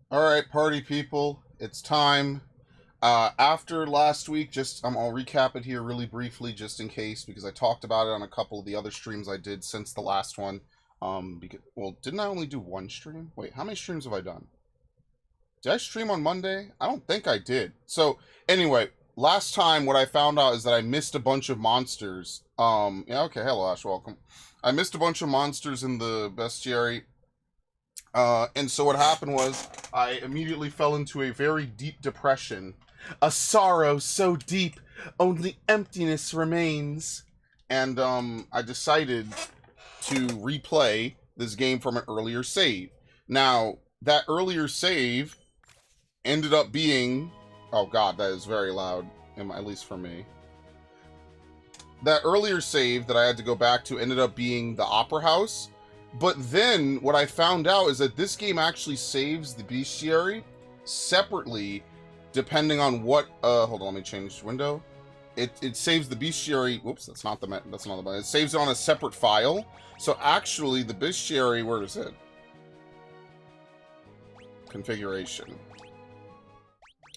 All right, party people, it's time. After last week, I'll recap it here really briefly, just in case, because I talked about it on a couple of the other streams I did since the last one. Well, didn't I only do one stream? Wait, how many streams have I done? Did I stream on Monday? I don't think I did. So anyway, last time what I found out is that I missed a bunch of monsters. Yeah, okay, hello Ash, welcome. I missed a bunch of monsters in the bestiary. And so what happened was I immediately fell into a very deep depression. A sorrow so deep, only emptiness remains. And I decided to replay this game from an earlier save. Now, that earlier save ended up being... Oh god, that is very loud, at least for me. That earlier save that I had to go back to ended up being the Opera House. But then, what I found out is that this game actually saves the bestiary separately, depending on what, hold on, let me change the window. It saves the bestiary, whoops, that's not the button. It saves it on a separate file. So actually, the bestiary, where is it? Configuration.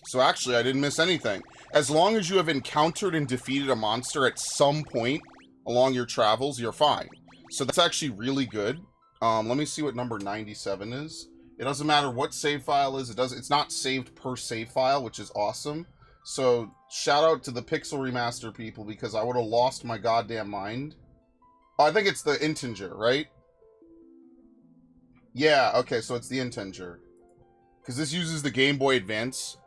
So actually, I didn't miss anything. As long as you have encountered and defeated a monster at some point along your travels, you're fine. So that's actually really good. Let me see what number 97 is. It doesn't matter what save file is. It's not saved per save file, which is awesome. So shout out to the Pixel Remaster people, because I would have lost my goddamn mind. Oh, I think it's the integer, right? Yeah, okay, so it's the integer. Because this uses the Game Boy Advance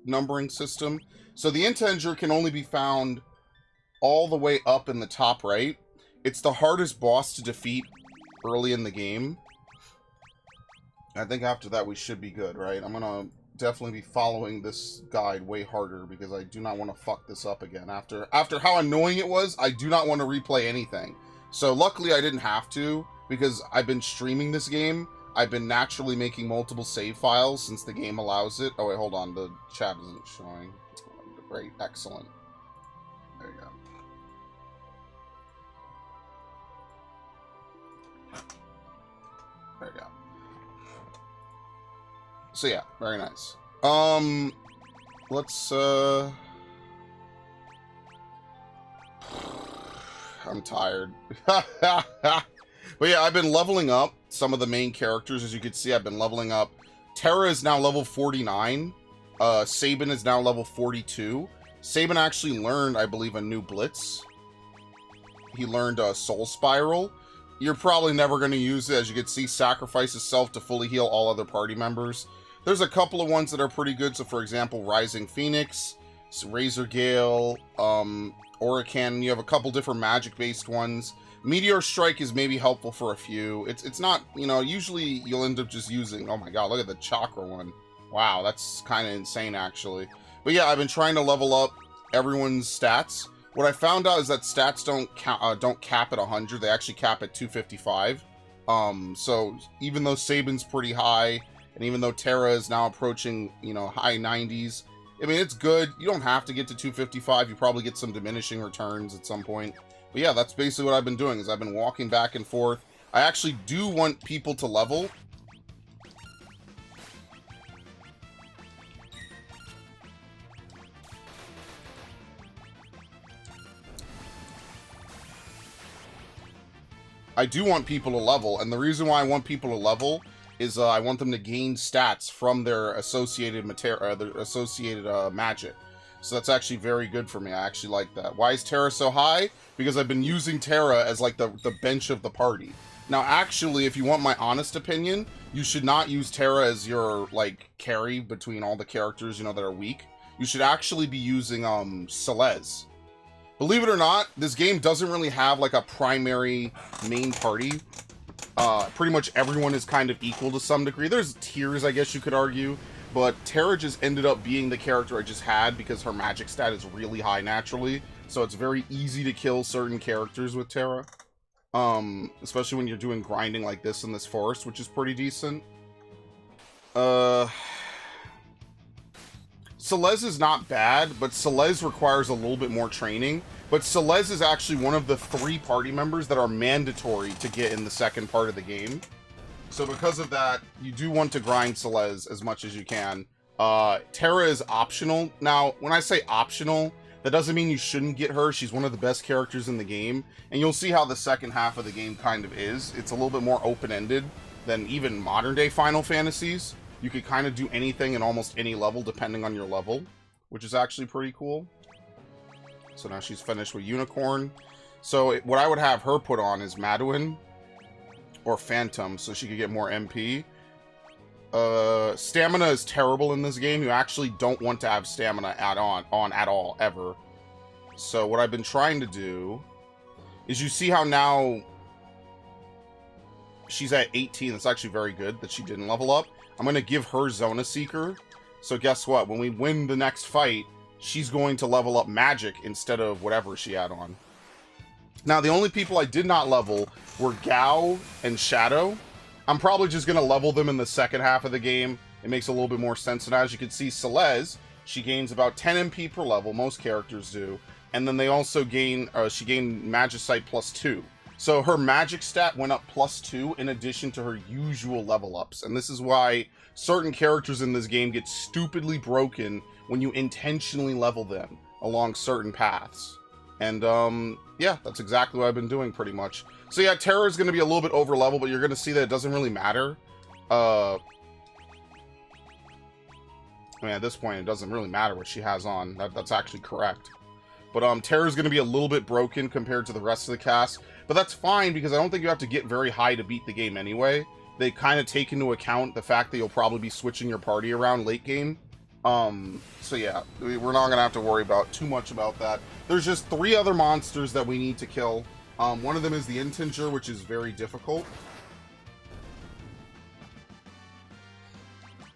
numbering system. So the integer can only be found all the way up in the top right. It's the hardest boss to defeat early in the game. I think after that we should be good, right? I'm gonna definitely be following this guide way harder, because I do not want to fuck this up again. After how annoying it was, I do not want to replay anything. So luckily I didn't have to, because I've been streaming this game. I've been naturally making multiple save files since the game allows it. Oh wait, hold on, the chat isn't showing. Great, excellent. There you go. There we go. So yeah, very nice. Let's I'm tired. But yeah, I've been leveling up some of the main characters. As you can see, I've been leveling up. Terra is now level 49. Sabin is now level 42. Sabin actually learned, I believe, a new blitz. He learned Soul Spiral. You're probably never going to use it. As you can see, sacrifices self to fully heal all other party members. There's a couple of ones that are pretty good. So, for example, Rising Phoenix, Razor Gale, Oracan. You have a couple different magic-based ones. Meteor Strike is maybe helpful for a few. It's not, you know, usually you'll end up just using... Oh my god, look at the Chakra one. Wow, that's kind of insane, actually. But yeah, I've been trying to level up everyone's stats. What I found out is that stats don't cap at 100. They actually cap at 255. So even though Sabin's pretty high, and even though Terra is now approaching, you know, high 90s, I mean, it's good. You don't have to get to 255. You probably get some diminishing returns at some point. But yeah, that's basically what I've been doing, is I've been walking back and forth. I actually do want people to level. I do want people to level, and the reason why I want people to level is I want them to gain stats from their associated magic. So that's actually very good for me. I actually like that. Why is Terra so high? Because I've been using Terra as like the bench of the party. Now, actually, if you want my honest opinion, you should not use Terra as your like carry between all the characters, you know, that are weak. You should actually be using Celeste. Believe it or not, this game doesn't really have like a primary main party. Pretty much everyone is kind of equal to some degree. There's tiers, I guess you could argue. But Terra just ended up being the character I just had because her magic stat is really high naturally. So it's very easy to kill certain characters with Terra. Especially when you're doing grinding like this in this forest, which is pretty decent. Celeste is not bad, but Celeste requires a little bit more training. But Celeste is actually one of the 3 party members that are mandatory to get in the second part of the game. So because of that, you do want to grind Celeste as much as you can. Terra is optional. Now, when I say optional, that doesn't mean you shouldn't get her. She's one of the best characters in the game. And you'll see how the second half of the game kind of is. It's a little bit more open-ended than even modern-day Final Fantasies. You could kind of do anything in almost any level, depending on your level, which is actually pretty cool. So now she's finished with Unicorn. So what I would have her put on is Madeline or Phantom, so she could get more MP. Stamina is terrible in this game. You actually don't want to have stamina on at all, ever. So what I've been trying to do is, you see how now she's at 18. That's actually very good that she didn't level up. I'm going to give her Zona Seeker. So guess what? When we win the next fight, she's going to level up magic instead of whatever she had on. Now, the only people I did not level were Gao and Shadow. I'm probably just going to level them in the second half of the game. It makes a little bit more sense. And as you can see, Celeste, she gains about 10 MP per level. Most characters do. And then they also gain, she gained Magicite +2. So her magic stat went up +2 in addition to her usual level ups. And this is why certain characters in this game get stupidly broken when you intentionally level them along certain paths. And, yeah, that's exactly what I've been doing pretty much. So yeah, Terra is going to be a little bit over level, but you're going to see that it doesn't really matter. I mean, at this point, it doesn't really matter what she has on. That's actually correct. But Terra is going to be a little bit broken compared to the rest of the cast. But that's fine, because I don't think you have to get very high to beat the game anyway. They kind of take into account the fact that you'll probably be switching your party around late game. So yeah, we're not going to have to worry about too much about that. There's just 3 other monsters that we need to kill. One of them is the Integer, which is very difficult.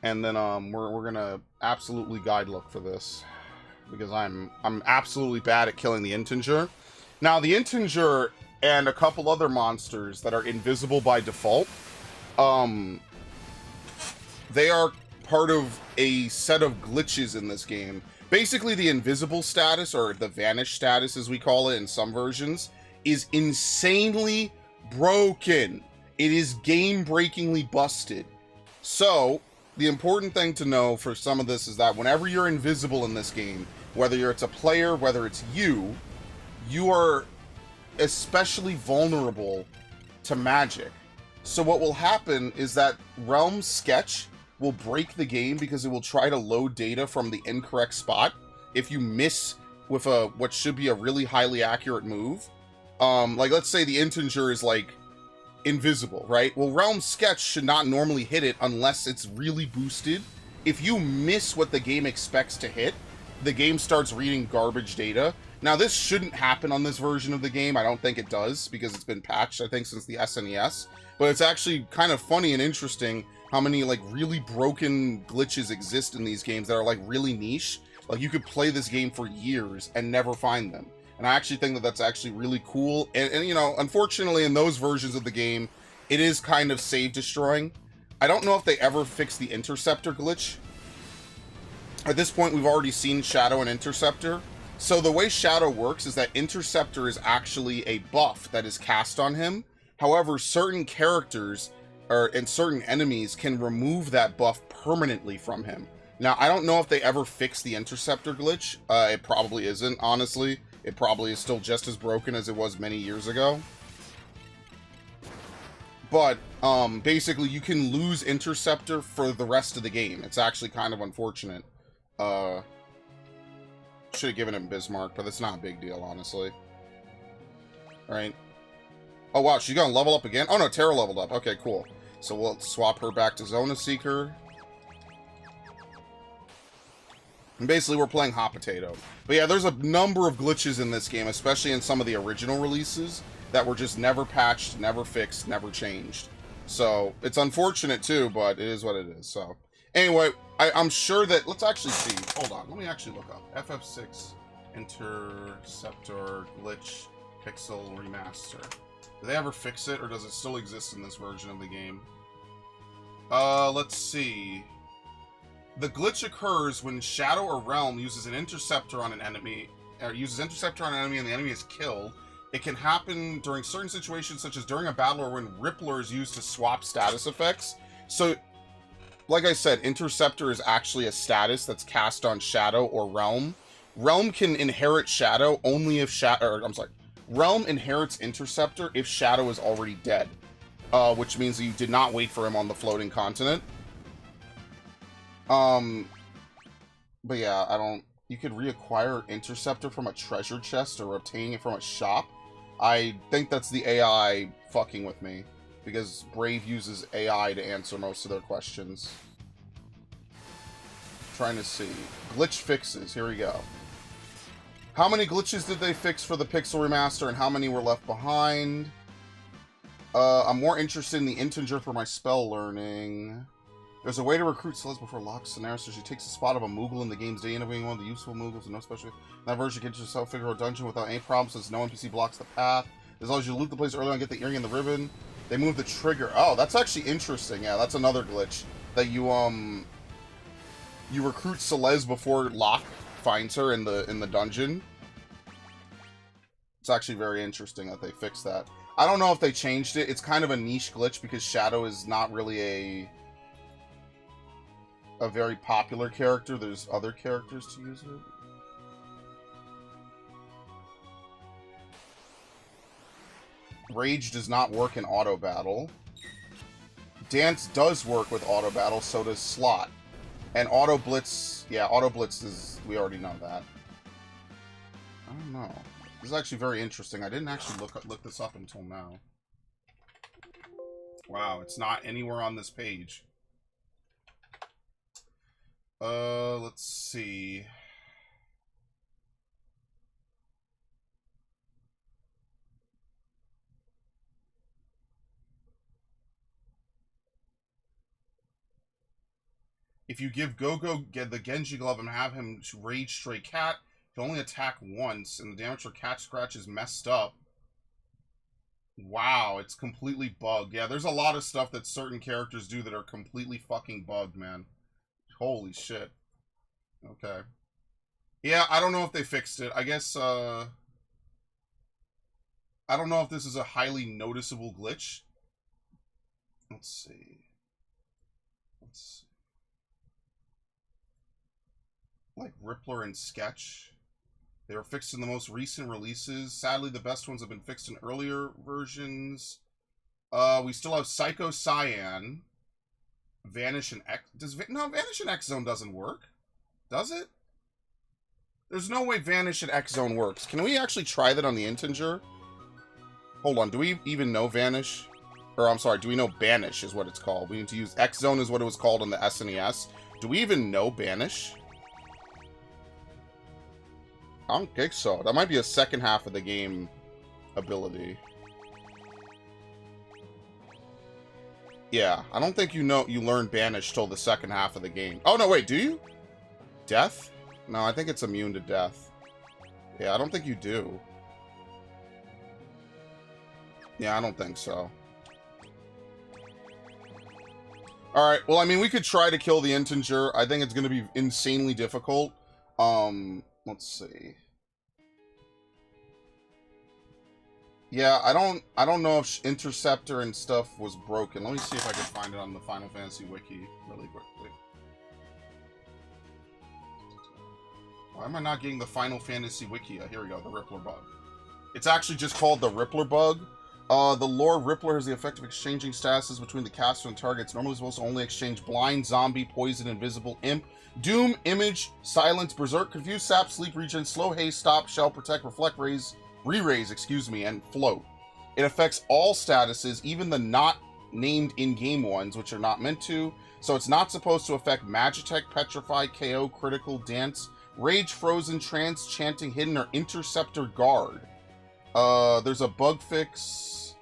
And then we're gonna absolutely guide look for this, because I'm absolutely bad at killing the Integer. Now the Integer and a couple other monsters that are invisible by default, they are part of a set of glitches in this game. Basically, the invisible status, or the vanish status as we call it in some versions, is insanely broken. It is game-breakingly busted. So, the important thing to know for some of this is that whenever you're invisible in this game, whether it's a player, whether it's you are especially vulnerable to magic. So what will happen is that Realm Sketch will break the game because it will try to load data from the incorrect spot if you miss with what should be a really highly accurate move. Like, let's say the Integer is, like, invisible, right? Well, Realm Sketch should not normally hit it unless it's really boosted. If you miss what the game expects to hit, the game starts reading garbage data. Now, this shouldn't happen on this version of the game. I don't think it does, because it's been patched, I think, since the SNES. But it's actually kind of funny and interesting how many, like, really broken glitches exist in these games that are, like, really niche. Like, you could play this game for years and never find them. And I actually think that that's actually really cool. And, you know, unfortunately, in those versions of the game, it is kind of save destroying. I don't know if they ever fixed the Interceptor glitch. At this point, we've already seen Shadow and Interceptor. So the way Shadow works is that Interceptor is actually a buff that is cast on him. However, certain characters and certain enemies can remove that buff permanently from him. Now, I don't know if they ever fixed the Interceptor glitch. It probably isn't, honestly. It probably is still just as broken as it was many years ago. But, basically, you can lose Interceptor for the rest of the game. It's actually kind of unfortunate. Should have given him Bismarck, but it's not a big deal, honestly. Alright. Oh, wow, she's gonna level up again? Oh, no, Terra leveled up. Okay, cool. So we'll swap her back to Zona Seeker. And basically, we're playing hot potato. But yeah, there's a number of glitches in this game, especially in some of the original releases, that were just never patched, never fixed, never changed. So, it's unfortunate too, but it is what it is. So, anyway, I'm sure that... Let's actually see. Hold on. Let me actually look up. FF6 Interceptor Glitch Pixel Remaster. Did they ever fix it, or does it still exist in this version of the game? Let's see. The glitch occurs when Shadow or Realm uses an interceptor on an enemy, or uses interceptor on an enemy and the enemy is killed. It can happen during certain situations, such as during a battle or when Rippler is used to swap status effects. So, like I said, Interceptor is actually a status that's cast on Shadow or Realm. Realm can inherit Shadow only if Realm inherits Interceptor if Shadow is already dead, which means that you did not wait for him on the floating continent. But yeah, I don't... You could reacquire Interceptor from a treasure chest or obtaining it from a shop. I think that's the AI fucking with me, because Brave uses AI to answer most of their questions. Trying to see. Glitch fixes. Here we go. How many glitches did they fix for the Pixel Remaster, and how many were left behind? I'm more interested in the integer for my spell learning. There's a way to recruit Celeste before locked scenario, so she takes the spot of a Moogle in the game's day, innovating one of the useful Moogles and no special... In that version, you get yourself figure out a dungeon without any problem, since no NPC blocks the path. As long as you loot the place early and get the earring and the ribbon, they move the trigger. Oh, that's actually interesting. Yeah, that's another glitch. That you recruit Celeste before Locke finds her in the dungeon. It's actually very interesting that they fixed that. I don't know if they changed it. It's kind of a niche glitch because Shadow is not really a very popular character. There's other characters to use it. Rage does not work in auto battle. Dance does work with auto battle, so does Slot. And auto blitz, yeah, auto blitz is, we already know that. I don't know. This is actually very interesting. I didn't actually look this up until now. Wow, it's not anywhere on this page. Let's see. If you give Gogo the Genji Glove and have him Rage Stray Cat, he'll only attack once, and the damage for Cat Scratch is messed up. Wow, it's completely bugged. Yeah, there's a lot of stuff that certain characters do that are completely fucking bugged, man. Holy shit. Okay. Yeah, I don't know if they fixed it. I guess, I don't know if this is a highly noticeable glitch. Let's see. Like Rippler and Sketch. They were fixed in the most recent releases. Sadly, the best ones have been fixed in earlier versions. We still have Psycho Cyan. Vanish and X... No, Vanish and X Zone doesn't work. Does it? There's no way Vanish and X Zone works. Can we actually try that on the integer? Hold on, do we even know Vanish? Or, I'm sorry, do we know Banish is what it's called? We need to use X Zone is what it was called on the SNES. Do we even know Banish? I don't think so. That might be a second half of the game ability. Yeah, I don't think you learn Banish till the second half of the game. Oh, no, wait, do you? Death? No, I think it's immune to death. Yeah, I don't think you do. Yeah, I don't think so. Alright, well, I mean, we could try to kill the integer. I think it's going to be insanely difficult. Let's see. Yeah, I don't know if Interceptor and stuff was broken. Let me see if I can find it on the Final Fantasy Wiki really quickly. Why am I not getting the Final Fantasy Wiki? Here we go, the Rippler bug. It's actually just called the Rippler bug. The lore Rippler has the effect of exchanging statuses between the caster and target. It's normally supposed to only exchange Blind, Zombie, Poison, Invisible, Imp, Doom, Image, Silence, Berserk, Confuse, Sap, Sleep, Regen, Slow, Haste, Stop, Shell, Protect, Reflect, Re-raise, and Float. It affects all statuses, even the not named in-game ones, which are not meant to. So it's not supposed to affect Magitech, Petrify, KO, Critical, Dance, Rage, Frozen, Trance, Chanting, Hidden, or Interceptor Guard. There's a bug fix.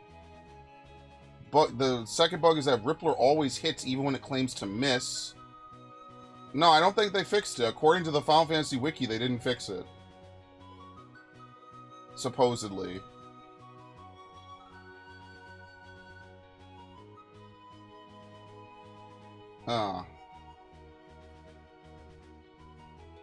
But the second bug is that Rippler always hits even when it claims to miss. No, I don't think they fixed it. According to the Final Fantasy Wiki, they didn't fix it. Supposedly.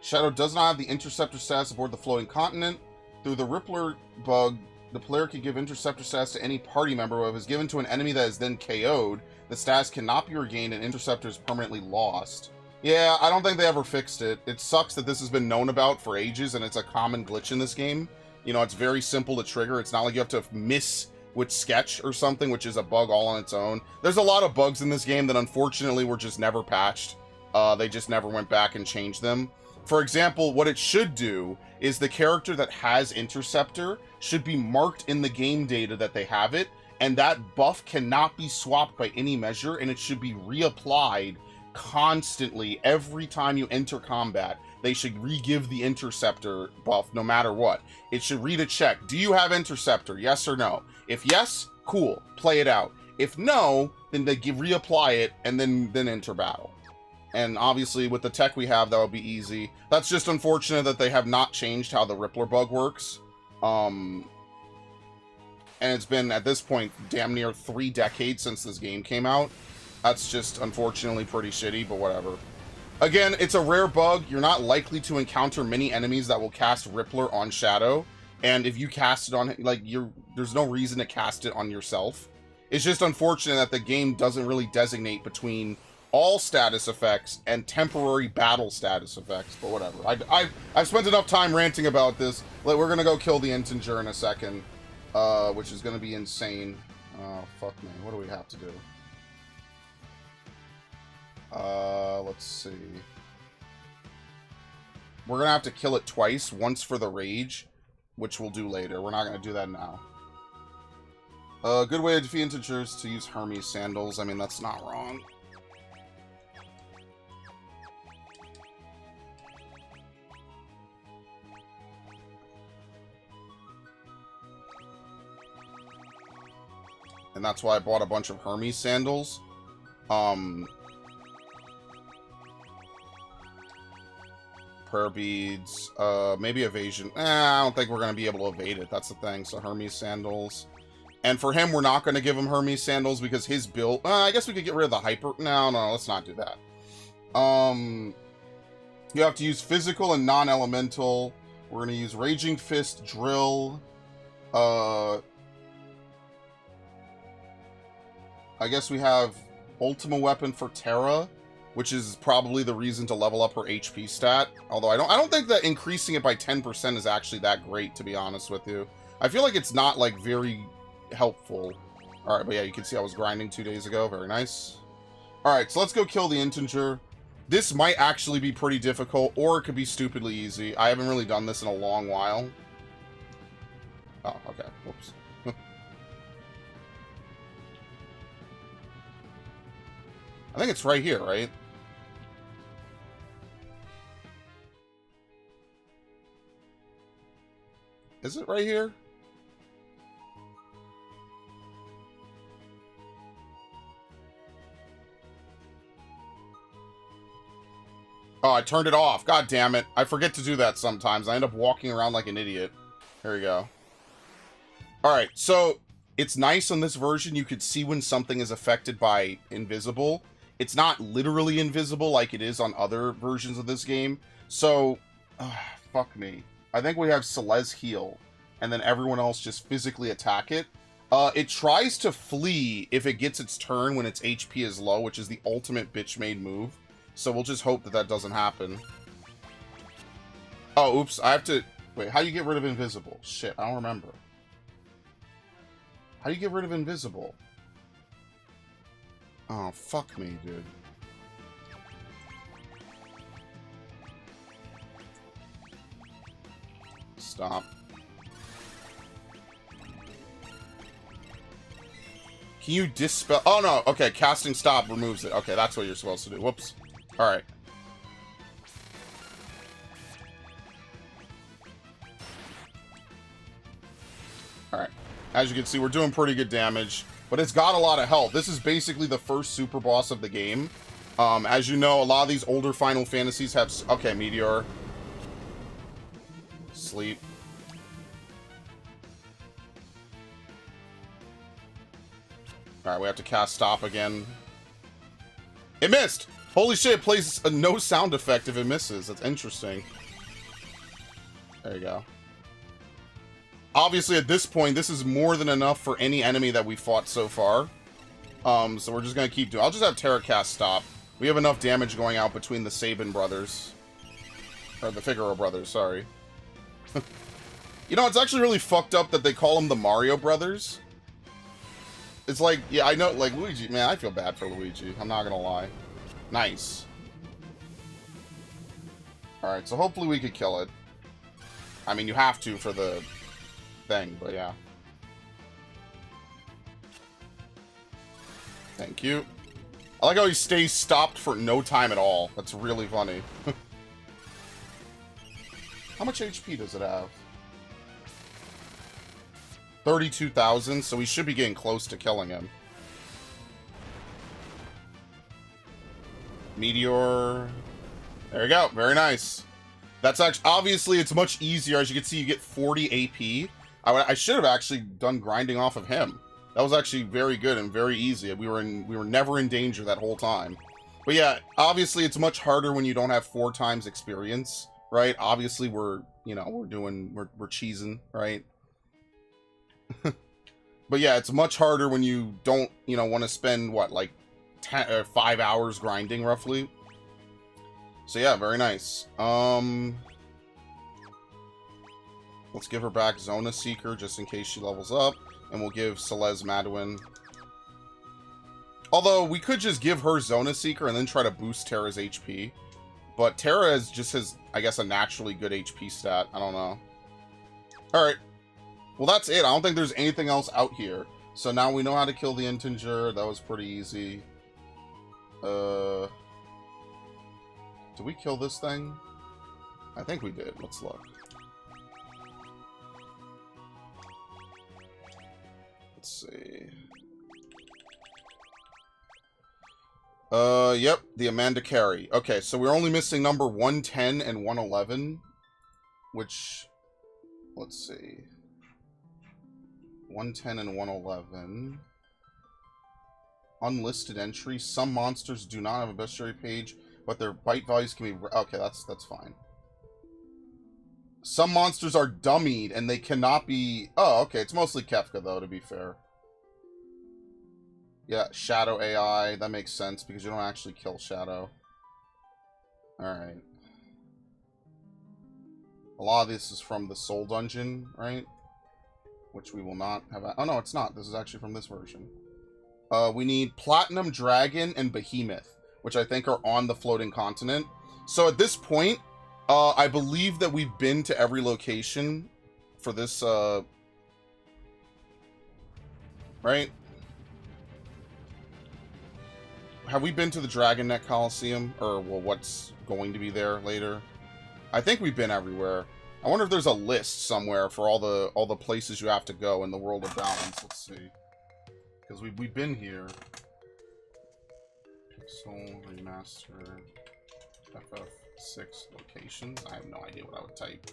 Shadow does not have the Interceptor status aboard the floating continent. Through the Rippler bug, the player can give Interceptor status to any party member, but if it's given to an enemy that is then KO'd, the status cannot be regained and Interceptor is permanently lost. Yeah, I don't think they ever fixed it. It sucks that this has been known about for ages, and it's a common glitch in this game. You know, it's very simple to trigger. It's not like you have to miss with Sketch or something, which is a bug all on its own. There's a lot of bugs in this game that unfortunately were just never patched. They just never went back and changed them. For example, what it should do is the character that has Interceptor should be marked in the game data that they have it, and that buff cannot be swapped by any measure, and it should be reapplied constantly every time you enter combat. They should re-give the Interceptor buff no matter what. It should read a check. Do you have Interceptor? Yes or no? If yes, cool. Play it out. If no, then they reapply it and then enter battle. And obviously with the tech we have, that would be easy. That's just unfortunate that they have not changed how the Rippler bug works. And it's been, at this point, damn near 3 decades since this game came out. That's just, unfortunately, pretty shitty, but whatever. Again, it's a rare bug. You're not likely to encounter many enemies that will cast Rippler on Shadow. And if you cast it on, like, there's no reason to cast it on yourself. It's just unfortunate that the game doesn't really designate between all status effects and temporary battle status effects, but whatever. I've spent enough time ranting about this. We're gonna go kill the Integer in a second, which is gonna be insane. Oh, fuck me. What do we have to do? Let's see. We're gonna have to kill it twice, once for the rage, which we'll do later. We're not gonna do that now. A good way to defeat integers to use Hermes sandals. I mean, that's not wrong. And that's why I bought a bunch of Hermes sandals. Prayer beads, maybe evasion. I don't think we're going to be able to evade it. That's the thing. So Hermes sandals. And for him, we're not going to give him Hermes sandals because his build... I guess we could get rid of the hyper... No, let's not do that. You have to use physical and non-elemental. We're going to use Raging Fist, Drill. I guess we have Ultima Weapon for Terra, which is probably the reason to level up her HP stat. Although I don't think that increasing it by 10% is actually that great, to be honest with you. I feel like it's not, like, very helpful. Alright, but yeah, you can see I was grinding 2 days ago. Very nice. Alright, so let's go kill the Integer. This might actually be pretty difficult, or it could be stupidly easy. I haven't really done this in a long while. Oh, okay. Whoops. I think it's right here, right? Is it right here? Oh, I turned it off. God damn it. I forget to do that sometimes. I end up walking around like an idiot. Here we go. Alright, so it's nice on this version. You could see when something is affected by invisible. It's not literally invisible like it is on other versions of this game. So, fuck me. I think we have Celeste heal, and then everyone else just physically attack it. It tries to flee if it gets its turn when its HP is low, which is the ultimate bitch-made move. So we'll just hope that that doesn't happen. Oh, oops. I have to... Wait, how do you get rid of invisible? Shit, I don't remember. How do you get rid of invisible? Oh, fuck me, dude. Stop. Can you dispel... Oh, no. Okay, casting stop removes it. Okay, that's what you're supposed to do. Whoops. Alright. Alright. As you can see, we're doing pretty good damage. But it's got a lot of health. This is basically the first super boss of the game. As you know, a lot of these older Final Fantasies have... Okay, Meteor. Sleep. Alright, we have to cast stop again. It missed! Holy shit, it plays a no sound effect if it misses. That's interesting. There you go. obviously at this point, this is more than enough for any enemy that we fought so far. So we're just gonna keep doing. I'll just have Terracast stop. We have enough damage going out between the Sabin brothers. Or the Figaro brothers, sorry. You know, it's actually really fucked up that they call them the Mario brothers. It's like, yeah, I know, like, Luigi, man, I feel bad for Luigi. I'm not gonna lie. Nice. Alright, so hopefully we could kill it. I mean, you have to for the thing, but yeah. Thank you. I like how he stays stopped for no time at all. That's really funny. How much HP does it have? 32,000, so we should be getting close to killing him. Meteor. There you go. Very nice. That's actually, obviously, it's much easier. As you can see, you get 40 AP. I should have actually done grinding off of him. That was actually very good and very easy. We were never in danger that whole time. But yeah, obviously, it's much harder when you don't have 4 times experience, right? Obviously, we're cheesing, right? But yeah, it's much harder when you don't, want to spend, what, like 5 hours grinding, roughly. So yeah, very nice. Let's give her back Zona Seeker, just in case she levels up. And we'll give Celeste Maduin. Although, we could just give her Zona Seeker and then try to boost Terra's HP. But Terra just has, I guess, a naturally good HP stat. I don't know. Alright. Well, that's it. I don't think there's anything else out here. So now we know how to kill the Integer. That was pretty easy. Did we kill this thing? I think we did. Let's look. Let's see. Yep, the Amanda Carey. Okay, so we're only missing number 110 and 111, which, let's see. 110 and 111. Unlisted entry. Some monsters do not have a bestiary page, but their bite values can be... Okay, that's fine. Some monsters are dummied, and they cannot be... Oh, okay, it's mostly Kefka, though, to be fair. Yeah, Shadow AI. That makes sense, because you don't actually kill Shadow. Alright. A lot of this is from the Soul Dungeon, right? Which we will not have... Oh, no, it's not. This is actually from this version. We need Platinum Dragon and Behemoth, which I think are on the floating continent. So at this point, I believe that we've been to every location for this, right? Have we been to the Dragon Neck Coliseum? Or, well, what's going to be there later? I think we've been everywhere. I wonder if there's a list somewhere for all the places you have to go in the World of Balance. Let's see. Because we've been here. Soul Remaster FF6 locations. I have no idea what I would type.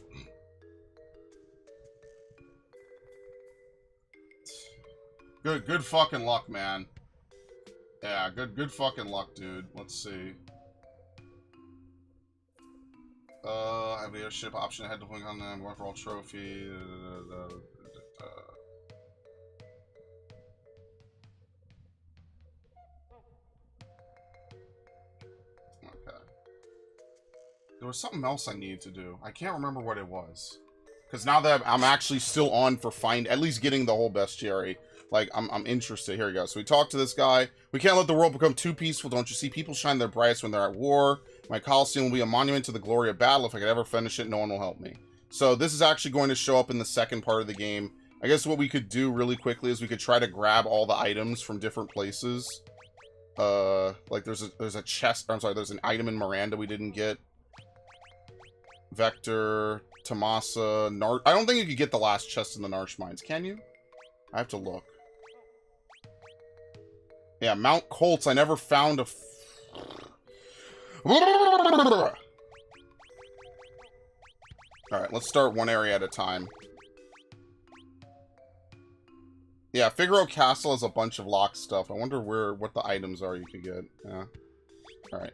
Good fucking luck, man. Yeah, good fucking luck, dude. Let's see. I have the airship option. I had to link on them. Going for all trophy. Okay. There was something else I needed to do. I can't remember what it was. Because now that I'm actually still on for at least getting the whole bestiary, like, I'm interested. Here we go. So we talked to this guy. We can't let the world become too peaceful, don't you see? People shine their brightest when they're at war. My Coliseum will be a monument to the glory of battle. If I could ever finish it, no one will help me. So this is actually going to show up in the second part of the game. I guess what we could do really quickly is we could try to grab all the items from different places. Like there's a chest, I'm sorry, there's an item in Miranda we didn't get. Vector, Tomasa, I don't think you could get the last chest in the Narsh Mines, can you? I have to look. Yeah, Mount Colts, I never found a... Alright, let's start one area at a time. Yeah, Figaro Castle has a bunch of locked stuff. I wonder what the items are you could get. Yeah. Alright.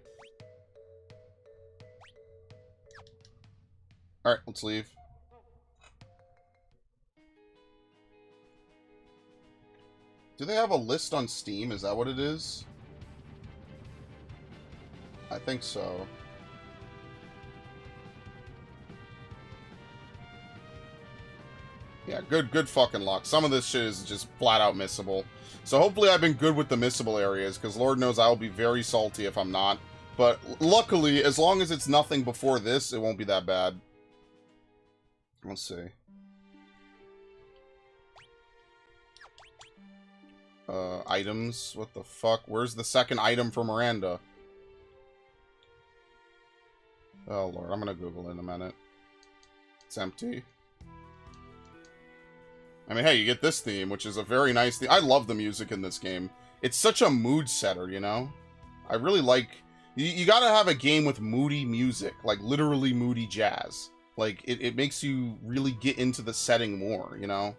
Alright, let's leave. Do they have a list on Steam? Is that what it is? I think so. Yeah, good fucking luck. Some of this shit is just flat out missable. So hopefully I've been good with the missable areas, because Lord knows I'll be very salty if I'm not. But luckily, as long as it's nothing before this, it won't be that bad. Let's see. Items? What the fuck? Where's the second item for Miranda? Oh lord, I'm gonna Google in a minute. It's empty. I mean, hey, you get this theme, which is a very nice theme. I love the music in this game. It's such a mood setter, you know? I really like... You gotta have a game with moody music, like literally moody jazz. Like, it makes you really get into the setting more, you know?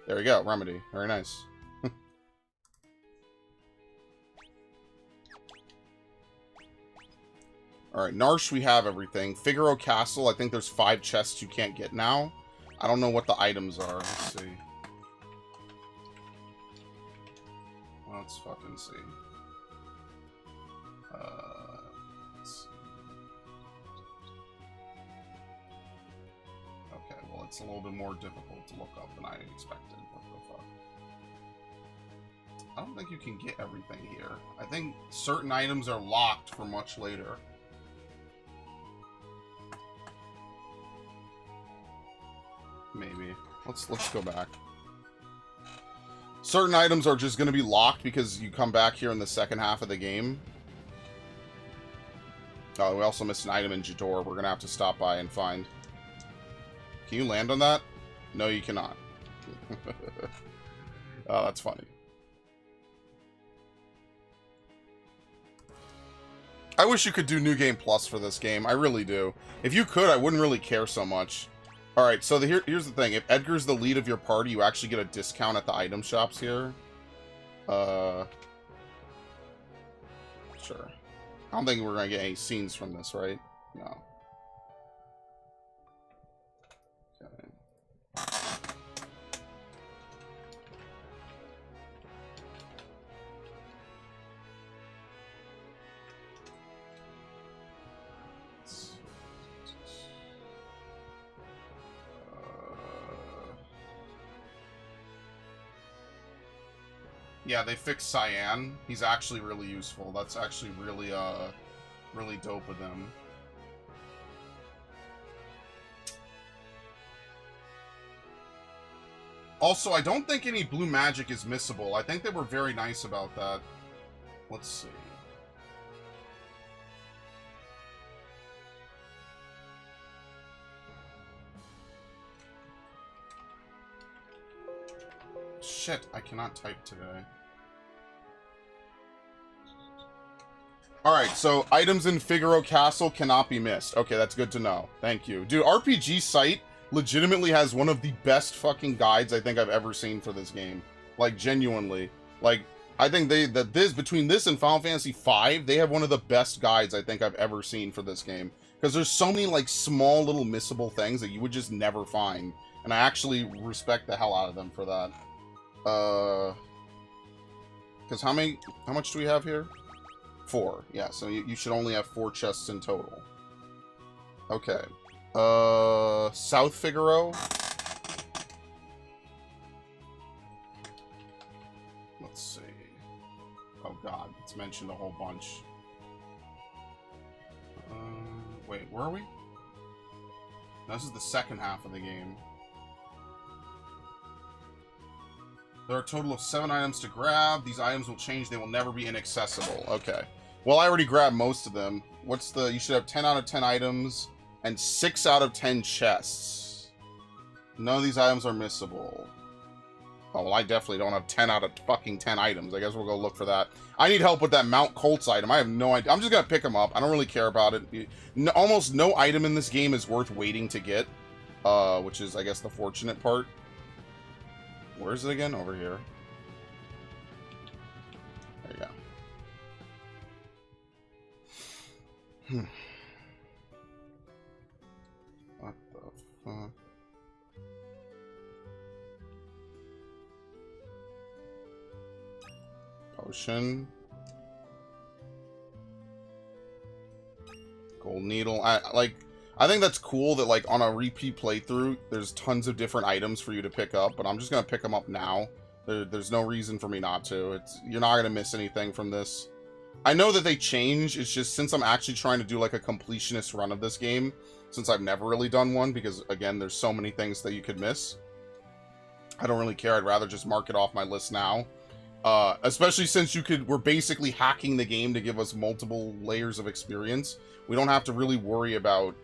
There we go, Remedy. Very nice. Alright, Narsh, we have everything. Figaro Castle, I think there's 5 chests you can't get now. I don't know what the items are. Let's see. Let's fucking see. Let's see. Okay, well, it's a little bit more difficult to look up than I expected. What the fuck? I don't think you can get everything here. I think certain items are locked for much later. Maybe. Let's go back. Certain items are just going to be locked because you come back here in the second half of the game. Oh, we also missed an item in Jador. We're going to have to stop by and find. Can you land on that? No, you cannot. Oh, that's funny. I wish you could do New Game Plus for this game. I really do. If you could, I wouldn't really care so much. Alright, so here's the thing. If Edgar's the lead of your party, you actually get a discount at the item shops here. Sure. I don't think we're going to get any scenes from this, right? No. Okay. Yeah, they fixed Cyan. He's actually really useful. That's actually really, really dope of them. Also, I don't think any blue magic is missable. I think they were very nice about that. Let's see. Shit, I cannot type today. Alright, so items in Figaro Castle cannot be missed. Okay, that's good to know. Thank you. Dude, RPG Site legitimately has one of the best fucking guides I think I've ever seen for this game. Like, genuinely. Like, I think between this and Final Fantasy V, they have one of the best guides I think I've ever seen for this game. Because there's so many, like, small little missable things that you would just never find. And I actually respect the hell out of them for that. Because how much do we have here? 4. Yeah, so you should only have 4 chests in total. Okay. South Figaro. Let's see. Oh god, it's mentioned a whole bunch. Wait, where are we? No, this is the second half of the game. There are a total of 7 items to grab. These items will change. They will never be inaccessible. Okay. Well, I already grabbed most of them. What's the... You should have 10 out of 10 items and 6 out of 10 chests. None of these items are missable. Oh, well, I definitely don't have 10 out of fucking 10 items. I guess we'll go look for that. I need help with that Mount Colts item. I have no idea. I'm just going to pick them up. I don't really care about it. Almost no item in this game is worth waiting to get. Which is, I guess, the fortunate part. Where is it again? Over here. There you go. What the fuck? Potion. Gold needle. I think that's cool that, like, on a repeat playthrough, there's tons of different items for you to pick up, but I'm just gonna pick them up now. There's no reason for me not to. You're not gonna miss anything from this. I know that they change, it's just since I'm actually trying to do, like, a completionist run of this game, since I've never really done one, because, again, there's so many things that you could miss. I don't really care, I'd rather just mark it off my list now. Especially since we're basically hacking the game to give us multiple layers of experience. We don't have to really worry about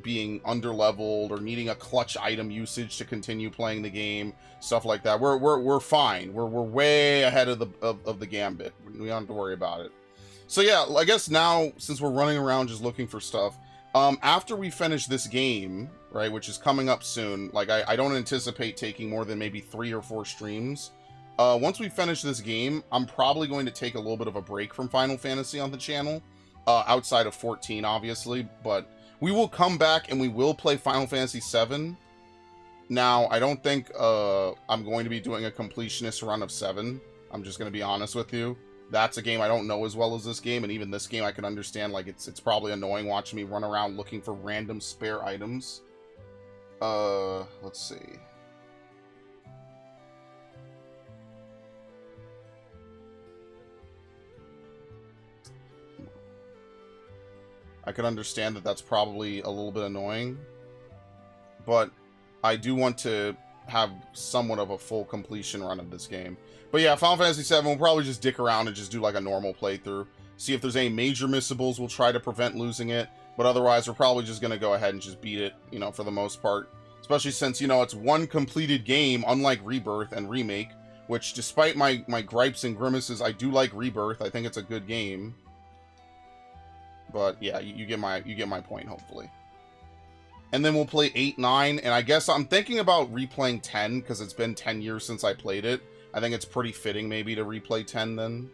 being underleveled or needing a clutch item usage to continue playing the game, stuff like that. We're fine. We're way ahead of the gambit. We don't have to worry about it. So yeah, I guess now, since we're running around just looking for stuff, after we finish this game, right, which is coming up soon, like, I don't anticipate taking more than maybe 3 or 4 streams. Once we finish this game, I'm probably going to take a little bit of a break from Final Fantasy on the channel, outside of 14, obviously, but we will come back and we will play Final Fantasy VII. Now, I don't think I'm going to be doing a completionist run of 7. I'm just going to be honest with you. That's a game I don't know as well as this game, and even this game I can understand, like, it's probably annoying watching me run around looking for random spare items. Let's see. I can understand that that's probably a little bit annoying, but I do want to have somewhat of a full completion run of this game. But yeah, Final Fantasy VII, we'll probably just dick around and just do like a normal playthrough. See if there's any major missables, we'll try to prevent losing it, but otherwise we're probably just going to go ahead and just beat it, you know, for the most part. Especially since, you know, it's one completed game, unlike Rebirth and Remake, which despite my gripes and grimaces, I do like Rebirth. I think it's a good game. But yeah, you get my point, hopefully. And then we'll play 8, 9, and I guess I'm thinking about replaying 10, because it's been 10 years since I played it. I think it's pretty fitting, maybe, to replay 10, then.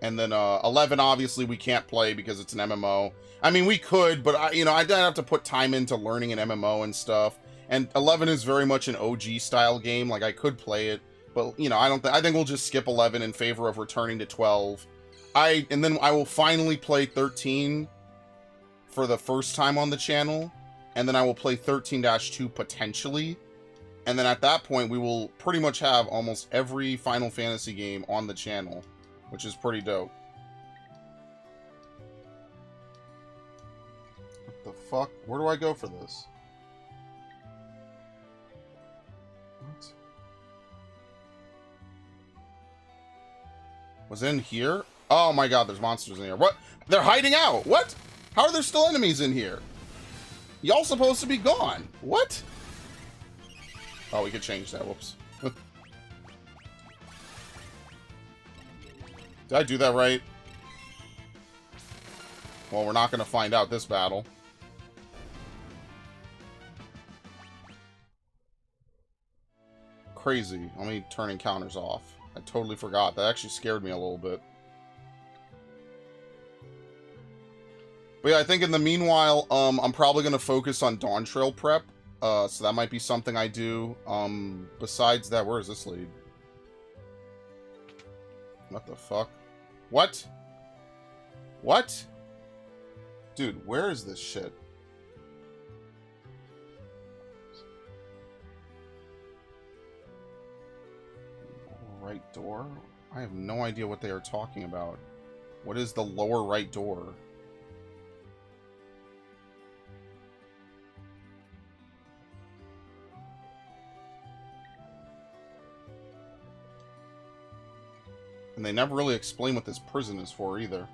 And then 11, obviously, we can't play because it's an MMO. I mean, we could, but, you know, I'd have to put time into learning an MMO and stuff. And 11 is very much an OG-style game. Like, I could play it, but, you know, I think we'll just skip 11 in favor of returning to 12. And then I will finally play 13 for the first time on the channel, and then I will play 13-2 potentially, and then at that point we will pretty much have almost every Final Fantasy game on the channel, which is pretty dope. What the fuck? Where do I go for this? What? Was in here? Oh my god, there's monsters in here. What? They're hiding out! What? How are there still enemies in here? Y'all supposed to be gone. What? Oh, we could change that. Whoops. Did I do that right? Well, we're not going to find out this battle. Crazy. Let me turn encounters off. I totally forgot. That actually scared me a little bit. But yeah, I think in the meanwhile, I'm probably going to focus on Dawn Trail prep. So that might be something I do. Besides that, where does this lead? What the fuck? What? What? Dude, where is this shit? Right door? I have no idea what they are talking about. What is the lower right door? And they never really explain what this prison is for, either.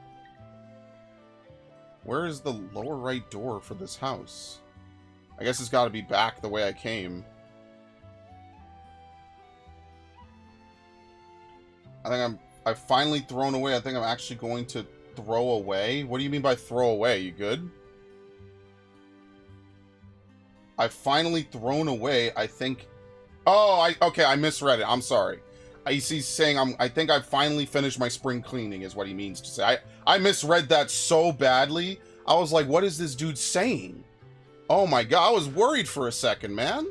Where is the lower right door for this house? I guess it's got to be back the way I came. I think I've finally thrown away. I think I'm actually going to throw away. What do you mean by throw away? You good? I've finally thrown away, I think... Oh, okay, I misread it. I'm sorry. He's saying I think I've finally finished my spring cleaning is what he means to say. I misread that so badly. I was like, what is this dude saying? Oh my god, I was worried for a second, man.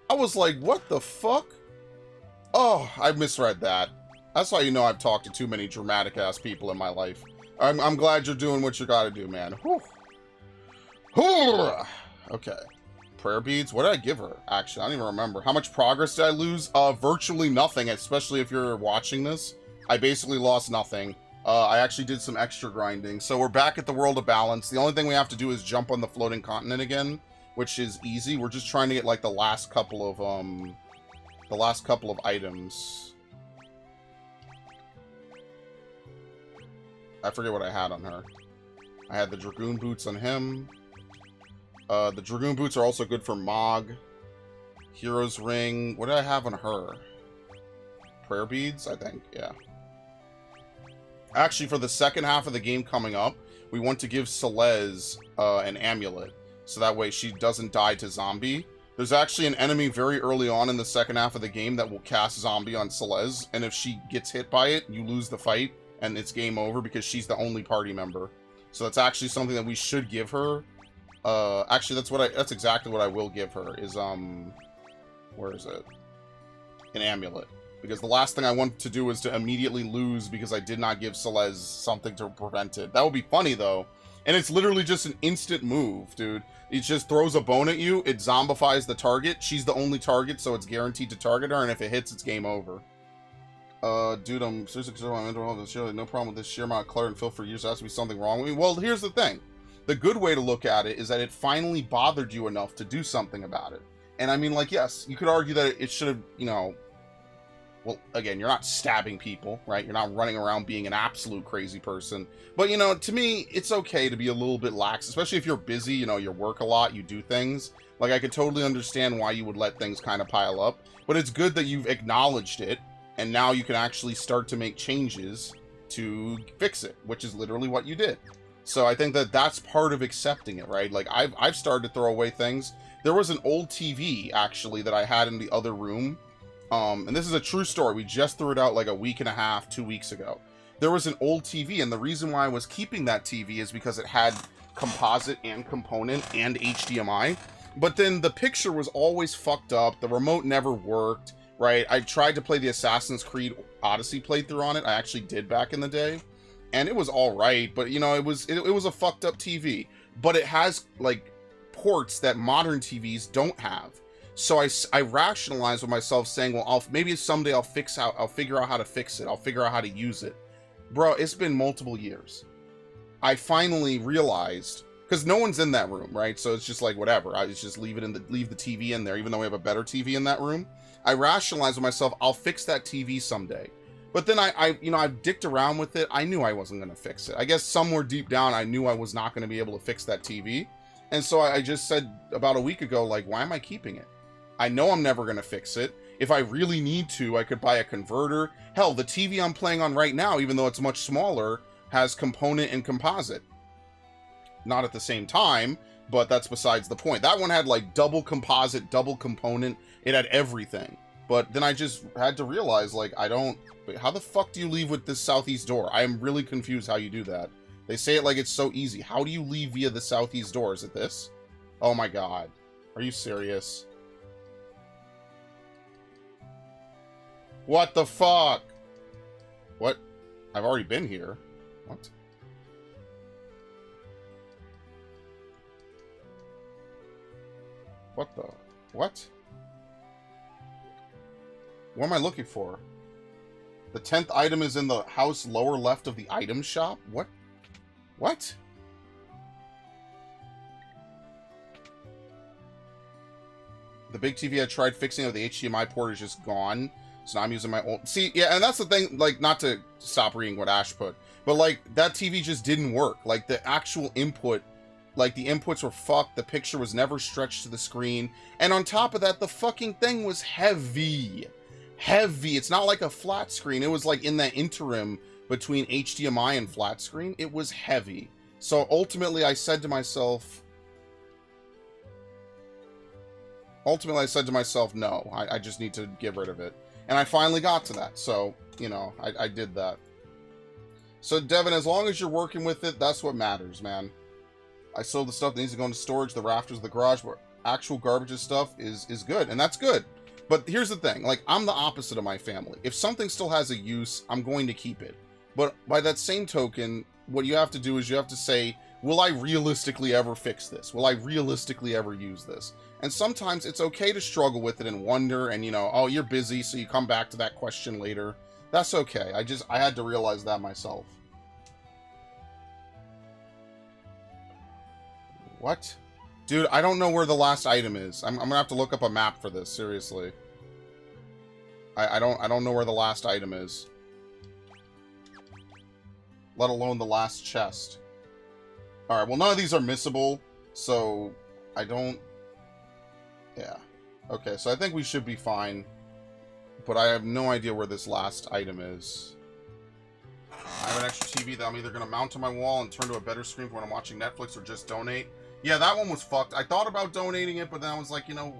I was like, what the fuck? Oh, I misread that. That's how you know I've talked to too many dramatic-ass people in my life. I'm glad you're doing what you gotta do, man. Whew. Whew. Okay. Prayer beads? What did I give her? Actually, I don't even remember. How much progress did I lose? Virtually nothing, especially if you're watching this. I basically lost nothing. I actually did some extra grinding. So we're back at the World of Balance. The only thing we have to do is jump on the floating continent again, which is easy. We're just trying to get, like, the last couple of items. I forget what I had on her. I had the Dragoon Boots on him. The Dragoon Boots are also good for Mog. Hero's Ring. What did I have on her? Prayer Beads, I think. Yeah. Actually, for the second half of the game coming up, we want to give Celeste an amulet. So that way she doesn't die to zombie. There's actually an enemy very early on in the second half of the game that will cast zombie on Celeste. And if she gets hit by it, you lose the fight. And it's game over because she's the only party member. So that's actually something that we should give her. Actually, that's exactly what I will give her, is, where is it? An amulet. Because the last thing I want to do is to immediately lose because I did not give Celeste something to prevent it. That would be funny, though. And it's literally just an instant move, dude. It just throws a bone at you, it zombifies the target. She's the only target, so it's guaranteed to target her, and if it hits, it's game over. Dude, I'm seriously concerned about mental health this year. Like, no problem with this sheer amount of clutter and filth for years. There has to be something wrong with me. Well, here's the thing. The good way to look at it is that it finally bothered you enough to do something about it. And I mean, like, yes, you could argue that it should have, you know, well, again, you're not stabbing people, right? You're not running around being an absolute crazy person. But, you know, to me, it's okay to be a little bit lax, especially if you're busy, you know, you work a lot, you do things. Like, I could totally understand why you would let things kind of pile up. But it's good that you've acknowledged it, and now you can actually start to make changes to fix it, which is literally what you did. So I think that that's part of accepting it, right? Like, I've started to throw away things. There was an old TV, actually, that I had in the other room. And this is a true story. We just threw it out like a week and a half, 2 weeks ago. There was an old TV, and the reason why I was keeping that TV is because it had composite and component and HDMI. But then the picture was always fucked up. The remote never worked, right? I tried to play the Assassin's Creed Odyssey playthrough on it. I actually did back in the day. And it was all right, but, you know, it was a fucked up TV. But it has, like, ports that modern TVs don't have. So I rationalized with myself saying, well, maybe someday I'll figure out how to fix it. I'll figure out how to use it. Bro, it's been multiple years. I finally realized, because no one's in that room, right? So it's just like, whatever. I just leave the TV in there, even though we have a better TV in that room. I rationalized with myself, I'll fix that TV someday. But then I've dicked around with it. I knew I wasn't going to fix it. I guess somewhere deep down, I knew I was not going to be able to fix that TV. And so I just said about a week ago, like, why am I keeping it? I know I'm never going to fix it. If I really need to, I could buy a converter. Hell, the TV I'm playing on right now, even though it's much smaller, has component and composite. Not at the same time, but that's besides the point. That one had like double composite, double component. It had everything. But then I just had to realize, like, wait, how the fuck do you leave with this southeast door? I am really confused how you do that. They say it like it's so easy. How do you leave via the southeast door? Is it this? Oh my god. Are you serious? What the fuck? What? I've already been here. What? What the? What? What am I looking for? The 10th item is in the house lower left of the item shop? What? What? The big TV I tried fixing of the HDMI port is just gone. So now I'm using my old... See, yeah, and that's the thing, like, not to stop reading what Ash put, but, like, that TV just didn't work. Like, the actual input, like, the inputs were fucked, the picture was never stretched to the screen, and on top of that, the fucking thing was heavy. Heavy. It's not like a flat screen. It was, like, in that interim between HDMI and flat screen. It was heavy. So, ultimately, I said to myself... no, I just need to get rid of it. And I finally got to that, so, you know, I did that. So, Devin, as long as you're working with it, that's what matters, man. I sold the stuff that needs to go into storage, the rafters of the garage, but actual garbage stuff is good, and that's good. But here's the thing, like, I'm the opposite of my family. If something still has a use, I'm going to keep it. But by that same token, what you have to do is you have to say, will I realistically ever fix this? Will I realistically ever use this? And sometimes it's okay to struggle with it and wonder, and, you know, oh, you're busy, so you come back to that question later. That's okay. I had to realize that myself. What? Dude, I don't know where the last item is. I'm gonna have to look up a map for this, seriously. I don't know where the last item is. Let alone the last chest. Alright, well, none of these are missable, so I don't... Yeah. Okay, so I think we should be fine. But I have no idea where this last item is. I have an extra TV that I'm either going to mount to my wall and turn to a better screen for when I'm watching Netflix or just donate. Yeah, that one was fucked. I thought about donating it, but then I was like, you know...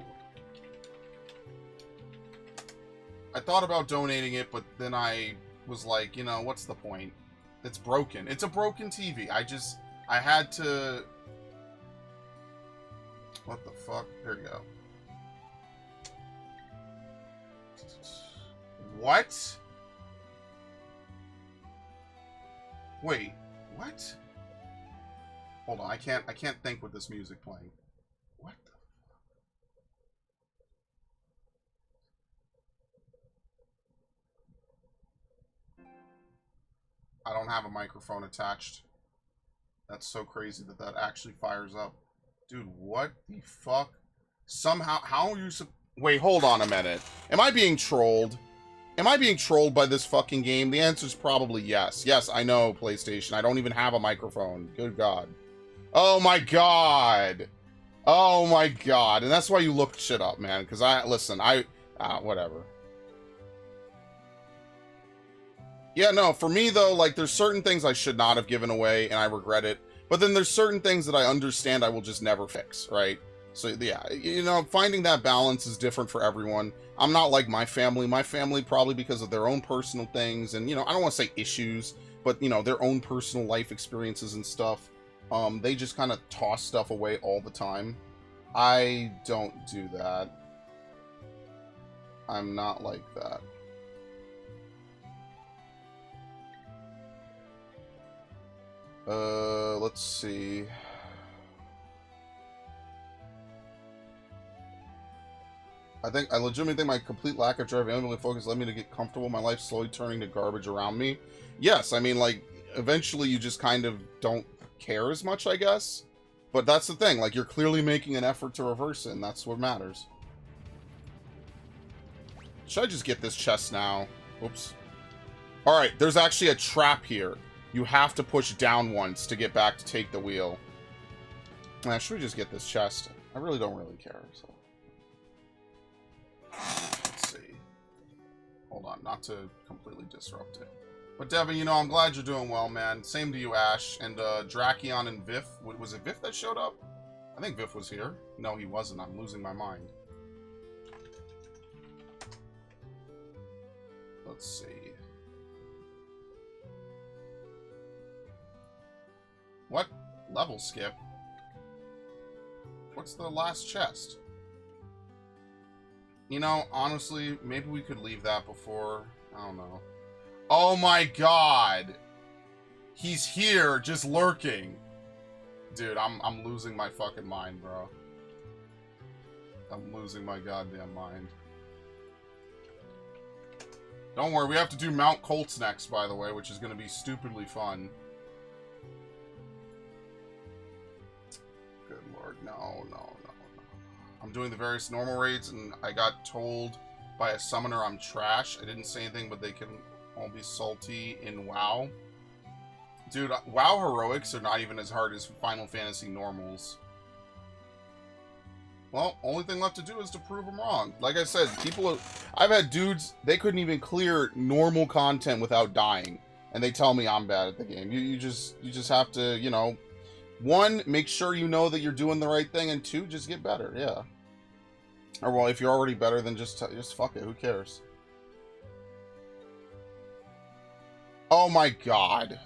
I thought about donating it, but then I was like, you know, what's the point? It's broken. It's a broken TV. I had to... What the fuck? Here we go. What? Wait, what? Hold on, I can't think with this music playing. What the fuck? I don't have a microphone attached. That's so crazy that that actually fires up. Dude, what the fuck? Somehow, how are you... Wait, hold on a minute. Am I being trolled? Am I being trolled by this fucking game? The answer is probably yes. Yes, I know, PlayStation. I don't even have a microphone. Good God. Oh my God. Oh my God. And that's why you looked shit up, man. Because listen, whatever. Yeah, no, for me though, like, there's certain things I should not have given away, and I regret it. But then there's certain things that I understand I will just never fix, right? So, yeah, you know, finding that balance is different for everyone. I'm not like my family. My family, probably because of their own personal things, and, you know, I don't want to say issues, but, you know, their own personal life experiences and stuff. They just kind of toss stuff away all the time. I don't do that. I'm not like that. Let's see. I legitimately think my complete lack of drive and ability to focus led me to get comfortable. My life slowly turning to garbage around me. Yes, I mean, like, eventually you just kind of don't care as much, I guess. But that's the thing, like, you're clearly making an effort to reverse it, and that's what matters. Should I just get this chest now? Oops. Alright, there's actually a trap here. You have to push down once to get back to take the wheel. Should we just get this chest? I really don't really care, so... Let's see. Hold on, not to completely disrupt it. But Devin, you know, I'm glad you're doing well, man. Same to you, Ash. And Drakion and Viff. Was it Viff that showed up? I think Viff was here. No, he wasn't. I'm losing my mind. Let's see. What? Level skip? What's the last chest? You know, honestly, maybe we could leave that before... I don't know. Oh my God! He's here, just lurking. Dude, I'm losing my fucking mind, bro. I'm losing my goddamn mind. Don't worry, we have to do Mount Colts next, by the way, which is going to be stupidly fun. Good lord, no. I'm doing the various normal raids, and I got told by a summoner I'm trash. I didn't say anything, but they can all be salty in WoW. Dude, WoW heroics are not even as hard as Final Fantasy normals. Well, only thing left to do is to prove them wrong. Like I said, I've had dudes, they couldn't even clear normal content without dying. And they tell me I'm bad at the game. You just have to, you know, one, make sure you know that you're doing the right thing, and two, just get better, yeah. Or, well, if you're already better, then just fuck it, who cares? Oh my God.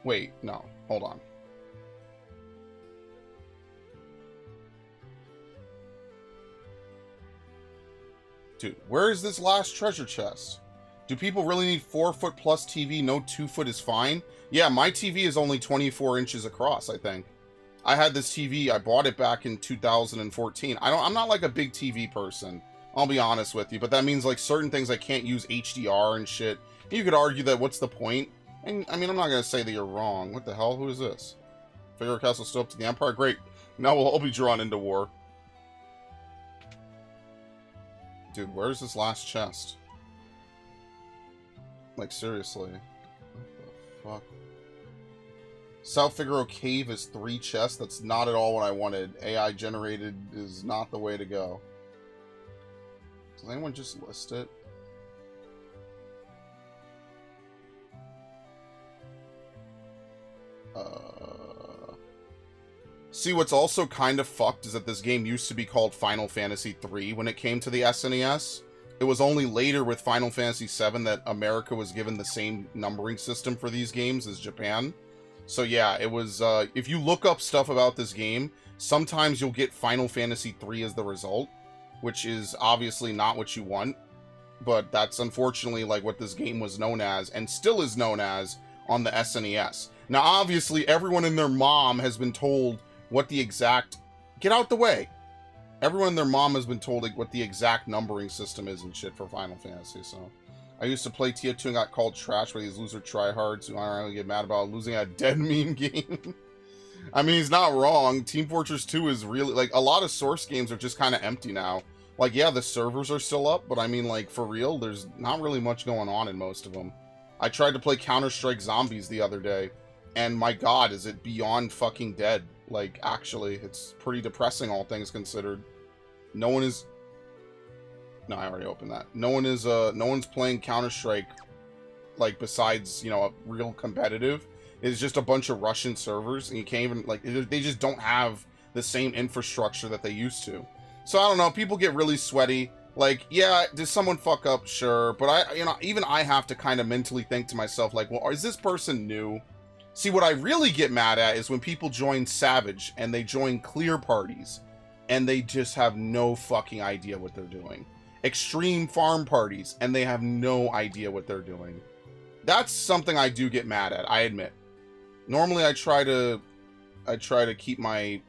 Wait, no, hold on. Dude, where is this last treasure chest? Do people really need 4-foot plus TV? No 2-foot is fine? Yeah, my TV is only 24 inches across, I think. I had this TV, I bought it back in 2014. I'm not like a big TV person, I'll be honest with you, but that means like certain things I can't use HDR and shit. You could argue that what's the point? And I mean, I'm not gonna say that you're wrong. What the hell? Who is this? Figure Castle still up to the Empire? Great. Now we'll all be drawn into war. Dude, where's this last chest? Like, seriously. What the fuck? South Figaro Cave is 3 chests. That's not at all what I wanted. AI generated is not the way to go. Does anyone just list it? See, what's also kind of fucked is that this game used to be called Final Fantasy III when it came to the SNES. It was only later with Final Fantasy VII that America was given the same numbering system for these games as Japan. So yeah, it was, if you look up stuff about this game, sometimes you'll get Final Fantasy III as the result, which is obviously not what you want, but that's unfortunately like what this game was known as, and still is known as, on the SNES. Now obviously everyone and their mom has been told what the exact... Get out the way! Everyone and their mom has been told like, what the exact numbering system is and shit for Final Fantasy, so... I used to play TF2 and got called trash by these loser tryhards who I don't get mad about losing a dead meme game. I mean, he's not wrong. Team Fortress 2 is really... Like, a lot of Source games are just kind of empty now. Like, yeah, the servers are still up, but I mean, like, for real, there's not really much going on in most of them. I tried to play Counter-Strike Zombies the other day, and my god, is it beyond fucking dead. Like, actually, it's pretty depressing, all things considered. No one is... No, I already opened that. No one's playing Counter-Strike, like, besides, you know, a real competitive. It's just a bunch of Russian servers, and you can't even, like, they just don't have the same infrastructure that they used to. So, I don't know, people get really sweaty. Like, yeah, did someone fuck up? Sure. But even I have to kind of mentally think to myself, like, well, is this person new? See, what I really get mad at is when people join Savage, and they join clear parties, and they just have no fucking idea what they're doing. Extreme farm parties, and they have no idea what they're doing. That's something I do get mad at, I admit. Normally I try to keep my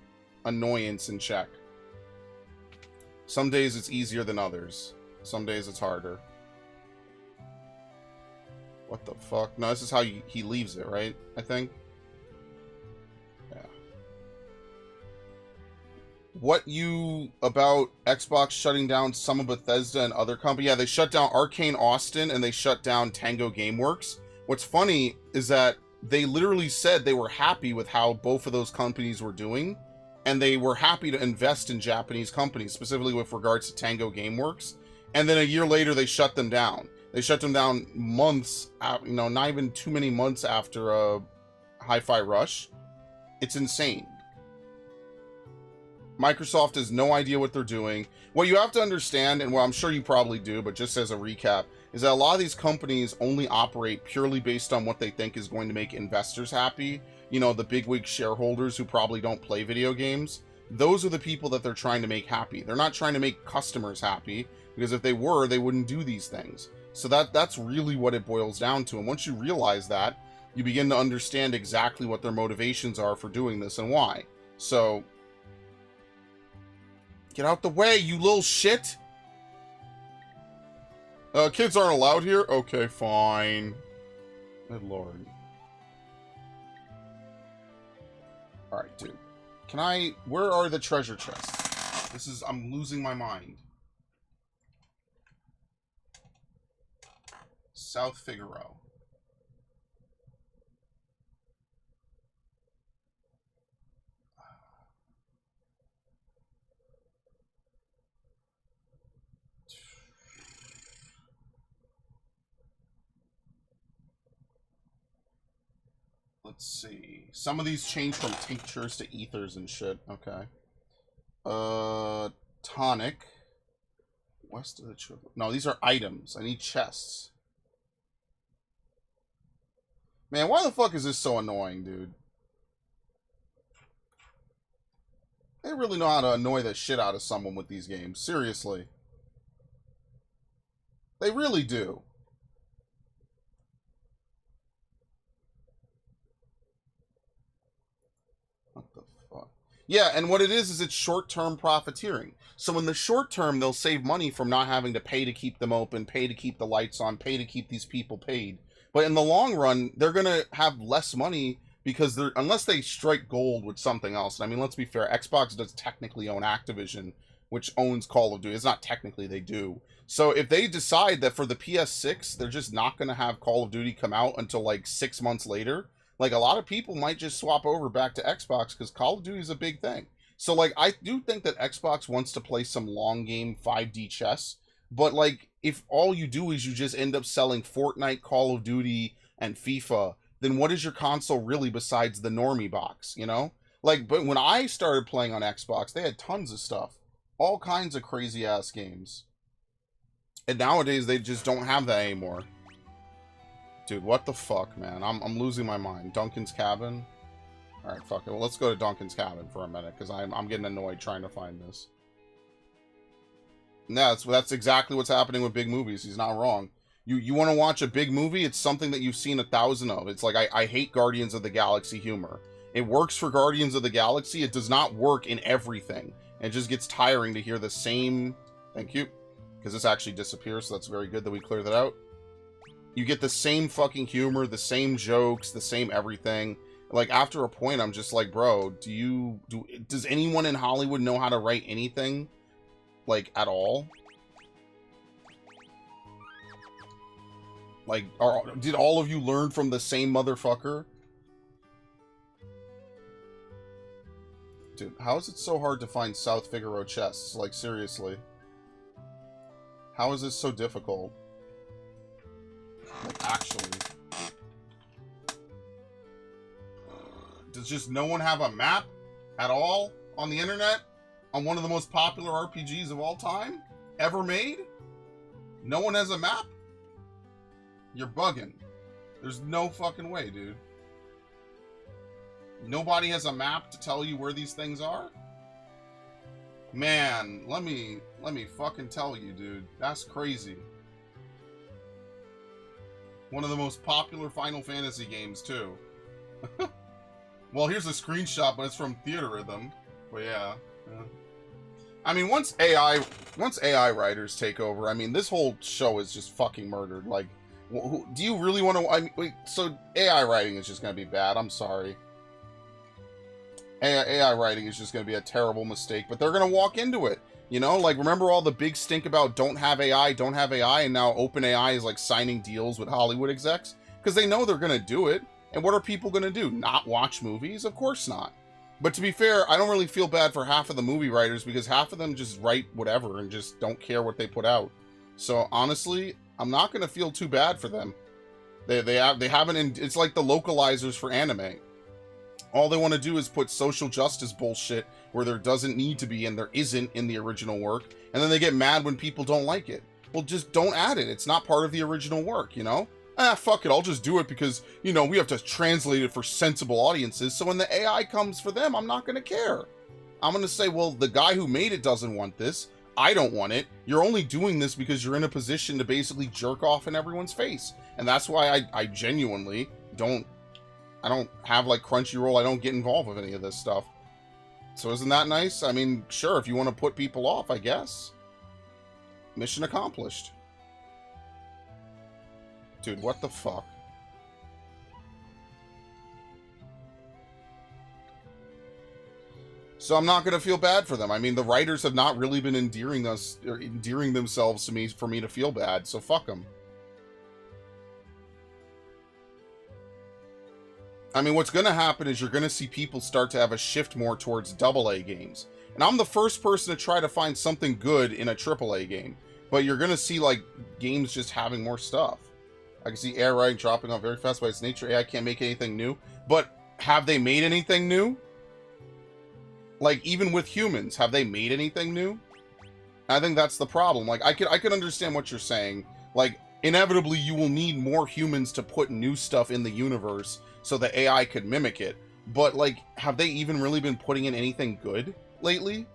annoyance in check. Some days it's easier than others. Some days it's harder. What the fuck? No, this is how he leaves it, right? I think. Yeah. What you about Xbox shutting down some of Bethesda and other companies? Yeah, they shut down Arcane Austin and they shut down Tango Gameworks. What's funny is that they literally said they were happy with how both of those companies were doing, and they were happy to invest in Japanese companies, specifically with regards to Tango Gameworks. And then a year later, they shut them down. They shut them down months, you know, not even too many months after Hi-Fi Rush. It's insane. Microsoft has no idea what they're doing. What you have to understand, and what I'm sure you probably do, but just as a recap, is that a lot of these companies only operate purely based on what they think is going to make investors happy. You know, the bigwig shareholders who probably don't play video games. Those are the people that they're trying to make happy. They're not trying to make customers happy, because if they were, they wouldn't do these things. So that's really what it boils down to. And once you realize that, you begin to understand exactly what their motivations are for doing this and why. So, get out the way, you little shit! Kids aren't allowed here? Okay, fine. Good lord. Alright, dude. Can I... Where are the treasure chests? This is... I'm losing my mind. South Figaro. Let's see. Some of these change from tinctures to ethers and shit. Okay. Tonic. West of the Triple. No, these are items. I need chests. Man, why the fuck is this so annoying, dude? They really know how to annoy the shit out of someone with these games. Seriously. They really do. What the fuck? Yeah, and what it is it's short-term profiteering. So in the short term, they'll save money from not having to pay to keep them open, pay to keep the lights on, pay to keep these people paid. But in the long run, they're gonna have less money because they're unless they strike gold with something else. And I mean, let's be fair, Xbox does technically own Activision, which owns Call of Duty. It's not technically, they do. So if they decide that for the PS6, they're just not going to have Call of Duty come out until like 6 months later, like a lot of people might just swap over back to Xbox because Call of Duty is a big thing. So like I do think that Xbox wants to play some long game 5D chess, but like if all you do is you just end up selling Fortnite, Call of Duty, and FIFA, then what is your console really besides the normie box, you know? Like, but when I started playing on Xbox, they had tons of stuff. All kinds of crazy ass games. And nowadays they just don't have that anymore. Dude, what the fuck, man? I'm losing my mind. Duncan's Cabin? Alright, fuck it. Well, let's go to Duncan's Cabin for a minute, because I'm getting annoyed trying to find this. Yeah, that's exactly what's happening with big movies. He's not wrong. You want to watch a big movie? It's something that you've seen 1,000 of. It's like, I hate Guardians of the Galaxy humor. It works for Guardians of the Galaxy. It does not work in everything. It just gets tiring to hear the same... Thank you. Because this actually disappears, so that's very good that we clear that out. You get the same fucking humor, the same jokes, the same everything. Like, after a point, I'm just like, bro, does anyone in Hollywood know how to write anything? Like, at all? Like, did all of you learn from the same motherfucker? Dude, how is it so hard to find South Figaro chests? Like, seriously. How is this so difficult? Like, actually. Does just no one have a map at all on the internet? On one of the most popular RPGs of all time? Ever made? No one has a map? You're bugging. There's no fucking way, dude. Nobody has a map to tell you where these things are? Man, let me fucking tell you, dude. That's crazy. One of the most popular Final Fantasy games, too. Well, here's a screenshot, but it's from Theatrhythm. But yeah. I mean, once AI writers take over, I mean, this whole show is just fucking murdered. Like, do you really want to... I mean, wait, so AI writing is just going to be bad. I'm sorry. AI writing is just going to be a terrible mistake, but they're going to walk into it. You know, like, remember all the big stink about don't have AI, and now OpenAI is, like, signing deals with Hollywood execs? Because they know they're going to do it. And what are people going to do? Not watch movies? Of course not. But to be fair, I don't really feel bad for half of the movie writers because half of them just write whatever and just don't care what they put out. So, honestly, I'm not going to feel too bad for them. They haven't... It's like the localizers for anime. All they want to do is put social justice bullshit where there doesn't need to be and there isn't in the original work, and then they get mad when people don't like it. Well, just don't add it. It's not part of the original work, you know? Fuck it, I'll just do it because, you know, we have to translate it for sensible audiences, so when the AI comes for them, I'm not going to care. I'm going to say, well, the guy who made it doesn't want this. I don't want it. You're only doing this because you're in a position to basically jerk off in everyone's face. And that's why I genuinely don't have, like, Crunchyroll. I don't get involved with any of this stuff. So isn't that nice? I mean, sure, if you want to put people off, I guess. Mission accomplished. Dude, what the fuck? So I'm not gonna feel bad for them. I mean, the writers have not really been endearing themselves to me for me to feel bad, so fuck them. I mean, what's gonna happen is you're gonna see people start to have a shift more towards AA games. And I'm the first person to try to find something good in a AAA game. But you're gonna see, like, games just having more stuff. I can see AI writing dropping off very fast by its nature. AI can't make anything new. But have they made anything new? Like, even with humans, have they made anything new? I think that's the problem. Like, I could understand what you're saying. Like, inevitably, you will need more humans to put new stuff in the universe so the AI could mimic it. But, like, have they even really been putting in anything good lately?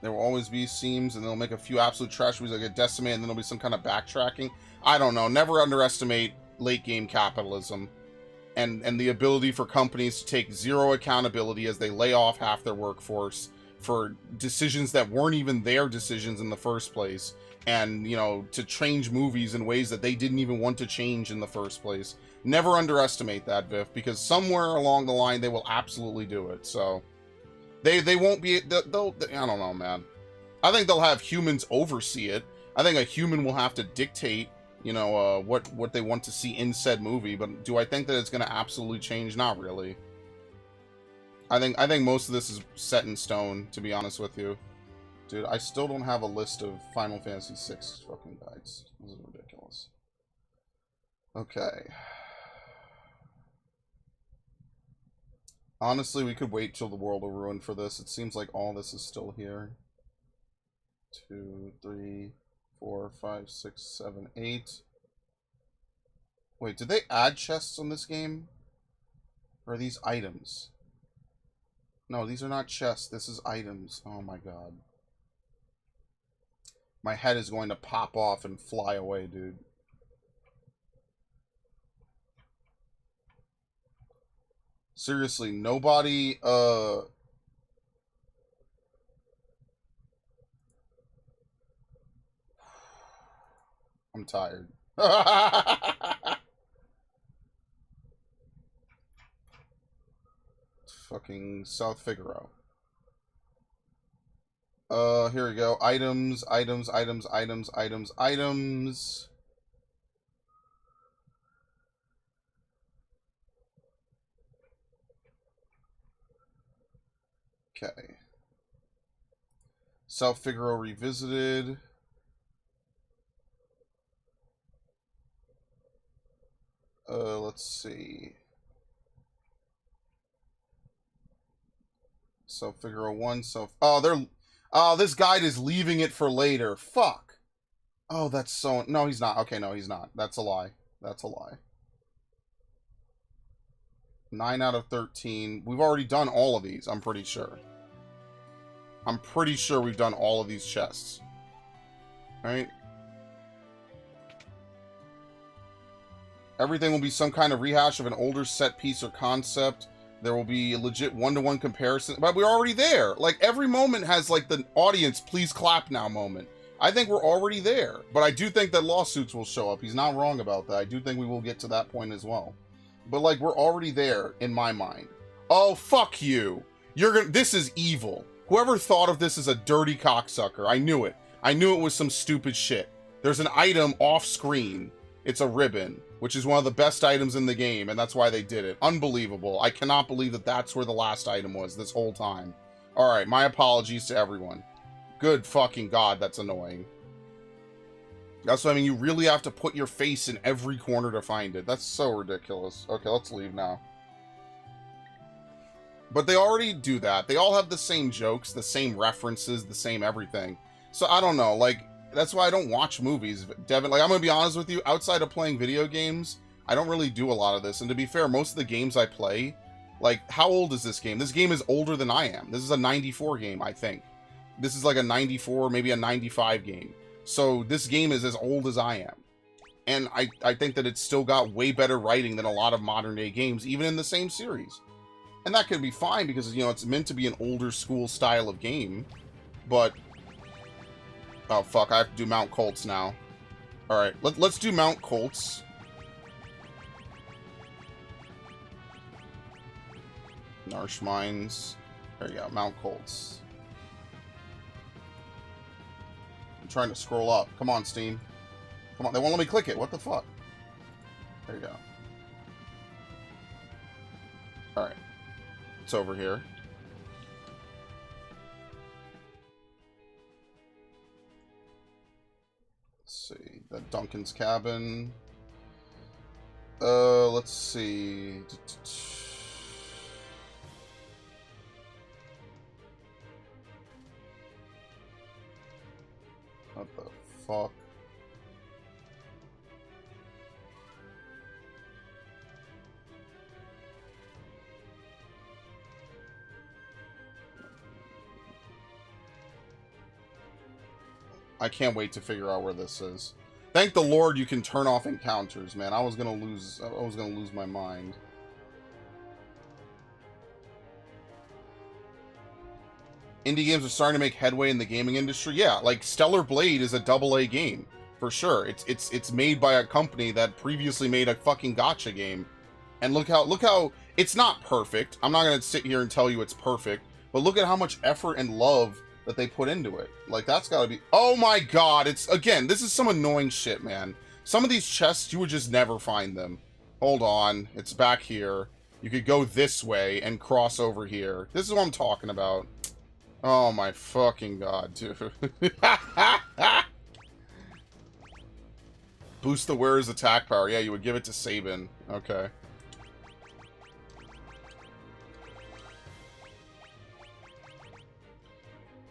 There will always be seams, and they'll make a few absolute trash movies that get decimated, and then there'll be some kind of backtracking. I don't know. Never underestimate late game capitalism and the ability for companies to take zero accountability as they lay off half their workforce for decisions that weren't even their decisions in the first place, and, you know, to change movies in ways that they didn't even want to change in the first place. Never underestimate that, Viv, because somewhere along the line they will absolutely do it. So they won't be, they'll I don't know, man. I think they'll have humans oversee it. I think a human will have to dictate, you know, what they want to see in said movie. But do I think that it's going to absolutely change? Not really. I think most of this is set in stone, to be honest with you. Dude, I still don't have a list of Final Fantasy VI fucking guides. This is ridiculous. Okay. Honestly, we could wait till the world will ruin for this. It seems like all this is still here. 2, 3, 4, 5, 6, 7, 8. Wait, did they add chests on this game? Or are these items? No, these are not chests. This is items. Oh my god. My head is going to pop off and fly away, dude. Seriously, nobody, I'm tired. Fucking South Figaro. Here we go. Items, items, items, items, items, items. Okay. South Figaro Revisited. Let's see. South Figaro 1, Oh, this guide is leaving it for later. Fuck. Oh, that's so... No, he's not. Okay, no, he's not. That's a lie. That's a lie. 9 out of 13. We've already done all of these, I'm pretty sure. I'm pretty sure we've done all of these chests. Right? Everything will be some kind of rehash of an older set piece or concept. There will be a legit one-to-one comparison. But we're already there. Like, every moment has, like, the audience, please clap now moment. I think we're already there. But I do think that lawsuits will show up. He's not wrong about that. I do think we will get to that point as well. But, like, we're already there, in my mind. Oh, fuck you. This is evil. Whoever thought of this as a dirty cocksucker. I knew it. I knew it was some stupid shit. There's an item off-screen. It's a ribbon, which is one of the best items in the game, and that's why they did it. Unbelievable. I cannot believe that that's where the last item was this whole time. Alright, my apologies to everyone. Good fucking god, that's annoying. That's what I mean, you really have to put your face in every corner to find it. That's so ridiculous. Okay, let's leave now. But they already do that. They all have the same jokes, the same references, the same everything. So I don't know, like... That's why I don't watch movies, Devin. Like, I'm gonna be honest with you, outside of playing video games, I don't really do a lot of this. And to be fair, most of the games I play, like, how old is this game? This game is older than I am. This is a 94 game, I think. This is like a 94, maybe a 95 game. So this game is as old as I am. And I think that it's still got way better writing than a lot of modern day games, even in the same series. And that could be fine because, you know, it's meant to be an older school style of game. But... Oh, fuck, I have to do Mount Colts now. Alright, let's do Mount Colts. Narsh Mines. There you go, Mount Colts. I'm trying to scroll up. Come on, Steam. Come on, they won't let me click it. What the fuck? There you go. Alright. It's over here. See, that Duncan's cabin. Let's see. What the fuck? I can't wait to figure out where this is. Thank the Lord you can turn off encounters, man. I was gonna lose my mind. Indie games are starting to make headway in the gaming industry. Yeah, like Stellar Blade is a AA game for sure. It's made by a company that previously made a fucking gacha game, and look how it's not perfect. I'm not gonna sit here and tell you it's perfect, but look at how much effort and love that they put into it. Like, that's gotta be... Oh my god, it's... Again, this is some annoying shit, man. Some of these chests, you would just never find them. Hold on, it's back here. You could go this way and cross over here. This is what I'm talking about. Oh my fucking god, dude. Boost the wearer's attack power. Yeah, you would give it to Sabin. Okay.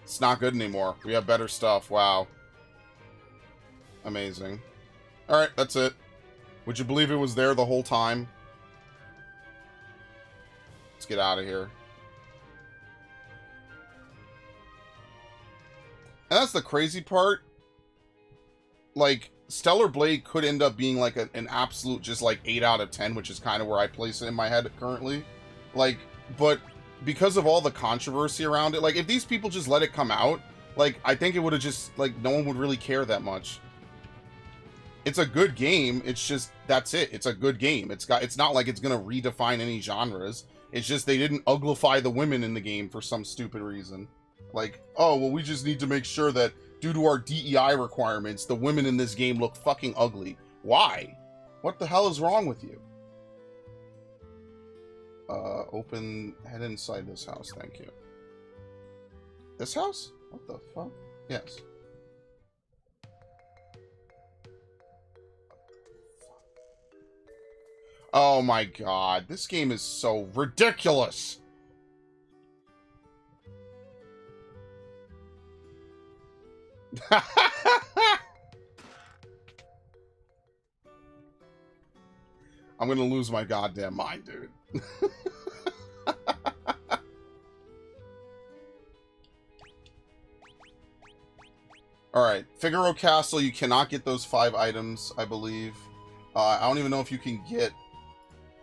It's not good anymore. We have better stuff. Wow. Amazing. Alright, that's it. Would you believe it was there the whole time? Let's get out of here. And that's the crazy part. Like, Stellar Blade could end up being like an absolute just like 8 out of 10, which is kind of where I place it in my head currently. Like, but because of all the controversy around it, like, if these people just let it come out, like, I think it would have just, like, no one would really care that much. It's a good game, it's just, that's it. It's a good game. It's not like it's gonna redefine any genres. It's just they didn't uglify the women in the game for some stupid reason. Like, oh, well, we just need to make sure that due to our DEI requirements, the women in this game look fucking ugly. Why? What the hell is wrong with you? Head inside this house, thank you. This house? What the fuck? Yes. Oh my god, this game is so ridiculous! I'm gonna lose my goddamn mind, dude. Alright, Figaro Castle, you cannot get those 5 items, I believe. I don't even know if you can get...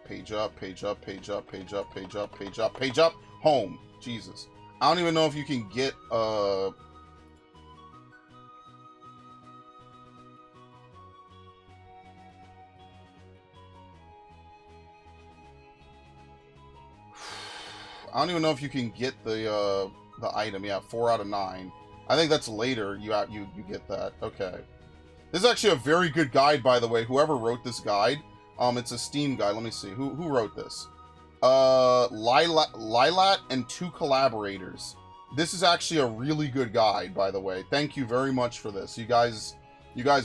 Page up, page up, page up, page up, page up, page up, page up, home. Jesus. I don't even know if you can get, I don't even know if you can get the item. Yeah, 4 out of 9. I think that's later. You get that. Okay. This is actually a very good guide, by the way. Whoever wrote this guide, it's a Steam guide. Let me see. Who wrote this? Lilat and 2 collaborators. This is actually a really good guide, by the way. Thank you very much for this. You guys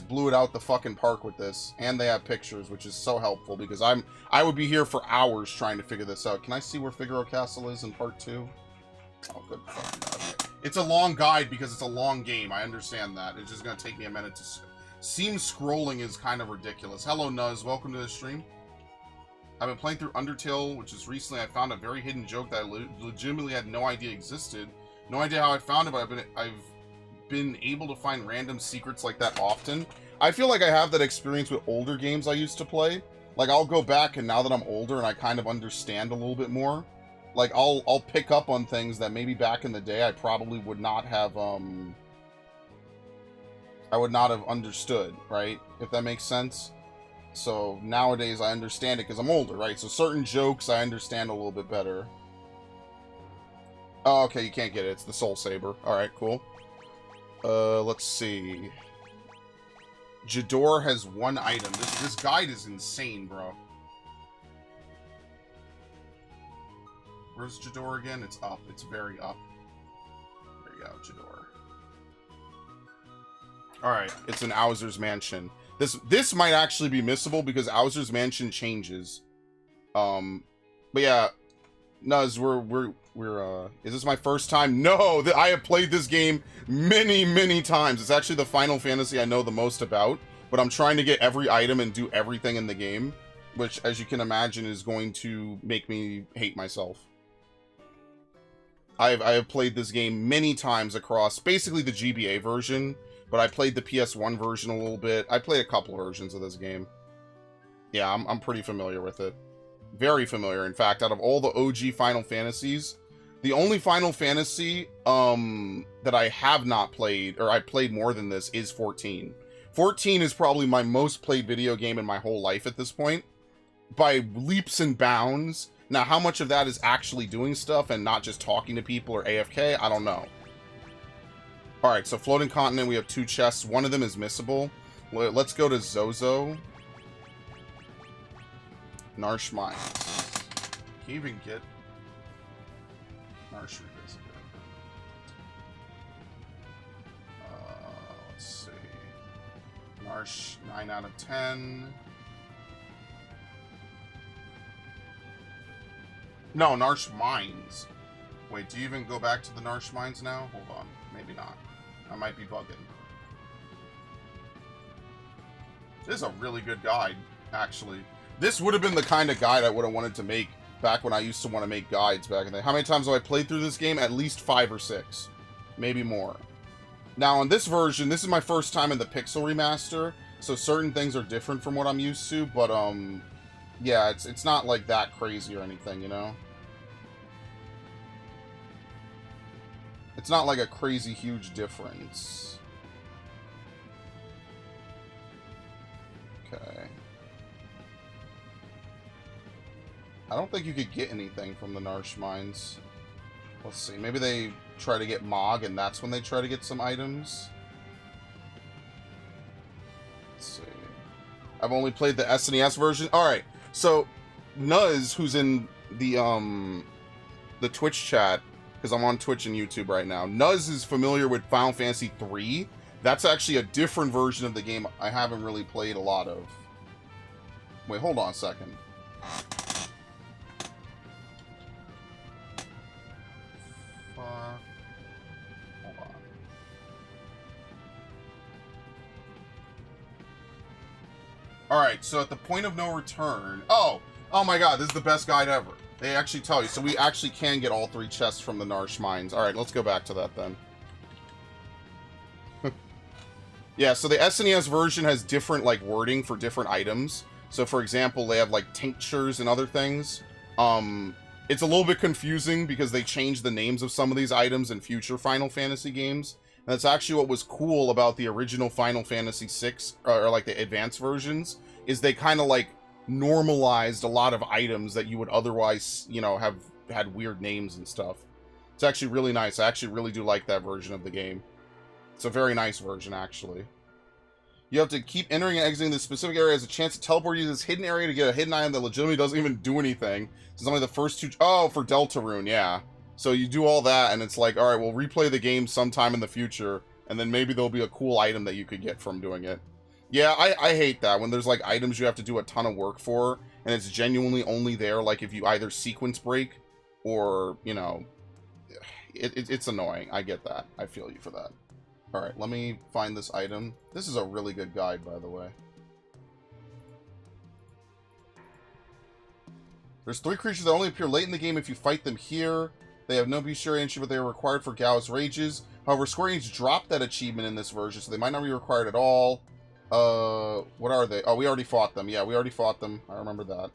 blew it out the fucking park with this, and they have pictures, which is so helpful because I would be here for hours trying to figure this out. Can I see where Figaro Castle is in part 2? Oh, good fucking god. Okay. It's a long guide because it's a long game. I understand that. It's just gonna take me a minute to... Seems scrolling is kind of ridiculous. Hello, Nuz. Welcome to the stream. I've been playing through Undertale, which is recently I found a very hidden joke that I legitimately had no idea existed. No idea how I found it, but I've been able to find random secrets like that often. I feel like I have that experience with older games I used to play. Like, I'll go back, and now that I'm older and I kind of understand a little bit more, like, I'll pick up on things that maybe back in the day I probably would not have, I would not have understood, right? If that makes sense. So, nowadays I understand it because I'm older, right? So, certain jokes I understand a little bit better. Oh, okay, you can't get it. It's the Soul Saber. Alright, cool. Let's see. Jador has 1 item. This guide is insane, bro. Where's Jador again? It's up. It's very up. There you go, Jador. Alright, it's an Owser's Mansion. This might actually be missable because Owser's Mansion changes. But yeah, Nuz, is this my first time? No, I have played this game many, many times. It's actually the Final Fantasy I know the most about, but I'm trying to get every item and do everything in the game, which, as you can imagine, is going to make me hate myself. I have played this game many times across basically the GBA version, but I played the PS1 version a little bit. I played a couple versions of this game. Yeah, I'm pretty familiar with it. Very familiar. In fact, out of all the OG Final Fantasies, the only Final Fantasy that I have not played, or I played more than this, is 14. 14 is probably my most played video game in my whole life at this point, by leaps and bounds. Now, how much of that is actually doing stuff and not just talking to people or AFK, I don't know. Alright, so Floating Continent, we have 2 chests. One of them is missable. Let's go to Zozo. Narsh Mines. Can you even get Narsh Revisited? Let's see. Narsh, 9 out of 10. No, Narsh Mines. Wait, do you even go back to the Narsh Mines now? Hold on. Maybe not. I might be bugging. This is a really good guide, actually. This would have been the kind of guide I would have wanted to make back when I used to want to make guides back in the day. How many times have I played through this game? At least 5 or 6. Maybe more. Now, on this version, this is my first time in the Pixel Remaster, so certain things are different from what I'm used to, but, yeah, it's not, like, that crazy or anything, you know? It's not, like, a crazy huge difference. Okay. I don't think you could get anything from the Narsh Mines. Let's see. Maybe they try to get Mog, and that's when they try to get some items. Let's see. I've only played the SNES version. Alright, so Nuz, who's in the Twitch chat, because I'm on Twitch and YouTube right now, Nuz is familiar with Final Fantasy 3. That's actually a different version of the game I haven't really played a lot of. Wait, hold on a second. Hold on. Alright, so at the point of no return... Oh my god, this is the best guide ever. They actually tell you. So we actually can get all 3 chests from the Narsh Mines. Alright, let's go back to that then. Yeah, so the SNES version has different, like, wording for different items. So, for example, they have, like, tinctures and other things. It's a little bit confusing because they changed the names of some of these items in future Final Fantasy games. And that's actually what was cool about the original Final Fantasy VI, or like, the advanced versions, is they kind of, like, normalized a lot of items that you would otherwise, you know, have had weird names and stuff. It's actually really nice. I actually really do like that version of the game. It's a very nice version, actually. You have to keep entering and exiting this specific area as a chance to teleport you to this hidden area to get a hidden item that legitimately doesn't even do anything. It's only the first 2... Oh, for Deltarune, yeah. So you do all that, and it's like, alright, we'll replay the game sometime in the future, and then maybe there'll be a cool item that you could get from doing it. Yeah, I hate that, when there's, like, items you have to do a ton of work for, and it's genuinely only there, like, if you either sequence break, or, you know... It's annoying. I get that. I feel you for that. Alright, let me find this item. This is a really good guide, by the way. There's 3 creatures that only appear late in the game if you fight them here. They have no Bestiary entry, but they are required for Gao's Rages. However, Square Enix dropped that achievement in this version, so they might not be required at all. What are they? Oh, we already fought them. Yeah, we already fought them. I remember that.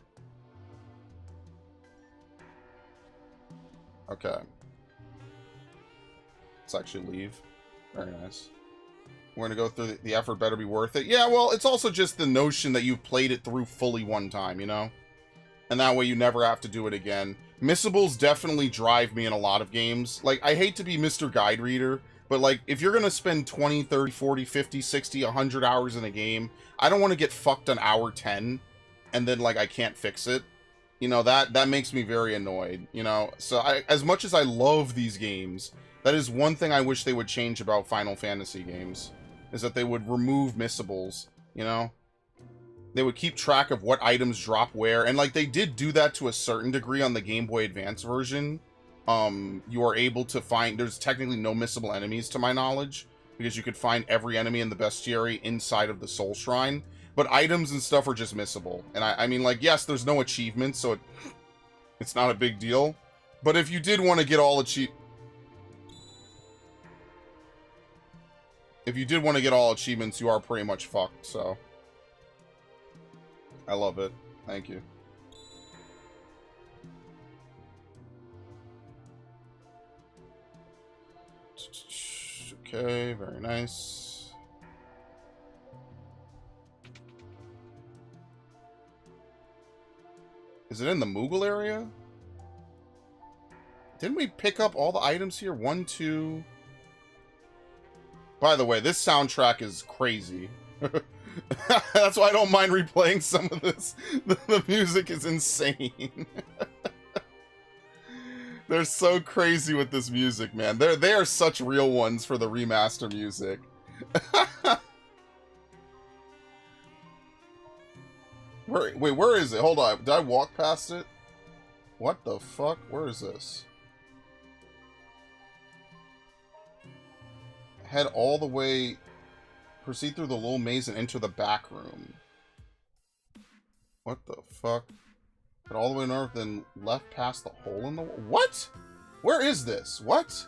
Okay. Let's actually leave. Very nice. We're going to go through the effort, better be worth it. Yeah, well, it's also just the notion that you've played it through fully one time, you know? And that way you never have to do it again. Missables definitely drive me in a lot of games. Like, I hate to be Mr. Guide Reader, but, like, if you're going to spend 20, 30, 40, 50, 60, 100 hours in a game, I don't want to get fucked on hour 10, and then, like, I can't fix it. You know, that makes me very annoyed, you know? So, as much as I love these games... That is one thing I wish they would change about Final Fantasy games, is that they would remove missables, you know? They would keep track of what items drop where, and like they did do that to a certain degree on the Game Boy Advance version. You are able to find, there's technically no missable enemies to my knowledge, because you could find every enemy in the bestiary inside of the Soul Shrine, but items and stuff are just missable. And I mean, like, yes, there's no achievements, so it's not a big deal, but if you did want to get all if you did want to get all achievements, you are pretty much fucked, so. I love it. Thank you. Okay, very nice. Is it in the Moogle area? Didn't we pick up all the items here? 1, 2... By the way, this soundtrack is crazy. That's why I don't mind replaying some of this. The music is insane. They're so crazy with this music, man. They are such real ones for the remaster music. Wait, where is it? Hold on. Did I walk past it? What the fuck? Where is this? Head all the way... Proceed through the little maze and enter the back room. What the fuck? Head all the way north, then left past the hole in the wall. What? Where is this? What?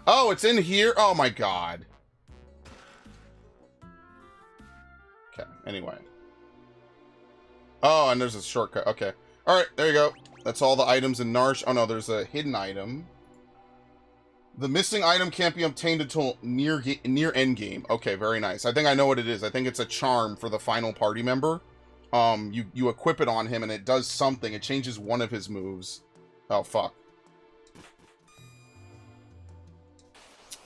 Oh, it's in here? Oh my god. Okay, anyway. Oh, and there's a shortcut. Okay. Alright, there you go. That's all the items in Narsh. Oh no, there's a hidden item. The missing item can't be obtained until near endgame. Okay, very nice. I think I know what it is. I think it's a charm for the final party member. You equip it on him and it does something. It changes one of his moves. Oh, fuck.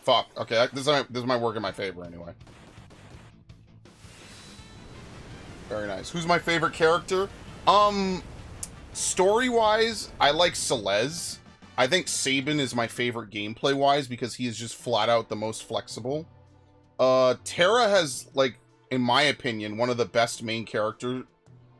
Fuck. Okay, this might work in my favor anyway. Very nice. Who's my favorite character? Story-wise, I like Celeste. I think Sabin is my favorite gameplay-wise because he is just flat-out the most flexible. Terra has, like, in my opinion, one of the best main character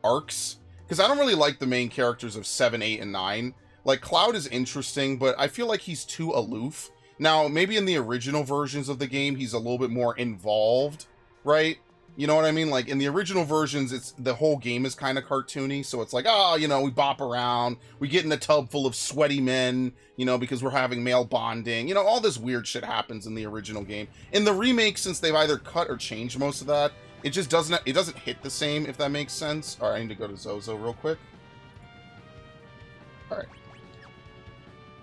arcs. Because I don't really like the main characters of 7, 8, and 9. Like, Cloud is interesting, but I feel like he's too aloof. Now, maybe in the original versions of the game, he's a little bit more involved, right? You know what I mean? Like, in the original versions, the whole game is kind of cartoony, so it's like, oh, you know, we bop around, we get in a tub full of sweaty men, you know, because we're having male bonding. You know, all this weird shit happens in the original game. In the remake, since they've either cut or changed most of that, it just doesn't hit the same, if that makes sense. All right, I need to go to Zozo real quick. All right.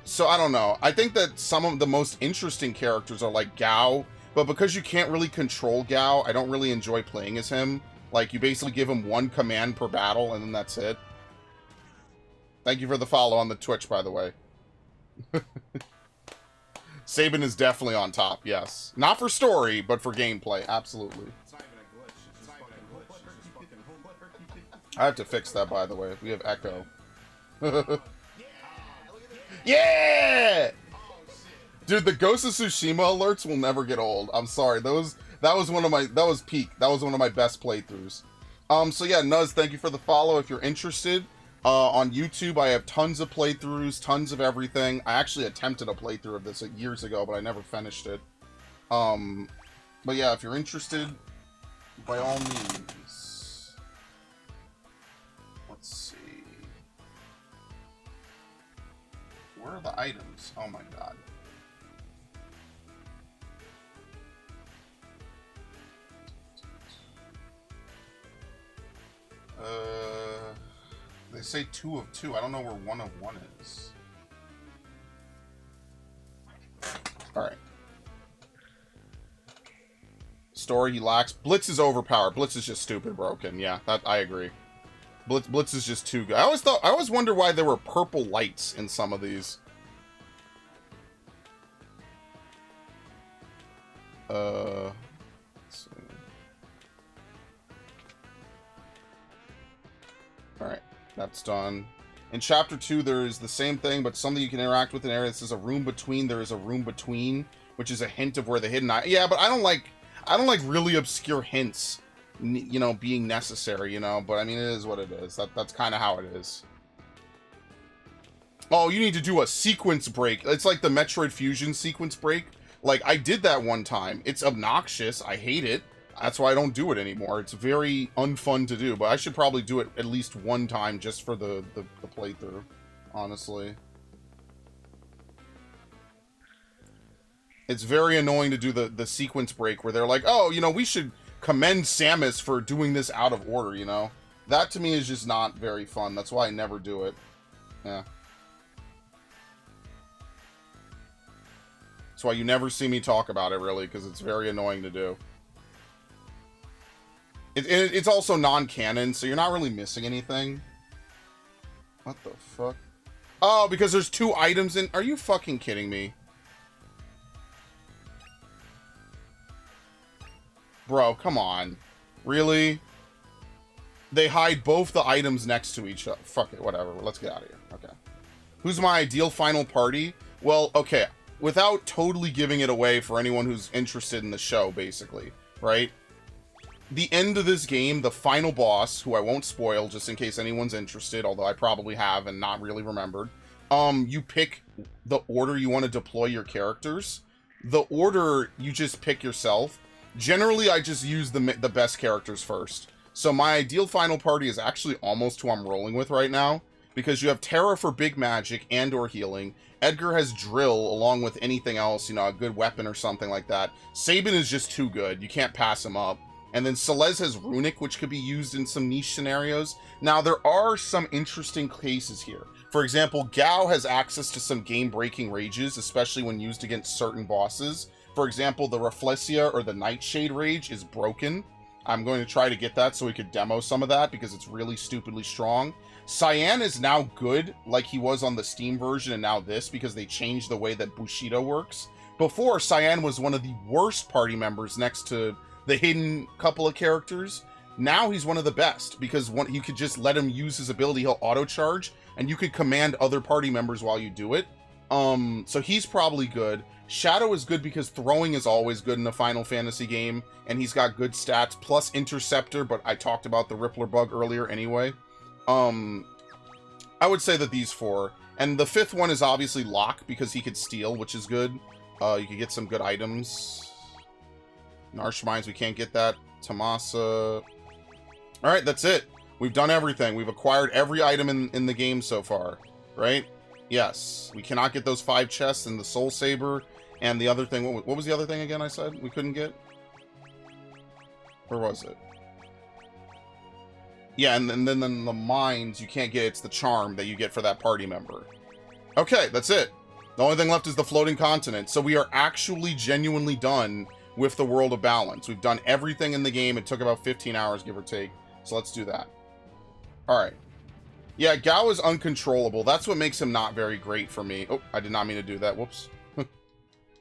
So, I don't know. I think that some of the most interesting characters are like Gao, but because you can't really control Gao, I don't really enjoy playing as him. Like, you basically give him one command per battle, and then that's it. Thank you for the follow on the Twitch, by the way. Sabin is definitely on top, yes. Not for story, but for gameplay, absolutely. I have to fix that, by the way. We have Echo. Yeah! Dude, the Ghost of Tsushima alerts will never get old. I'm sorry. That was peak. That was one of my best playthroughs. So yeah, Nuz, thank you for the follow. If you're interested, on YouTube, I have tons of playthroughs, tons of everything. I actually attempted a playthrough of this years ago, but I never finished it. But yeah, if you're interested, by all means. Let's see. Where are the items? Oh my god. They say 2 of 2. I don't know where 1 of 1 is. Alright. Story, he lacks. Blitz is overpowered. Blitz is just stupid broken. Yeah, that I agree. Blitz is just too good. I always wonder why there were purple lights in some of these. Let's see. Alright, that's done. In Chapter 2, there is the same thing, but something you can interact with in an area that says a room between. There is a room between, which is a hint of where the hidden item... Yeah, but I don't like really obscure hints, you know, being necessary, you know? But, I mean, it is what it is. That's kind of how it is. Oh, you need to do a sequence break. It's like the Metroid Fusion sequence break. Like, I did that one time. It's obnoxious. I hate it. That's why I don't do it anymore. It's very unfun to do, but I should probably do it at least one time just for the playthrough, honestly. It's very annoying to do the sequence break where they're like, oh, you know, we should commend Samus for doing this out of order, you know? That to me is just not very fun. That's why I never do it. Yeah. That's why you never see me talk about it, really, because it's very annoying to do. It's also non-canon, so you're not really missing anything. What the fuck? Oh, because there's 2 items in... Are you fucking kidding me? Bro, come on. Really? They hide both the items next to each other. Fuck it, whatever. Let's get out of here. Okay. Who's my ideal final party? Well, okay. Without totally giving it away for anyone who's interested in the show, basically. Right? The end of this game, the final boss, who I won't spoil just in case anyone's interested, although I probably have and not really remembered, you pick the order you want to deploy your characters. The order you just pick yourself. Generally, I just use the best characters first. So my ideal final party is actually almost who I'm rolling with right now, because you have Terra for big magic and or healing. Edgar has drill along with anything else, you know, a good weapon or something like that. Sabin is just too good. You can't pass him up. And then Celeste has Runic, which could be used in some niche scenarios. Now, there are some interesting cases here. For example, Gao has access to some game-breaking rages, especially when used against certain bosses. For example, the Rafflesia or the Nightshade rage is broken. I'm going to try to get that so we could demo some of that because it's really stupidly strong. Cyan is now good, like he was on the Steam version and now this, because they changed the way that Bushido works. Before, Cyan was one of the worst party members next to the hidden couple of characters. Now he's one of the best, because you could just let him use his ability, he'll auto-charge, and you could command other party members while you do it. So he's probably good. Shadow is good because throwing is always good in a Final Fantasy game, and he's got good stats, plus Interceptor, but I talked about the Rippler bug earlier anyway. I would say that these 4. And the 5th one is obviously Locke, because he could steal, which is good. You could get some good items. Narsh Mines, we can't get that. Tomasa. Alright, that's it. We've done everything. We've acquired every item in the game so far. Right? Yes. We cannot get those 5 chests and the Soul Saber. And the other thing, what was the other thing again I said we couldn't get? Where was it? Yeah, and then the mines you can't get. It's the charm that you get for that party member. Okay, that's it. The only thing left is the floating continent. So we are actually genuinely done with the World of Balance. We've done everything in the game. It took about 15 hours, give or take. So let's do that. Alright. Yeah, Gao is uncontrollable. That's what makes him not very great for me. Oh, I did not mean to do that. Whoops.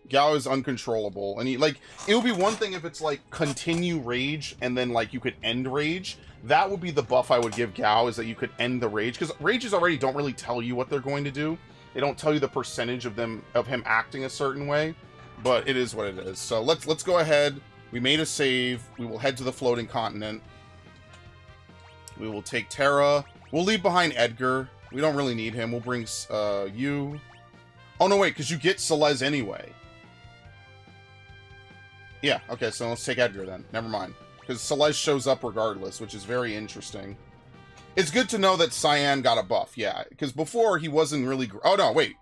Gao is uncontrollable. And he, like, it would be one thing if it's, like, continue rage, and then, like, you could end rage. That would be the buff I would give Gao, is that you could end the rage. Because rages already don't really tell you what they're going to do. They don't tell you the percentage of him acting a certain way. But it is what it is. So let's go ahead. We made a save. We will head to the floating continent. We will take Terra. We'll leave behind Edgar. We don't really need him. We'll bring you. Oh, no, wait, because you get Celeste anyway. Yeah, okay, so let's take Edgar then. Never mind. Because Celeste shows up regardless, which is very interesting. It's good to know that Cyan got a buff, yeah. Because before, he wasn't really... Oh, no, wait.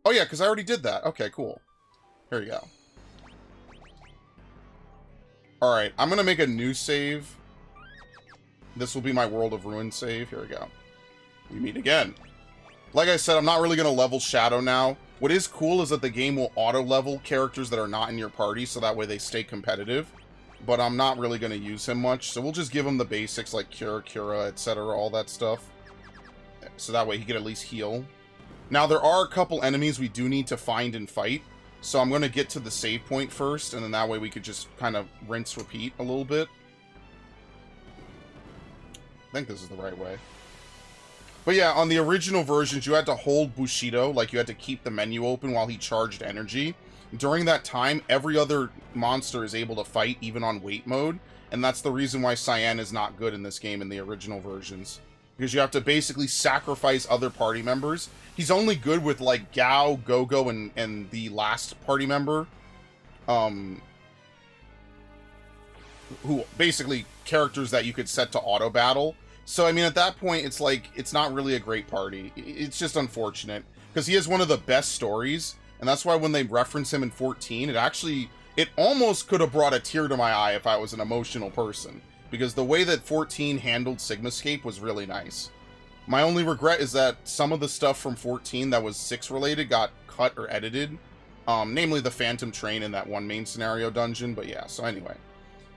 Oh, yeah, because I already did that. Okay, cool. Here we go. Alright, I'm going to make a new save. This will be my World of Ruin save. Here we go. We meet again. Like I said, I'm not really going to level Shadow now. What is cool is that the game will auto-level characters that are not in your party, so that way they stay competitive. But I'm not really going to use him much, so we'll just give him the basics like Cura, etc., all that stuff. So that way he can at least heal. Now, there are a couple enemies we do need to find and fight. So I'm going to get to the save point first, and then that way we could just kind of rinse, repeat a little bit. I think this is the right way. But yeah, on the original versions, you had to hold Bushido, like you had to keep the menu open while he charged energy. During that time, every other monster is able to fight, even on wait mode, and that's the reason why Cyan is not good in this game in the original versions. Because you have to basically sacrifice other party members. He's only good with, like, Gao, Gogo, and the last party member. Who, basically, characters that you could set to auto-battle. So, I mean, at that point, it's like, it's not really a great party. It's just unfortunate. Because he has one of the best stories. And that's why when they reference him in 14, it almost could have brought a tear to my eye if I was an emotional person. Because the way that 14 handled Sigmascape was really nice. My only regret is that some of the stuff from 14 that was 6 related got cut or edited. Namely the Phantom Train in that one main scenario dungeon. But yeah, so anyway.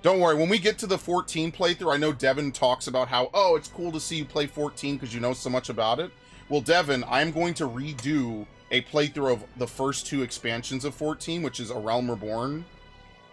Don't worry, when we get to the 14 playthrough, I know Devin talks about how, oh, it's cool to see you play 14 because you know so much about it. Well, Devin, I'm going to redo a playthrough of the first 2 expansions of 14, which is A Realm Reborn.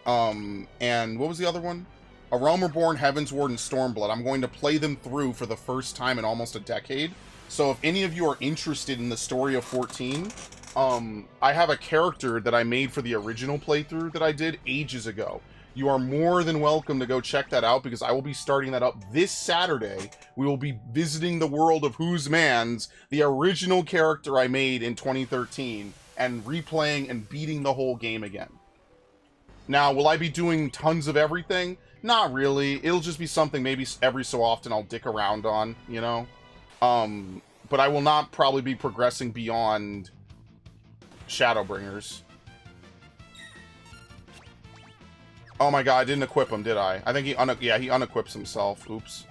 And what was the other one? A Realm Reborn, Heaven's Ward, and Stormblood. I'm going to play them through for the first time in almost a decade. So if any of you are interested in the story of 14, I have a character that I made for the original playthrough that I did ages ago. You are more than welcome to go check that out because I will be starting that up this Saturday. We will be visiting the world of Whose Man's, the original character I made in 2013, and replaying and beating the whole game again. Now, will I be doing tons of everything? Not really. It'll just be something maybe every so often I'll dick around on, you know? But I will not probably be progressing beyond Shadowbringers. Oh my god, I didn't equip him, did I? I think he unequips himself. Oops.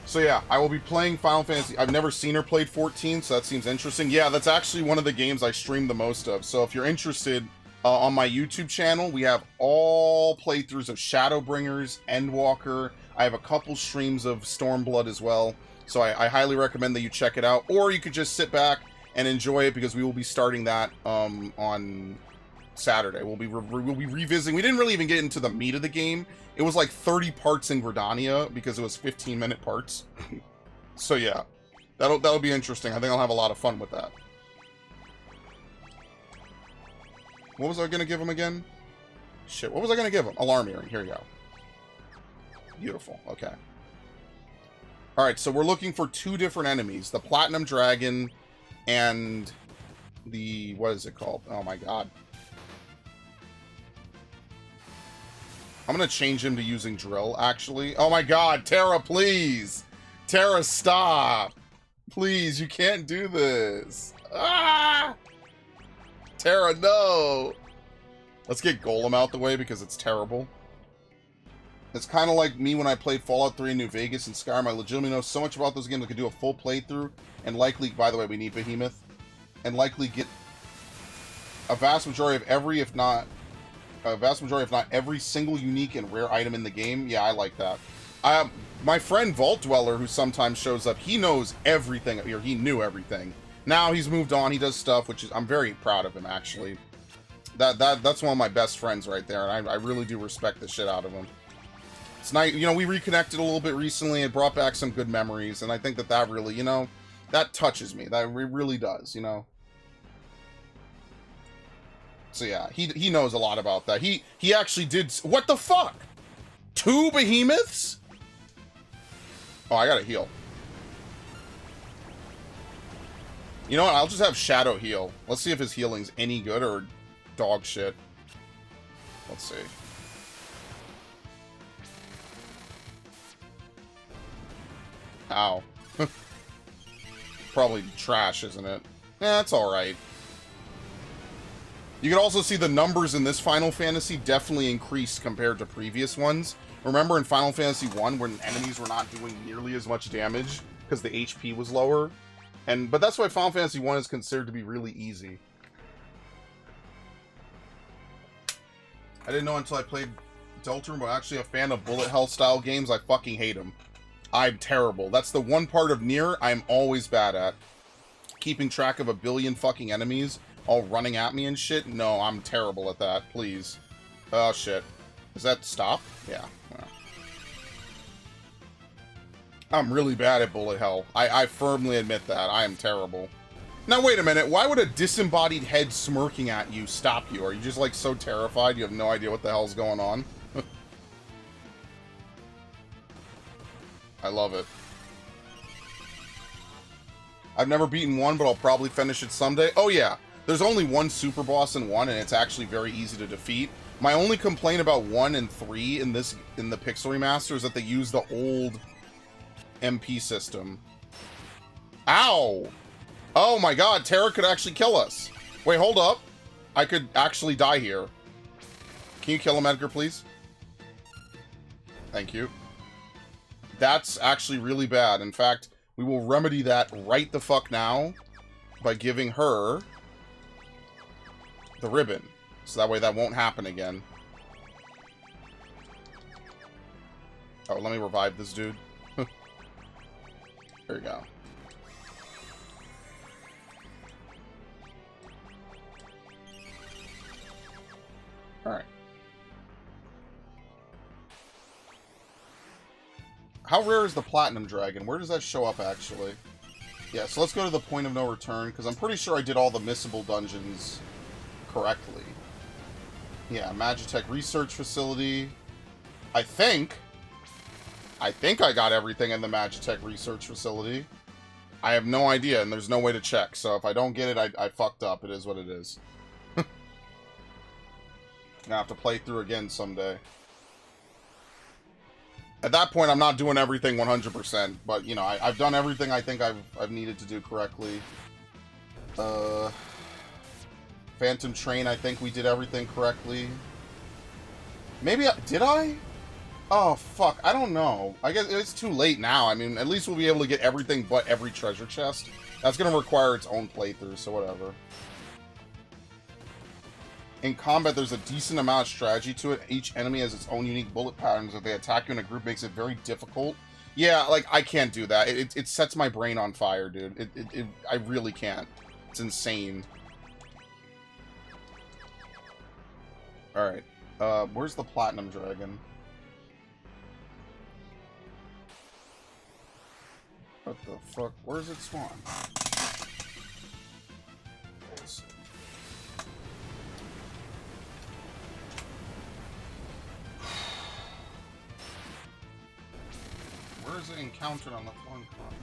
So yeah, I will be playing Final Fantasy. I've never seen her played 14, so that seems interesting. Yeah, that's actually one of the games I stream the most of. So if you're interested, on my YouTube channel, we have all playthroughs of Shadowbringers, Endwalker. I have a couple streams of Stormblood as well. So I highly recommend that you check it out. Or you could just sit back and enjoy it because we will be starting that on Saturday. We'll be revisiting. We didn't really even get into the meat of the game. It was like 30 parts in Gridania because it was 15-minute parts. So yeah, that'll be interesting. I think I'll have a lot of fun with that. What was I gonna give him again? Shit, what was I gonna give him? Alarm Earring. Here you go. Beautiful. Okay. Alright, so we're looking for 2 different enemies. The Platinum Dragon and the... what is it called? Oh my god. I'm gonna change him to using Drill, actually. Oh my god, Terra, please! Terra, stop! Please, you can't do this. Ah! Terra, no! Let's get Golem out the way because it's terrible. It's kind of like me when I played Fallout 3 in New Vegas and Skyrim. I legitimately know so much about those games I could do a full playthrough and likely, by the way, we need Behemoth, and likely get a vast majority of every, if not every single unique and rare item in the game. Yeah, I like that. My friend Vault Dweller, who sometimes shows up, he knows everything, or he knew everything. Now he's moved on, he does stuff, which is, I'm very proud of him, actually. That's one of my best friends right there, and I really do respect the shit out of him. It's nice, you know, we reconnected a little bit recently, it brought back some good memories, and I think that really, you know, that touches me. That really does, you know. So yeah, he knows a lot about that. He actually did... What the fuck? 2 behemoths? Oh, I gotta heal. You know what? I'll just have Shadow heal. Let's see if his healing's any good or dog shit. Let's see. Ow. Probably trash, isn't it? Yeah, it's alright. You can also see the numbers in this Final Fantasy definitely increased compared to previous ones. Remember in Final Fantasy 1 when enemies were not doing nearly as much damage because the HP was lower? But that's why Final Fantasy 1 is considered to be really easy. I didn't know until I played Deltarune, but I'm actually a fan of bullet hell style games. I fucking hate them. I'm terrible. That's the one part of Nier I'm always bad at. Keeping track of a billion fucking enemies all running at me and shit. No, I'm terrible at that. Please. Oh, shit. Is that stop? Yeah. I'm really bad at bullet hell. I firmly admit that. I am terrible. Now, wait a minute. Why would a disembodied head smirking at you stop you? Are you just, like, so terrified you have no idea what the hell's going on? I love it. I've never beaten 1, but I'll probably finish it someday. Oh, yeah. There's only one super boss in 1, and it's actually very easy to defeat. My only complaint about 1 and 3 in the Pixel Remaster is that they use the old MP system. Ow! Oh my god, Terra could actually kill us. Wait, hold up. I could actually die here. Can you kill him, Edgar, please? Thank you. That's actually really bad. In fact, we will remedy that right the fuck now by giving her the ribbon. So that way that won't happen again. Oh, let me revive this dude. There you go. Alright. How rare is the Platinum Dragon? Where does that show up, actually? Yeah, so let's go to the point of no return, because I'm pretty sure I did all the missable dungeons correctly. Yeah, Magitech Research Facility. I think I got everything in the Magitech Research Facility. I have no idea, and there's no way to check, so if I don't get it, I fucked up. It is what it is. Gonna have to play through again someday. At that point, I'm not doing everything 100%, but, you know, I've done everything I think I've needed to do correctly. Phantom Train, I think we did everything correctly. Maybe did I? Oh, fuck, I don't know. I guess it's too late now. I mean, at least we'll be able to get everything but every treasure chest. That's gonna require its own playthrough, so whatever. In combat, there's a decent amount of strategy to it. Each enemy has its own unique bullet patterns. If they attack you in a group, makes it very difficult. Yeah, like, I can't do that. It sets my brain on fire, dude. I really can't. It's insane. Alright. Where's the Platinum Dragon? What the fuck? Where's it spawn? Let's see. Where is it encountered on the foreign continent?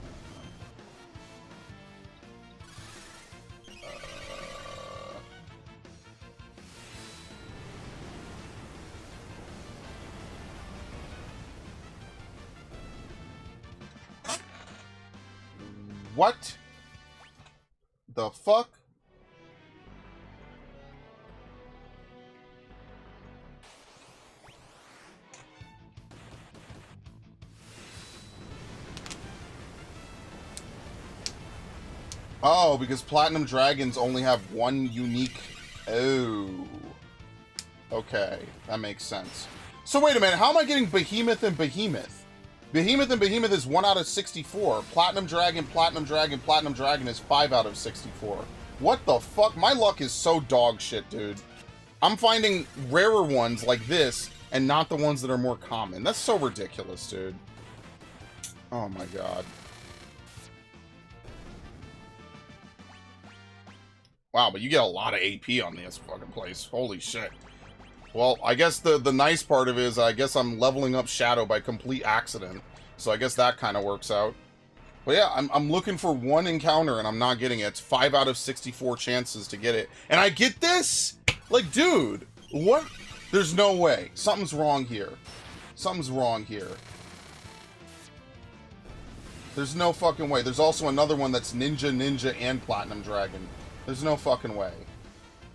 What the fuck? Oh, because Platinum Dragons only have one unique... Oh. Okay, that makes sense. So wait a minute, how am I getting Behemoth and Behemoth? Behemoth and Behemoth is 1 out of 64. Platinum Dragon, Platinum Dragon, Platinum Dragon is 5 out of 64. What the fuck? My luck is so dog shit, dude. I'm finding rarer ones like this and not the ones that are more common. That's so ridiculous, dude. Oh my god. Wow, but you get a lot of AP on this fucking place. Holy shit. Well, I guess the nice part of it is I guess I'm leveling up Shadow by complete accident. So I guess that kind of works out. But yeah, I'm looking for one encounter and I'm not getting it. It's 5 out of 64 chances to get it. And I get this? Like, dude, what? There's no way. Something's wrong here. Something's wrong here. There's no fucking way. There's also another one that's Ninja, and Platinum Dragon. There's no fucking way.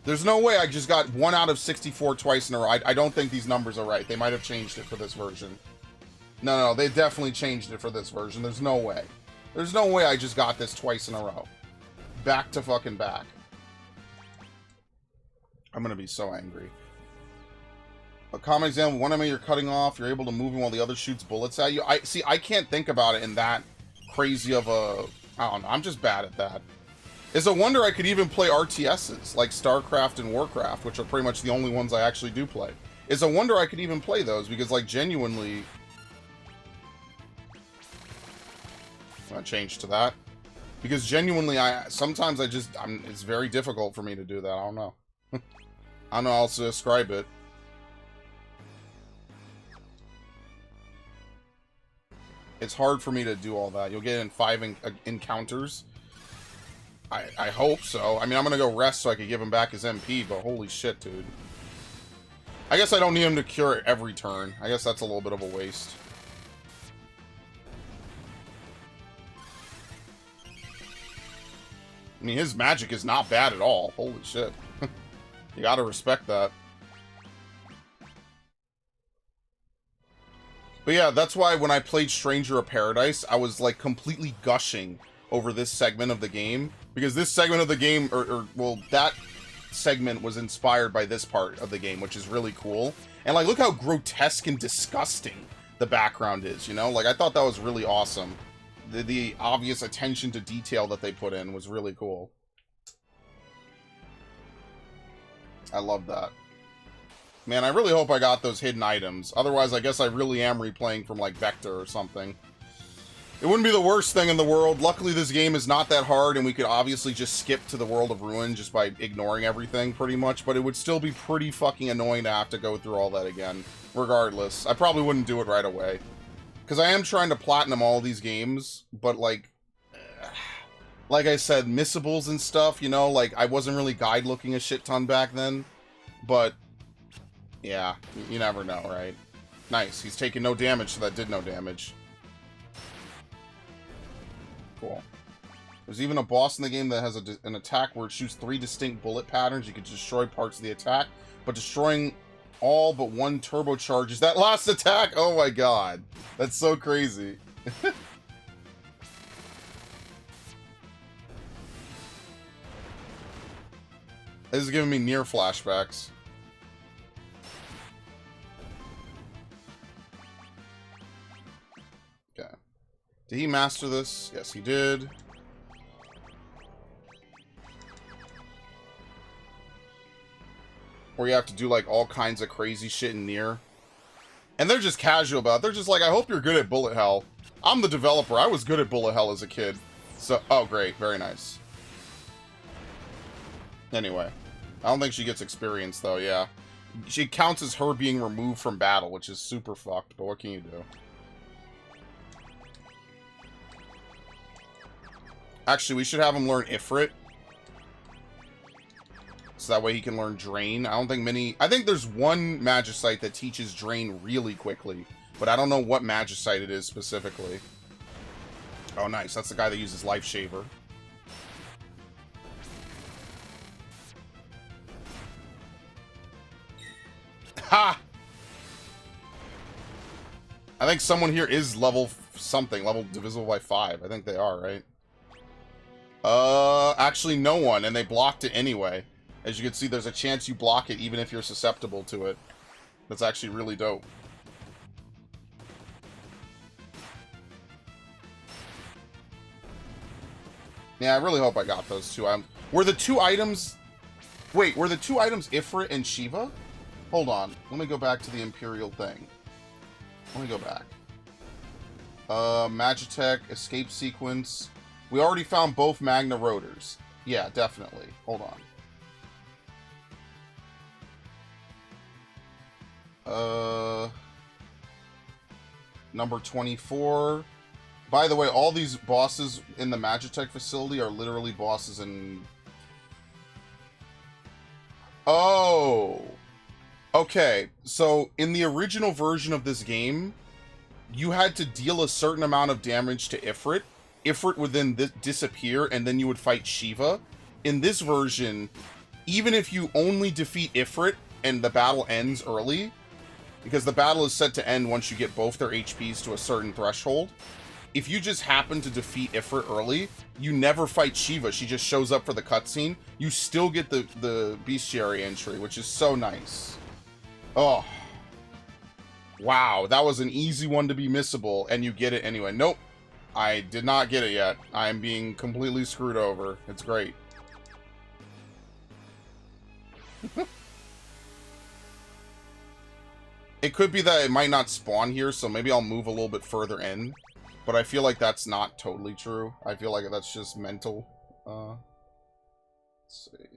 There's no way I just got 1 out of 64 twice in a row. I don't think these numbers are right. They might have changed it for this version. No, they definitely changed it for this version. There's no way. There's no way I just got this twice in a row. Back to fucking back. I'm gonna be so angry. A common example, one enemy you're cutting off, you're able to move him while the other shoots bullets at you. I can't think about it in that crazy of a... I don't know, I'm just bad at that. It's a wonder I could even play RTSs, like StarCraft and Warcraft, which are pretty much the only ones I actually do play. It's a wonder I could even play those, because, like, genuinely... I'm gonna change to that. Because genuinely, sometimes it's very difficult for me to do that, I don't know. I don't know how else to describe it. It's hard for me to do all that. You'll get in 5 encounters. I hope so. I mean, I'm gonna go rest so I can give him back his MP, but holy shit, dude. I guess I don't need him to cure it every turn. I guess that's a little bit of a waste. I mean, his magic is not bad at all. Holy shit. You gotta respect that. But yeah, that's why when I played Stranger of Paradise, I was like completely gushing over this segment of the game. Because this segment of the game, well, that segment was inspired by this part of the game, which is really cool. And like, look how grotesque and disgusting the background is, you know? Like, I thought that was really awesome. The obvious attention to detail that they put in was really cool. I love that. Man, I really hope I got those hidden items. Otherwise, I guess I really am replaying from, like, Vector or something. It wouldn't be the worst thing in the world. Luckily, this game is not that hard, and we could obviously just skip to the World of Ruin just by ignoring everything, pretty much. But it would still be pretty fucking annoying to have to go through all that again. Regardless. I probably wouldn't do it right away. Because I am trying to platinum all these games, but, like I said, missables and stuff, you know? Like, I wasn't really guide-looking a shit ton back then. But yeah, you never know, right? Nice. He's taking no damage, so that did no damage. Cool. There's even a boss in the game that has an attack where it shoots 3 distinct bullet patterns. You can destroy parts of the attack, but destroying all but one turbocharges that last attack. Oh my god. That's so crazy. This is giving me near flashbacks. Okay. Did he master this? Yes, he did. Where you have to do, like, all kinds of crazy shit in Nier. And they're just casual about it. They're just like, I hope you're good at bullet hell. I'm the developer. I was good at bullet hell as a kid. So, oh, great. Very nice. Anyway. I don't think she gets experience, though, yeah. She counts as her being removed from battle, which is super fucked, but what can you do? Actually, we should have him learn Ifrit. So that way he can learn Drain. I don't think many... I think there's one Magicite that teaches Drain really quickly. But I don't know what Magicite it is specifically. Oh, nice. That's the guy that uses Life Shaver. Ha! I think someone here is level something. Level divisible by 5. I think they are, right? Actually no one. And they blocked it anyway. As you can see, there's a chance you block it even if you're susceptible to it. That's actually really dope. Yeah, I really hope I got those two. Were the two items... Wait, were the two items Ifrit and Shiva? Hold on. Let me go back to the Imperial thing. Let me go back. Magitech, Escape Sequence. We already found both Magna Rotors. Yeah, definitely. Hold on. Number 24. By the way, all these bosses in the Magitech facility are literally bosses in... Oh! Okay, so in the original version of this game, you had to deal a certain amount of damage to Ifrit. Ifrit would then disappear, and then you would fight Shiva. In this version, even if you only defeat Ifrit and the battle ends early, because the battle is set to end once you get both their HPs to a certain threshold, if you just happen to defeat Ifrit early, you never fight Shiva. She just shows up for the cutscene. You still get the bestiary entry, which is so nice. Oh. Wow, that was an easy one to be missable, and you get it anyway. Nope. I did not get it yet. I am being completely screwed over. It's great. It could be that it might not spawn here, so maybe I'll move a little bit further in. But I feel like that's not totally true. I feel like that's just mental. Let's see.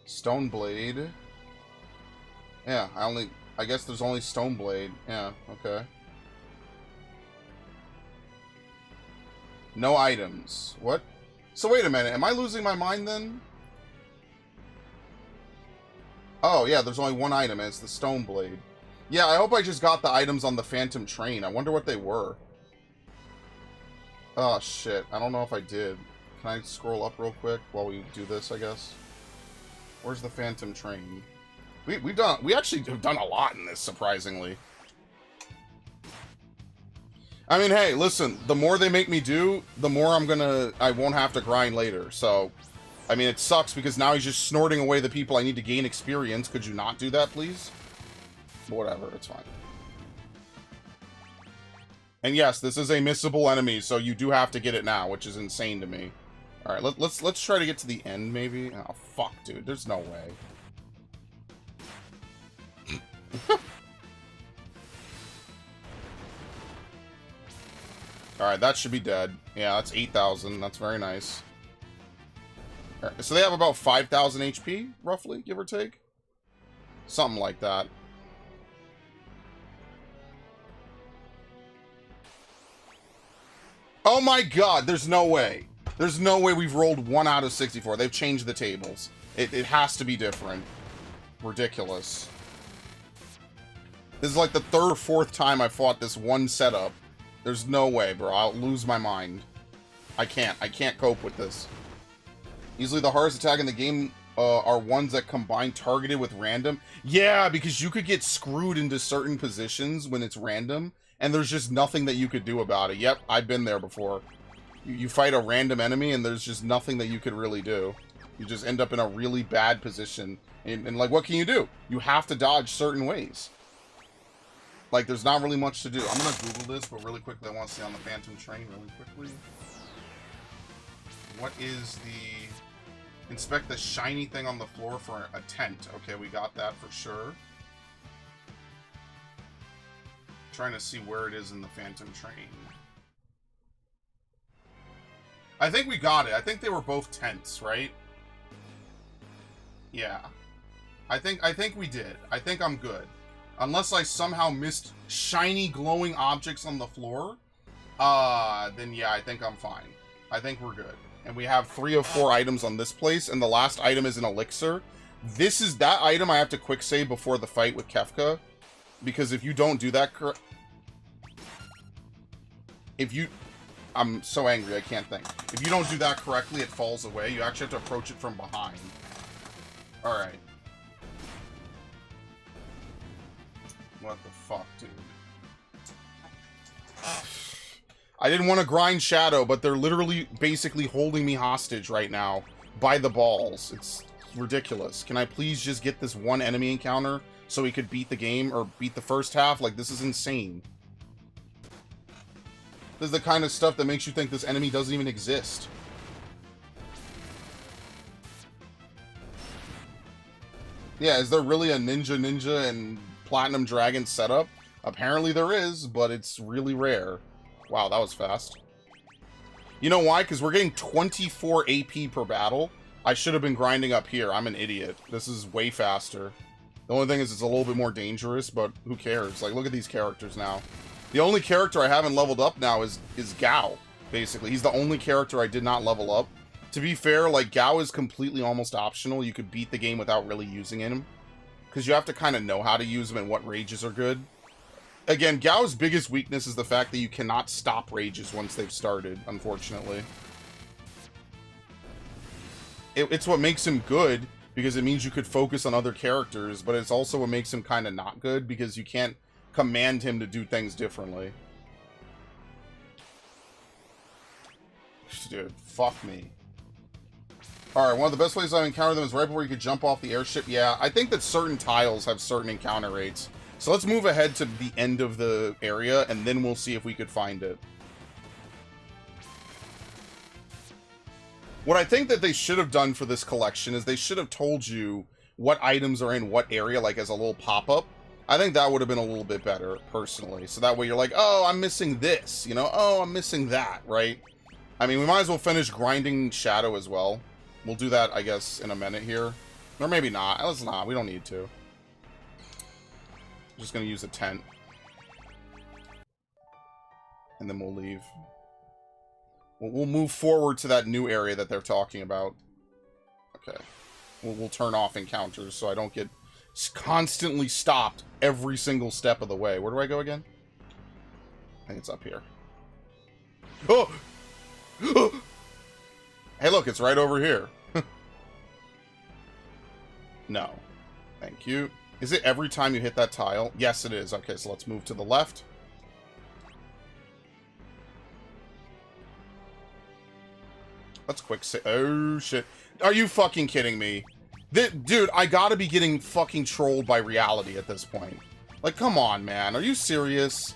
Stoneblade. Yeah, I guess there's only Stoneblade. Yeah, okay. No items. What? So wait a minute, am I losing my mind then? Oh, yeah, there's only one item, and it's the Stone Blade. Yeah, I hope I just got the items on the Phantom Train. I wonder what they were. Oh, shit. I don't know if I did. Can I scroll up real quick while we do this, I guess? Where's the Phantom Train? We actually have done a lot in this, surprisingly. I mean, hey, listen, the more they make me do, the more I won't have to grind later, so... I mean, it sucks because now he's just snorting away the people I need to gain experience. Could you not do that, please? But whatever, it's fine. And yes, this is a missable enemy, so you do have to get it now, which is insane to me. Alright, let's try to get to the end, maybe? Oh, fuck, dude. There's no way. Alright, that should be dead. Yeah, that's 8,000. That's very nice. Right, so they have about 5,000 HP, roughly, give or take? Something like that. Oh my god, there's no way. There's no way we've rolled 1 out of 64. They've changed the tables. It has to be different. Ridiculous. This is like the 3rd or 4th time I fought this one setup. There's no way, bro. I'll lose my mind. I can't cope with this. Easily the hardest attack in the game are ones that combine targeted with random. Yeah, because you could get screwed into certain positions when it's random, and there's just nothing that you could do about it. Yep, I've been there before. You fight a random enemy, and there's just nothing that you could really do. You just end up in a really bad position. And like, what can you do? You have to dodge certain ways. Like, there's not really much to do. I'm going to Google this, but really quickly, I want to see on the Phantom Train really quickly. What is the... Inspect the shiny thing on the floor for a tent. Okay, we got that for sure. Trying to see where it is in the Phantom Train. I think we got it. I think they were both tents, right? Yeah. I think we did. I think I'm good. Unless I somehow missed shiny glowing objects on the floor, then yeah, I think I'm fine. I think we're good. And we have 3 of 4 items on this place, and the last item is an elixir. This is that item I have to quick save before the fight with Kefka, because if you don't do that I'm so angry, I can't think. If you don't do that correctly, it falls away. You actually have to approach it from behind. Alright. What the fuck, dude? I didn't want to grind Shadow, but they're literally basically holding me hostage right now by the balls. It's ridiculous. Can I please just get this one enemy encounter so we could beat the game or beat the first half? Like, this is insane. This is the kind of stuff that makes you think this enemy doesn't even exist. Yeah, is there really a Ninja and Platinum Dragon setup? Apparently there is, but it's really rare. Wow, that was fast. You know why? Because we're getting 24 AP per battle. I should have been grinding up here. I'm an idiot. This is way faster. The only thing is it's a little bit more dangerous, but who cares? Like, look at these characters now. The only character I haven't leveled up now is Gao, basically. He's the only character I did not level up. To be fair, like, Gao is completely almost optional. You could beat the game without really using him. Because you have to kind of know how to use him and what rages are good. Again, Gao's biggest weakness is the fact that you cannot stop rages once they've started, unfortunately. It's what makes him good, because it means you could focus on other characters, but it's also what makes him kind of not good, because you can't command him to do things differently. Dude, fuck me. Alright, one of the best places I've encountered them is right before you could jump off the airship. Yeah, I think that certain tiles have certain encounter rates. So let's move ahead to the end of the area, and then we'll see if we could find it. What I think that they should have done for this collection is they should have told you what items are in what area, like as a little pop-up. I think that would have been a little bit better, personally. So that way you're like, oh, I'm missing this, you know? Oh, I'm missing that, right? I mean, we might as well finish grinding Shadow as well. We'll do that, I guess, in a minute here. Or maybe not. Let's not. We don't need to. Just gonna use a tent. And then we'll leave. We'll move forward to that new area that they're talking about. Okay. We'll turn off encounters so I don't get constantly stopped every single step of the way. Where do I go again? I think it's up here. Oh! Hey, look, it's right over here. No. Thank you. Is it every time you hit that tile? Yes, it is. Okay, so let's move to the left. Let's quick say... Oh, shit. Are you fucking kidding me? Dude, I gotta be getting fucking trolled by reality at this point. Like, come on, man. Are you serious?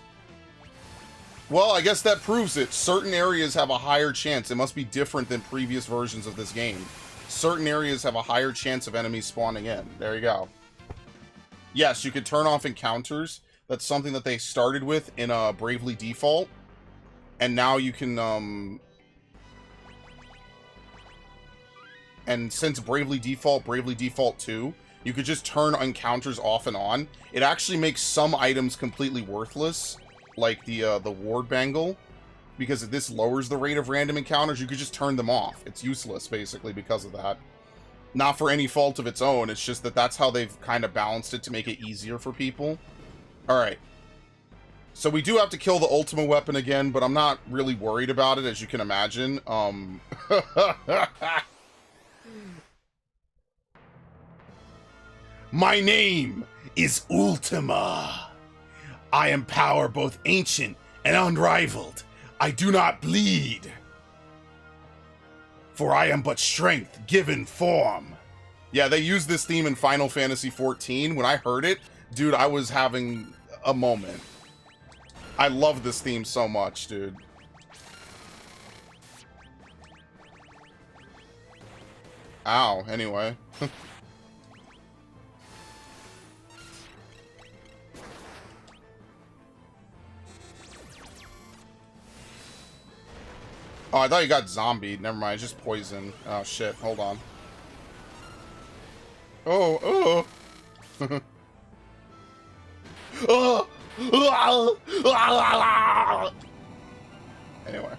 Well, I guess that proves it. Certain areas have a higher chance. It must be different than previous versions of this game. Certain areas have a higher chance of enemies spawning in. There you go. Yes, you could turn off encounters. That's something that they started with in Bravely Default. And now you can, And since Bravely Default 2, you could just turn encounters off and on. It actually makes some items completely worthless, like the Ward Bangle, because this lowers the rate of random encounters. You could just turn them off. It's useless, basically, because of that. Not for any fault of its own, it's just that that's how they've kind of balanced it to make it easier for people. Alright. So we do have to kill the Ultima weapon again, but I'm not really worried about it, as you can imagine. My name is Ultima. I am power both ancient and unrivaled. I do not bleed. For I am but strength given form. Yeah, they used this theme in Final Fantasy XIV. When I heard it, dude, I was having a moment. I love this theme so much, dude. Ow, anyway. Oh, I thought you got zombied. Never mind, it's just poison. Oh, shit. Hold on. Oh, oh. Oh. Anyway.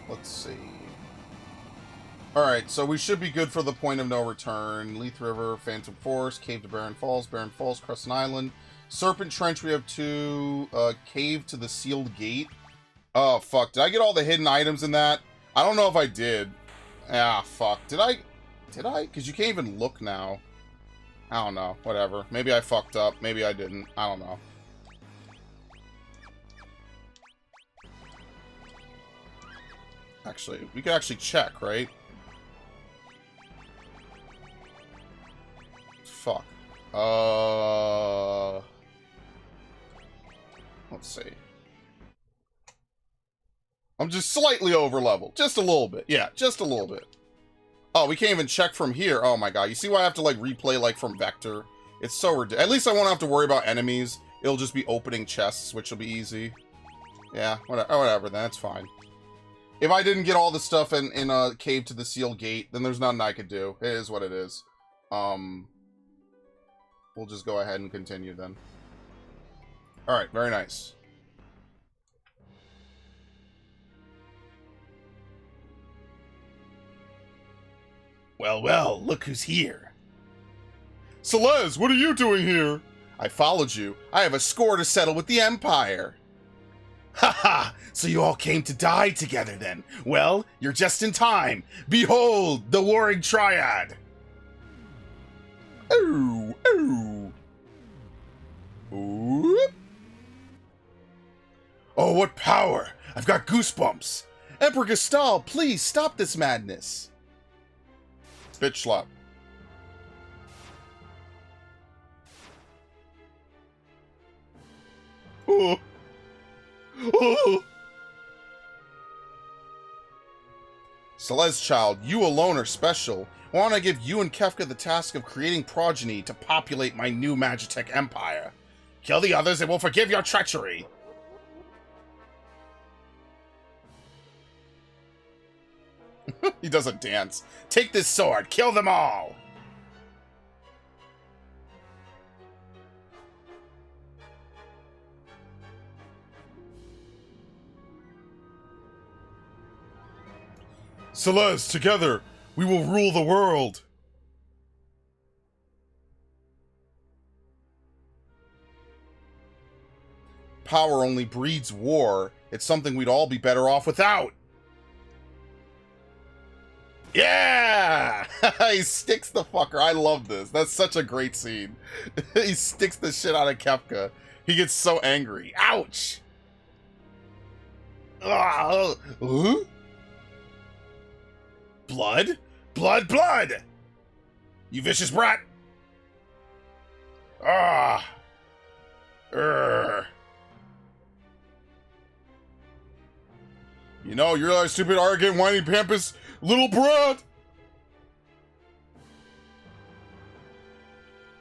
Let's see. Alright, so we should be good for the point of no return. Leith River, Phantom Forest, Cave to Barren Falls, Crescent Island. Serpent Trench, we have 2. Cave to the Sealed Gate. Oh, fuck. Did I get all the hidden items in that? I don't know if I did. Ah, fuck. Did I? Because you can't even look now. I don't know. Whatever. Maybe I fucked up. Maybe I didn't. I don't know. Actually, we could actually check, right? Fuck. Let's see. I'm just slightly over level. Just a little bit. Yeah, just a little bit. Oh, we can't even check from here. Oh my god. You see why I have to, like, replay, like, from Vector? It's so ridiculous. At least I won't have to worry about enemies. It'll just be opening chests, which will be easy. Yeah, whatever, that's fine. If I didn't get all the stuff in a Cave to the Sealed Gate, then there's nothing I could do. It is what it is. We'll just go ahead and continue then. Alright, very nice. Well, well, look who's here. Celeste, what are you doing here? I followed you. I have a score to settle with the Empire. Haha, so you all came to die together then. Well, you're just in time. Behold, the warring triad. Ooh, ooh. Ooh. Oh, what power! I've got goosebumps. Emperor Gestal, please stop this madness. Bitch slap. Oh. Oh. Celeste child, you alone are special. Why don't I give you and Kefka the task of creating progeny to populate my new Magitech empire? Kill the others and we'll forgive your treachery. He doesn't dance. Take this sword, kill them all. Celeste, together, we will rule the world. Power only breeds war. It's something we'd all be better off without. Yeah! He sticks the fucker. I love this. That's such a great scene. He sticks the shit out of Kefka. He gets so angry. Ouch! Huh? Blood? Blood, blood! You vicious brat! Ah! You know, you're that stupid, arrogant, whiny, pompous little brat!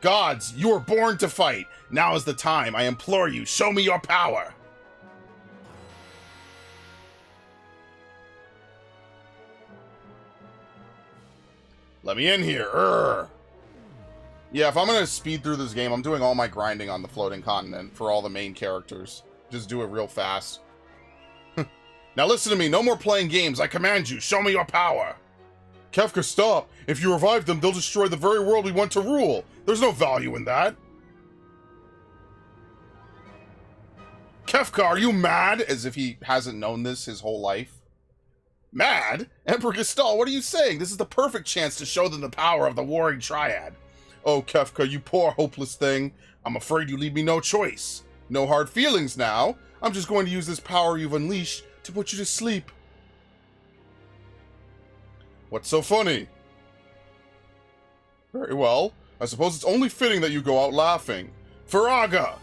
Gods, you were born to fight. Now is the time. I implore you, show me your power. Let me in here. Yeah, if I'm gonna speed through this game, I'm doing all my grinding on the floating continent for all the main characters. Just do it real fast. Now listen to me, no more playing games. I command you, show me your power. Kefka, stop. If you revive them, they'll destroy the very world we want to rule. There's no value in that. Kefka, are you mad? As if he hasn't known this his whole life. Mad? Emperor Gestal, what are you saying? This is the perfect chance to show them the power of the Warring Triad. Oh, Kefka, you poor hopeless thing. I'm afraid you leave me no choice. No hard feelings now. I'm just going to use this power you've unleashed to put you to sleep. What's so funny? Very well. I suppose it's only fitting that you go out laughing. Faraga!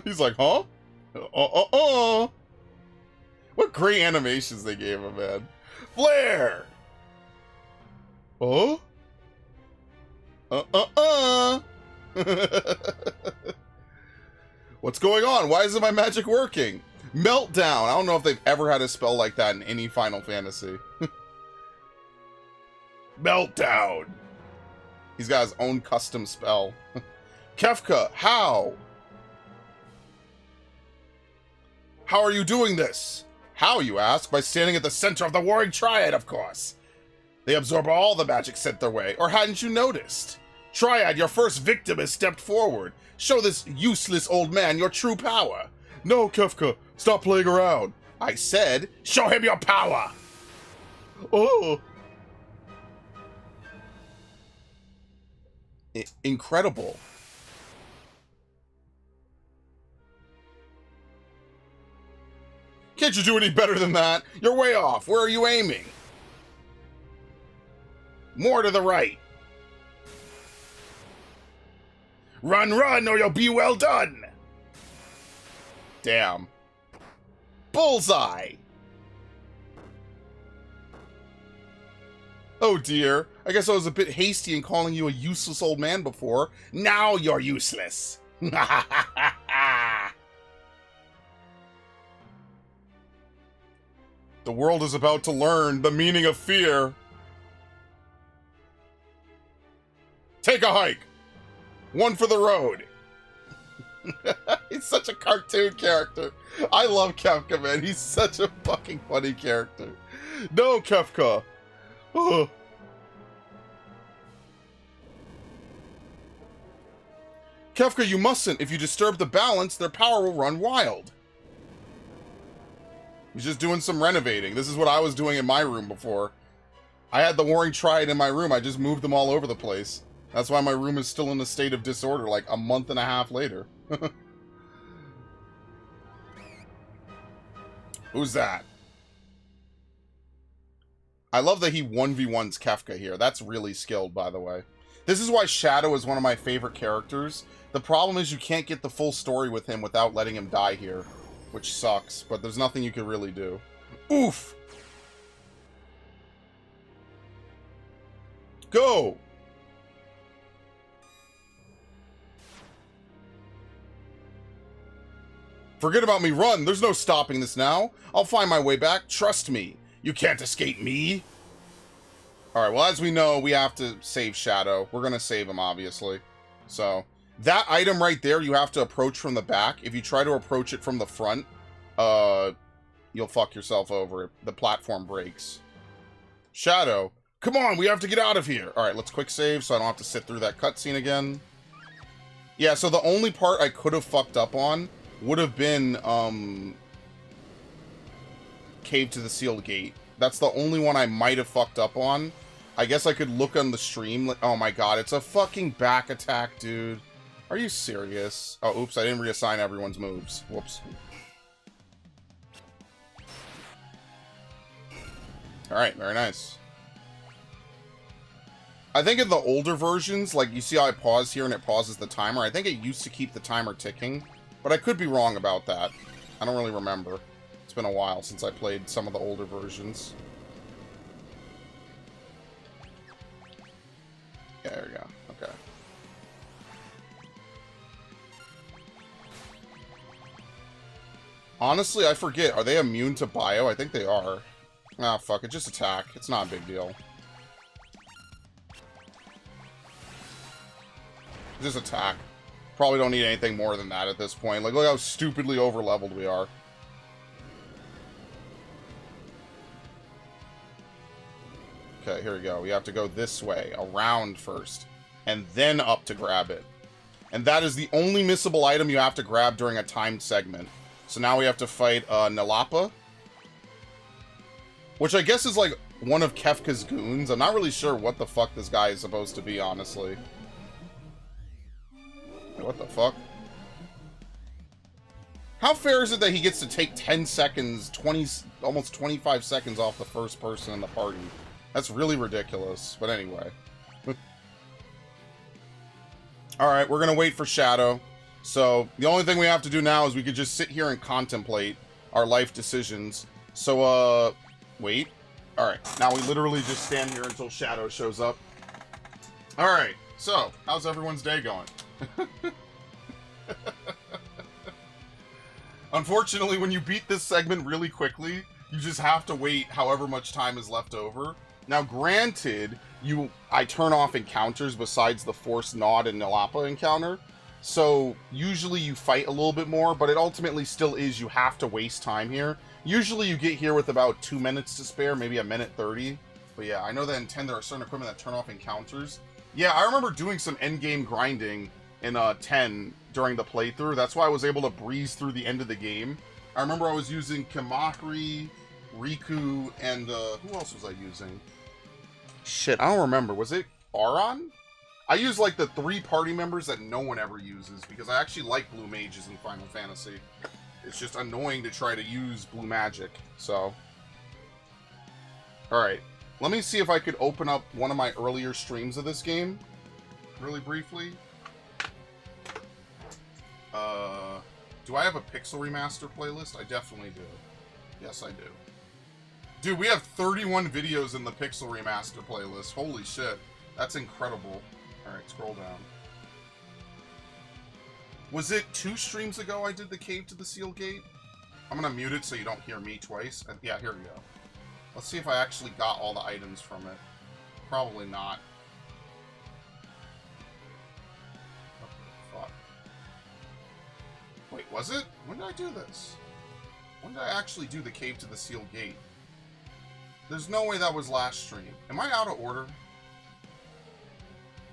He's like, huh? What great animations they gave him, man. Flare! Oh? What's going on? Why isn't my magic working? Meltdown! I don't know if they've ever had a spell like that in any Final Fantasy. Meltdown! He's got his own custom spell. Kefka, how? How are you doing this? How, you ask? By standing at the center of the Warring Triad, of course. They absorb all the magic sent their way, or hadn't you noticed? Triad, your first victim has stepped forward. Show this useless old man your true power. No, Kefka, stop playing around. I said, show him your power. Oh. Incredible. Can't you do any better than that? You're way off. Where are you aiming? More to the right. Run, run, or you'll be well done. Damn. Bullseye. Oh dear. I guess I was a bit hasty in calling you a useless old man before. Now you're useless. The world is about to learn the meaning of fear. Take a hike. One for the road. He's such a cartoon character. I love Kefka, man. He's such a fucking funny character. No, Kefka. Oh. Kefka, you mustn't. If you disturb the balance, their power will run wild. He's just doing some renovating. This is what I was doing in my room before. I had the Warring Triad in my room. I just moved them all over the place. That's why my room is still in a state of disorder like a month and a half later. Who's that? I love that he 1v1s Kefka here. That's really skilled, by the way. This is why Shadow is one of my favorite characters. The problem is you can't get the full story with him without letting him die here. Which sucks, but there's nothing you can really do. Oof! Go! Forget about me, run! There's no stopping this now. I'll find my way back, trust me. You can't escape me! Alright, well, as we know, we have to save Shadow. We're gonna save him, obviously. So, that item right there, you have to approach from the back. If you try to approach it from the front, you'll fuck yourself over. The platform breaks. Shadow, come on, we have to get out of here! Alright, let's quick save so I don't have to sit through that cutscene again. Yeah, so the only part I could have fucked up on would have been, Cave to the Sealed Gate. That's the only one I might have fucked up on. I guess I could look on the stream. Like, oh my god, it's a fucking back attack, dude. Are you serious? Oh, oops, I didn't reassign everyone's moves. Whoops. Alright, very nice. I think in the older versions, like, you see how I pause here and it pauses the timer? I think it used to keep the timer ticking, but I could be wrong about that. I don't really remember. It's been a while since I played some of the older versions. Yeah, there we go. Okay. Honestly, I forget. Are they immune to bio? I think they are. Ah, fuck it. Just attack. It's not a big deal. Just attack. Probably don't need anything more than that at this point. Like, look how stupidly over-leveled we are. Okay, here we go. We have to go this way, around first, and then up to grab it. And that is the only missable item you have to grab during a timed segment. So now we have to fight Nalapa, which I guess is like one of Kefka's goons. I'm not really sure what the fuck this guy is supposed to be, honestly. Wait, what the fuck? How fair is it that he gets to take 10 seconds, almost 25 seconds off the first person in the party? That's really ridiculous. But anyway. Alright, we're gonna wait for Shadow. So, the only thing we have to do now is we could just sit here and contemplate our life decisions. So, wait. Alright, now we literally just stand here until Shadow shows up. Alright, so, how's everyone's day going? Unfortunately, when you beat this segment really quickly, you just have to wait however much time is left over. Now, granted, I turn off encounters besides the Force Nod and Nalapa encounter, so usually you fight a little bit more, but it ultimately still is you have to waste time here. Usually you get here with about 2 minutes to spare, maybe a minute 30. But yeah, I know that in 10 there are certain equipment that turn off encounters. Yeah, I remember doing some endgame grinding in 10 during the playthrough. That's why I was able to breeze through the end of the game. I remember I was using Kamakri, Riku, and who else was I using? Shit, I don't remember. Was it Aron? I use like the 3 party members that no one ever uses because I actually like blue mages in Final Fantasy. It's just annoying to try to use blue magic, so. Alright, let me see if I could open up one of my earlier streams of this game, really briefly. Do I have a Pixel Remaster playlist? I definitely do. Yes, I do. Dude, we have 31 videos in the Pixel Remaster playlist. Holy shit. That's incredible. Alright, scroll down. Was it 2 streams ago I did the Cave to the Sealed Gate? I'm gonna mute it so you don't hear me twice. Yeah, here we go. Let's see if I actually got all the items from it. Probably not. What the fuck? Wait, was it? When did I do this? When did I actually do the Cave to the Sealed Gate? There's no way that was last stream. Am I out of order?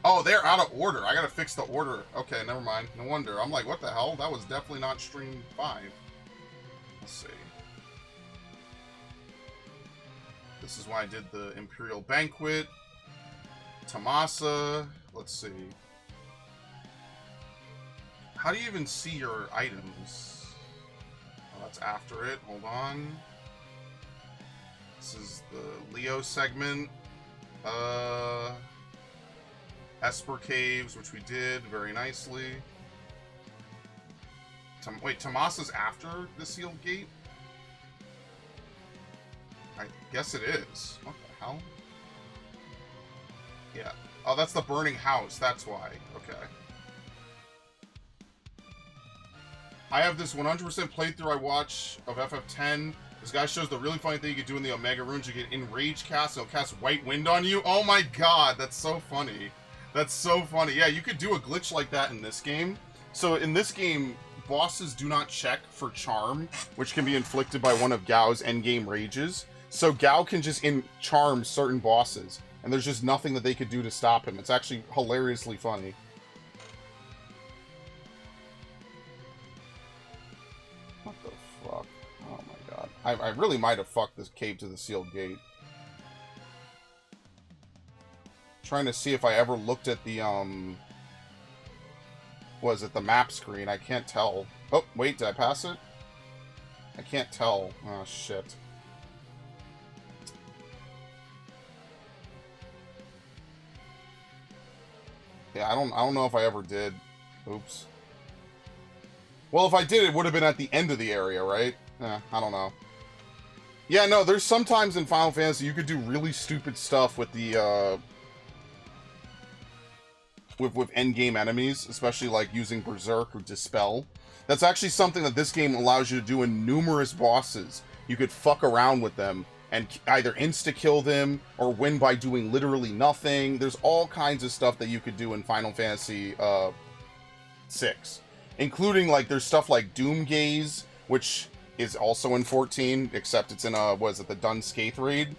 Oh, they're out of order. I gotta fix the order. Okay, never mind. No wonder. I'm like, what the hell? That was definitely not stream 5. Let's see. This is why I did the Imperial Banquet. Tamasa. Let's see. How do you even see your items? Oh, that's after it. Hold on. This is the Leo segment. Esper Caves, which we did very nicely. Wait, Tamasa's after the Sealed Gate? I guess it is. What the hell? Yeah. Oh, that's the burning house. That's why. Okay. I have this 100% playthrough I watch of FF10. This guy shows the really funny thing you can do in the Omega Runes. You get Enrage cast, it'll cast White Wind on you. Oh my god, that's so funny. That's so funny. Yeah, you could do a glitch like that in this game. So in this game, bosses do not check for charm, which can be inflicted by one of Gao's endgame rages. So Gao can just charm certain bosses, and there's just nothing that they could do to stop him. It's actually hilariously funny. What the fuck? Oh my god. I really might have fucked this cave to the sealed gate. Trying to see if I ever looked at the, was it the map screen? I can't tell. Oh, wait, did I pass it? I can't tell. Oh, shit. Yeah, I don't know if I ever did. Oops. Well, if I did, it would have been at the end of the area, right? I don't know. Yeah, no, there's sometimes in Final Fantasy you could do really stupid stuff with the, with endgame enemies, especially like using Berserk or Dispel. That's actually something that this game allows you to do in numerous bosses. You could fuck around with them and either insta-kill them or win by doing literally nothing. There's all kinds of stuff that you could do in Final Fantasy 6. Including, like, there's stuff like Doom Gaze, which is also in 14, except it's in, what is it, the Dun Skaith raid?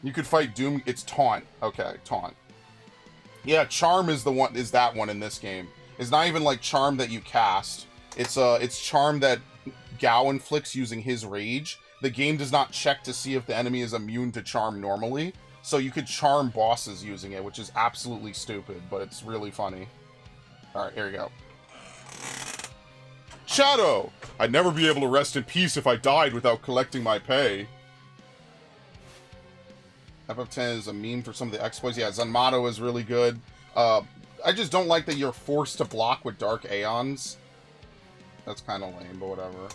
You could fight Doom... It's Taunt. Okay, Taunt. Yeah, Charm is that one in this game. It's not even, like, Charm that you cast. It's Charm that Gao inflicts using his rage. The game does not check to see if the enemy is immune to Charm normally, so you could charm bosses using it, which is absolutely stupid, but it's really funny. Alright, here we go. Shadow! I'd never be able to rest in peace if I died without collecting my pay. FF10 is a meme for some of the exploits. Yeah, Zanmato is really good. I just don't like that you're forced to block with Dark Aeons. That's kind of lame, but whatever.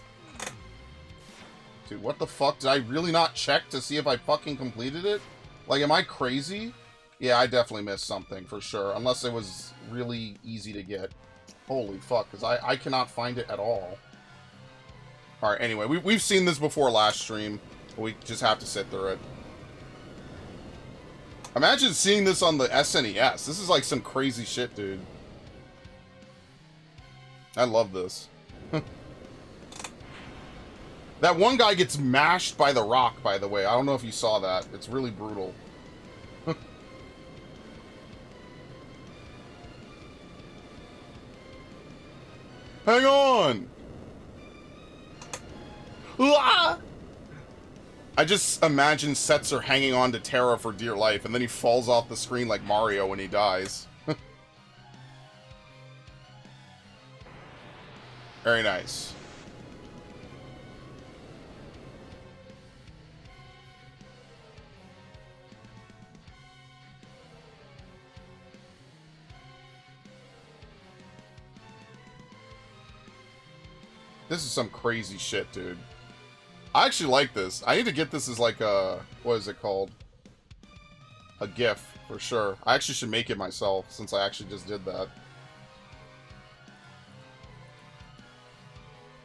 Dude, what the fuck? Did I really not check to see if I fucking completed it? Like, am I crazy? Yeah, I definitely missed something, for sure. Unless it was really easy to get. Holy fuck, because I cannot find it at all. Alright, anyway, we've seen this before last stream. But we just have to sit through it. Imagine seeing this on the SNES. This is like some crazy shit, dude. I love this. That one guy gets mashed by the rock, by the way. I don't know if you saw that. It's really brutal. Hang on! I just imagine Setzer hanging on to Terra for dear life, and then he falls off the screen like Mario when he dies. Very nice. This is some crazy shit, dude. I actually like this. I need to get this as like a... What is it called? A GIF, for sure. I actually should make it myself, since I actually just did that.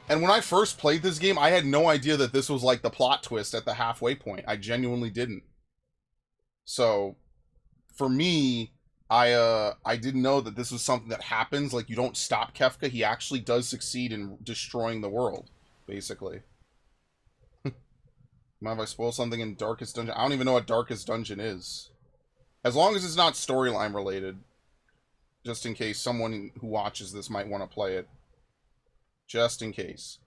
And when I first played this game, I had no idea that this was like the plot twist at the halfway point. I genuinely didn't. So, for me... I didn't know that this was something that happens. Like, you don't stop Kefka. He actually does succeed in destroying the world, basically. Mind if I spoil something in Darkest Dungeon? I don't even know what Darkest Dungeon is. As long as it's not storyline related. Just in case someone who watches this might want to play it. Just in case.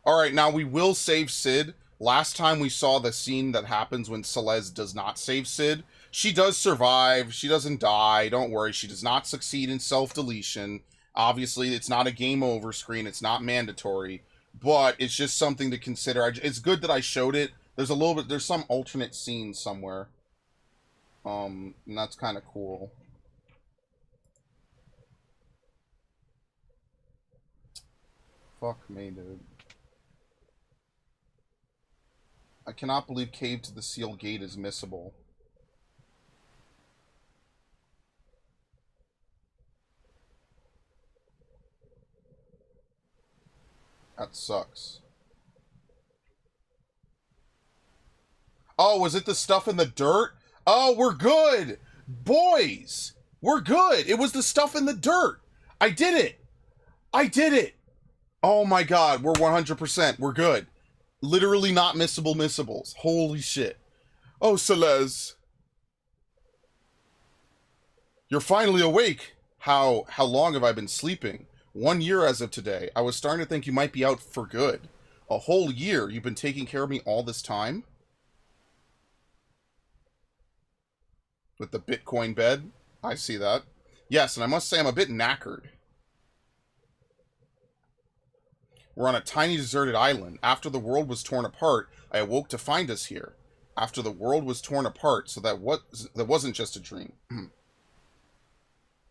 Alright, now we will save Cid. Last time we saw the scene that happens when Celeste does not save Cid. She does survive. She doesn't die. Don't worry. She does not succeed in self-deletion. Obviously, it's not a game over screen. It's not mandatory. But it's just something to consider. It's good that I showed it. There's some alternate scene somewhere. And that's kind of cool. Fuck me, dude. I cannot believe Cave to the Seal Gate is missable. That sucks. Oh, was it the stuff in the dirt? Oh, we're good! Boys! We're good! It was the stuff in the dirt! I did it! I did it! Oh my god, we're 100%. We're good. Literally not missable missables. Holy shit. Oh, Celeste. You're finally awake. How long have I been sleeping? 1 year as of today. I was starting to think you might be out for good. A whole year? You've been taking care of me all this time? With the Bitcoin bed? I see that. Yes, and I must say I'm a bit knackered. We're on a tiny deserted island. After the world was torn apart, I awoke to find us here. After the world was torn apart, so that wasn't just a dream.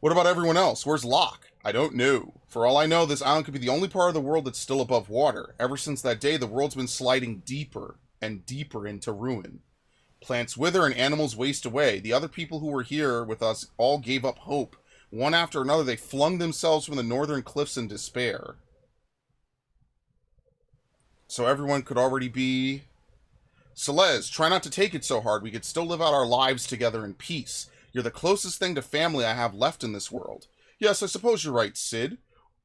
What about everyone else? Where's Locke? I don't know. For all I know, this island could be the only part of the world that's still above water. Ever since that day, the world's been sliding deeper and deeper into ruin. Plants wither and animals waste away. The other people who were here with us all gave up hope. One after another, they flung themselves from the northern cliffs in despair. So everyone could already be... Celeste, try not to take it so hard. We could still live out our lives together in peace. You're the closest thing to family I have left in this world. Yes, I suppose you're right, Sid.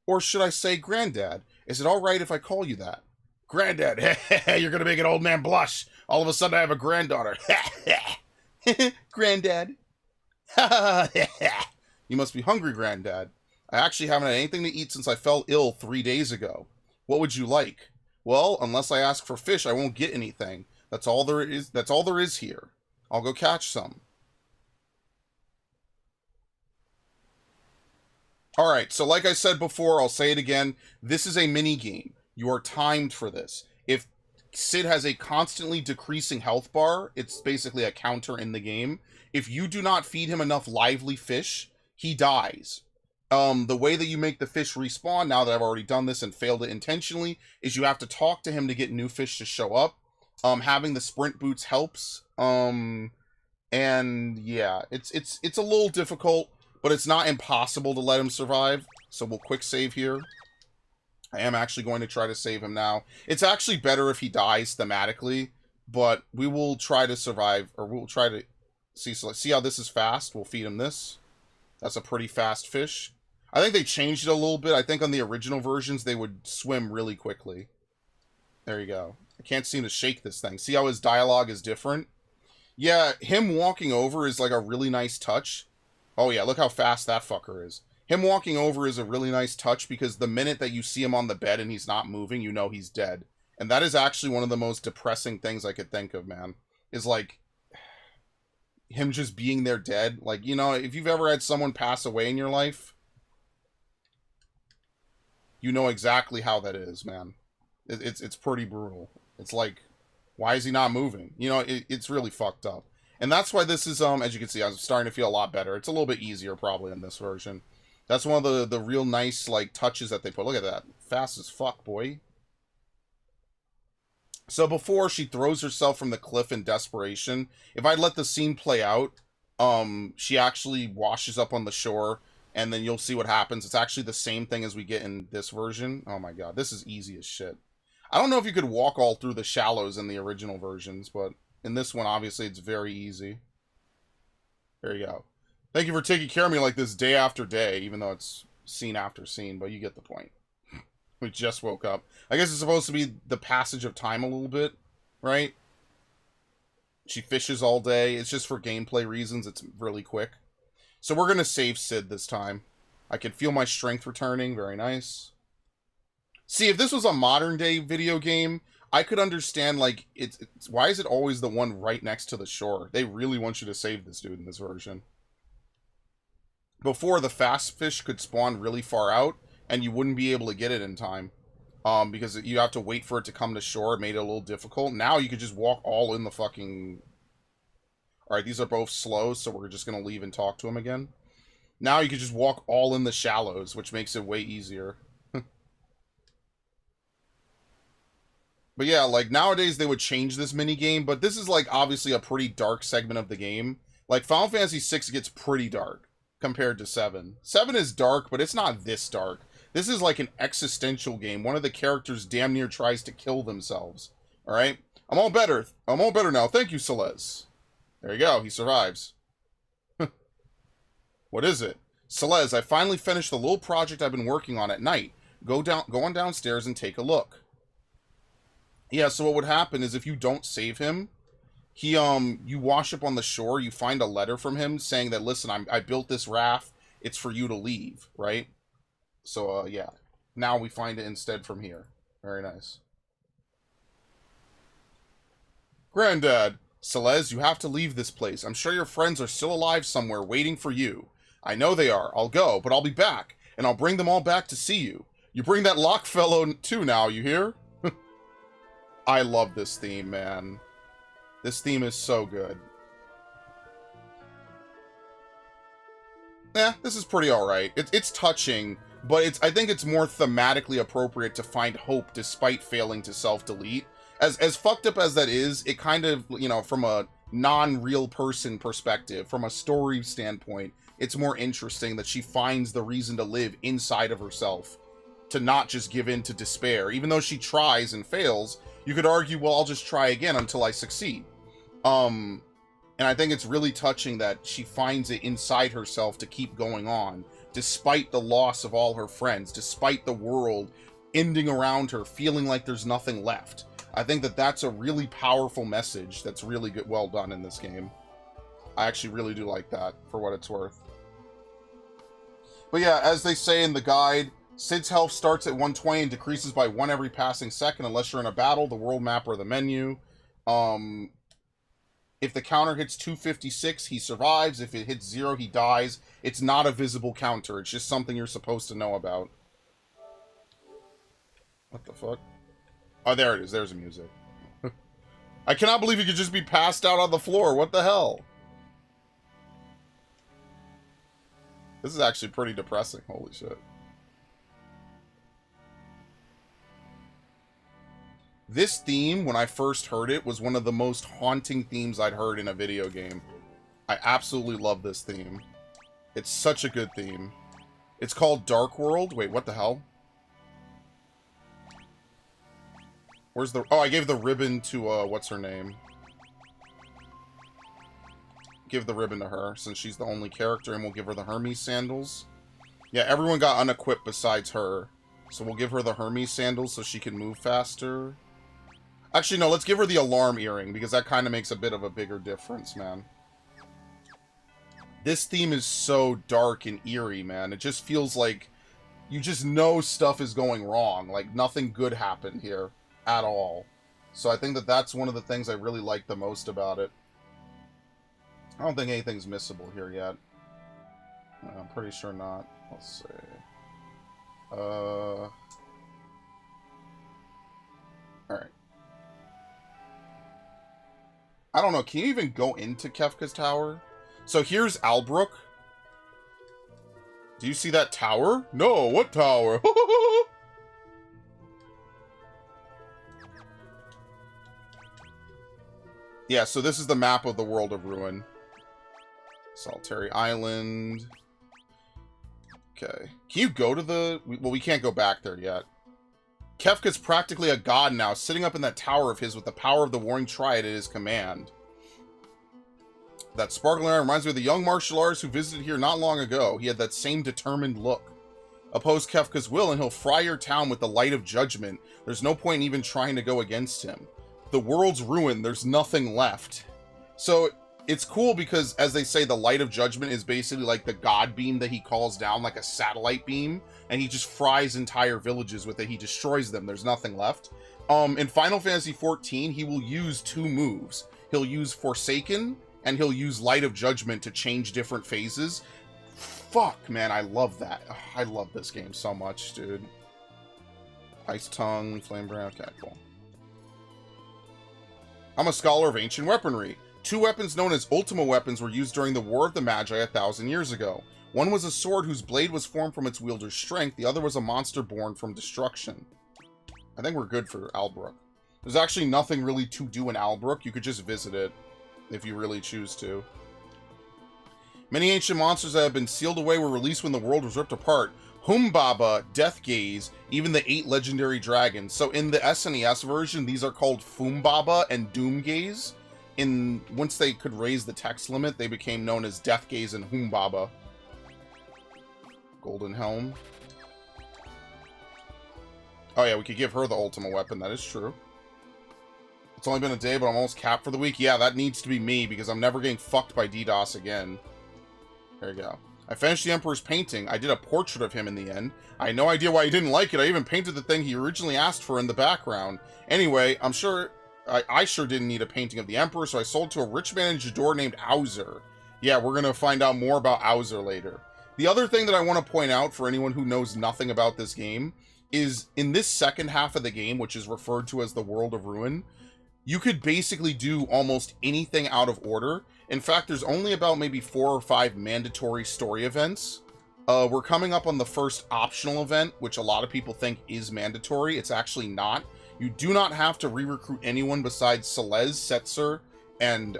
Or should I say Granddad? Is it all right if I call you that? Granddad, you're going to make an old man blush. All of a sudden I have a granddaughter. Granddad. You must be hungry, Granddad. I actually haven't had anything to eat since I fell ill 3 days ago. What would you like? Well, unless I ask for fish, I won't get anything. That's all there is here. I'll go catch some. Alright, so like I said before, I'll say it again. This is a mini game. You are timed for this. If Sid has a constantly decreasing health bar, it's basically a counter in the game. If you do not feed him enough lively fish, he dies. The way that you make the fish respawn, now that I've already done this and failed it intentionally, is you have to talk to him to get new fish to show up. Having the sprint boots helps. And yeah, it's a little difficult, but it's not impossible to let him survive. So we'll quick save here. I am actually going to try to save him now. It's actually better if he dies thematically, but we will try to survive, or we'll try to see. So let's see how this is fast. We'll feed him this. That's a pretty fast fish. I think they changed it a little bit. I think on the original versions, they would swim really quickly. There you go. I can't seem to shake this thing. See how his dialogue is different? Yeah, him walking over is like a really nice touch. Oh yeah, look how fast that fucker is. Him walking over is a really nice touch because the minute that you see him on the bed and he's not moving, you know he's dead. And that is actually one of the most depressing things I could think of, man. Is like, him just being there dead. Like, you know, if you've ever had someone pass away in your life, you know exactly how that is, man. It's pretty brutal. It's like, why is he not moving? You know, it's really fucked up. And that's why this is, as you can see, I'm starting to feel a lot better. It's a little bit easier, probably, in this version. That's one of the real nice, like, touches that they put. Look at that. Fast as fuck, boy. So before she throws herself from the cliff in desperation, if I'd let the scene play out, she actually washes up on the shore, and then you'll see what happens. It's actually the same thing as we get in this version. Oh my god, this is easy as shit. I don't know if you could walk all through the shallows in the original versions, but in this one, obviously, it's very easy. There you go. Thank you for taking care of me like this day after day, even though it's scene after scene, but you get the point. We just woke up. I guess it's supposed to be the passage of time a little bit, right? She fishes all day. It's just for gameplay reasons. It's really quick. So we're going to save Sid this time. I can feel my strength returning. Very nice. See, if this was a modern day video game, I could understand, like, it's why is it always the one right next to the shore? They really want you to save this dude in this version. Before, the fast fish could spawn really far out, and you wouldn't be able to get it in time. Because you have to wait for it to come to shore. It made it a little difficult. Now you could just walk all in the fucking... Alright, these are both slow, so we're just going to leave and talk to him again. Now you could just walk all in the shallows, which makes it way easier. But yeah, like, nowadays they would change this minigame, but this is, like, obviously a pretty dark segment of the game. Like, Final Fantasy VI gets pretty dark compared to 7. 7 is dark, but it's not this dark. This is like an existential game. One of the characters damn near tries to kill themselves. Alright? I'm all better. I'm all better now. Thank you, Celeste. There you go. He survives. What is it? Celeste, I finally finished the little project I've been working on at night. Go on downstairs and take a look. Yeah, so what would happen is if you don't save him, he, you wash up on the shore, you find a letter from him saying that, listen, I built this raft, it's for you to leave, right? So, yeah. Now we find it instead from here. Very nice. Granddad, Celeste, you have to leave this place. I'm sure your friends are still alive somewhere waiting for you. I know they are. I'll go, but I'll be back, and I'll bring them all back to see you. You bring that Locke fellow too now, you hear? I love this theme, man. This theme is so good. Yeah, this is pretty alright. It's touching, but I think it's more thematically appropriate to find hope despite failing to self-delete. As fucked up as that is, it kind of, you know, from a non-real person perspective, from a story standpoint, it's more interesting that she finds the reason to live inside of herself, to not just give in to despair. Even though she tries and fails, you could argue, well, I'll just try again until I succeed. And I think it's really touching that she finds it inside herself to keep going on, despite the loss of all her friends, despite the world ending around her, feeling like there's nothing left. I think that that's a really powerful message that's really good, well done in this game. I actually really do like that, for what it's worth. But yeah, as they say in the guide, Cid's health starts at 120 and decreases by 1 every passing second unless you're in a battle, the world map, or the menu. If the counter hits 256, he survives. If it hits 0, he dies. It's not a visible counter. It's just something you're supposed to know about. What the fuck? Oh, there it is. There's the music. I cannot believe you could just be passed out on the floor. What the hell? This is actually pretty depressing. Holy shit. This theme, when I first heard it, was one of the most haunting themes I'd heard in a video game. I absolutely love this theme. It's such a good theme. It's called Dark World. Wait, what the hell? Where's the... Oh, I gave the ribbon to, what's her name? Give the ribbon to her, since she's the only character, and we'll give her the Hermes sandals. Yeah, everyone got unequipped besides her. So we'll give her the Hermes sandals so she can move faster. Actually, no, let's give her the alarm earring, because that kind of makes a bit of a bigger difference, man. This theme is so dark and eerie, man. It just feels like you just know stuff is going wrong. Like, nothing good happened here at all. So I think that that's one of the things I really like the most about it. I don't think anything's missable here yet. I'm pretty sure not. Let's see. Alright. I don't know, can you even go into Kefka's tower? So here's Albrook. Do you see that tower? No, what tower? Yeah, so this is the map of the World of Ruin. Solitary Island. Okay. Can you go to the... Well, we can't go back there yet. Kefka's practically a god now, sitting up in that tower of his with the power of the Warring Triad at his command. That sparkling iron reminds me of the young martial artist who visited here not long ago. He had that same determined look. Oppose Kefka's will and he'll fry your town with the light of judgment. There's no point in even trying to go against him. The world's ruined. There's nothing left. So it's cool because, as they say, the light of judgment is basically like the god beam that he calls down, like a satellite beam, and he just fries entire villages with it. He destroys them. There's nothing left. In Final Fantasy XIV, he will use 2 moves. He'll use Forsaken, and he'll use Light of Judgment to change different phases. Fuck, man, I love that. Ugh, I love this game so much, dude. Ice Tongue, Flame Brand, okay, cool. I'm a scholar of ancient weaponry. 2 weapons known as Ultima weapons were used during the War of the Magi 1,000 years ago. One was a sword whose blade was formed from its wielder's strength. The other was a monster born from destruction. I think we're good for Albrook. There's actually nothing really to do in Albrook. You could just visit it if you really choose to. Many ancient monsters that have been sealed away were released when the world was ripped apart. Humbaba, Death Gaze, even the 8 legendary dragons. So in the SNES version, these are called Fumbaba and Doom Gaze. Once they could raise the text limit, they became known as Death Gaze and Humbaba. Golden Helm. Oh yeah, we could give her the Ultima weapon, that is true. It's only been a day, but I'm almost capped for the week. Yeah, that needs to be me, because I'm never getting fucked by DDoS again. There you go. I finished the Emperor's painting. I did a portrait of him in the end. I had no idea why he didn't like it. I even painted the thing he originally asked for in the background. Anyway, I'm sure I sure didn't need a painting of the Emperor, so I sold to a rich man in Jador named Auser. Yeah, we're going to find out more about Auser later. The other thing that I want to point out for anyone who knows nothing about this game is in this second half of the game, which is referred to as the World of Ruin, you could basically do almost anything out of order. In fact, there's only about maybe 4 or 5 mandatory story events. We're coming up on the first optional event, which a lot of people think is mandatory. It's actually not. You do not have to re-recruit anyone besides Celeste, Setzer, and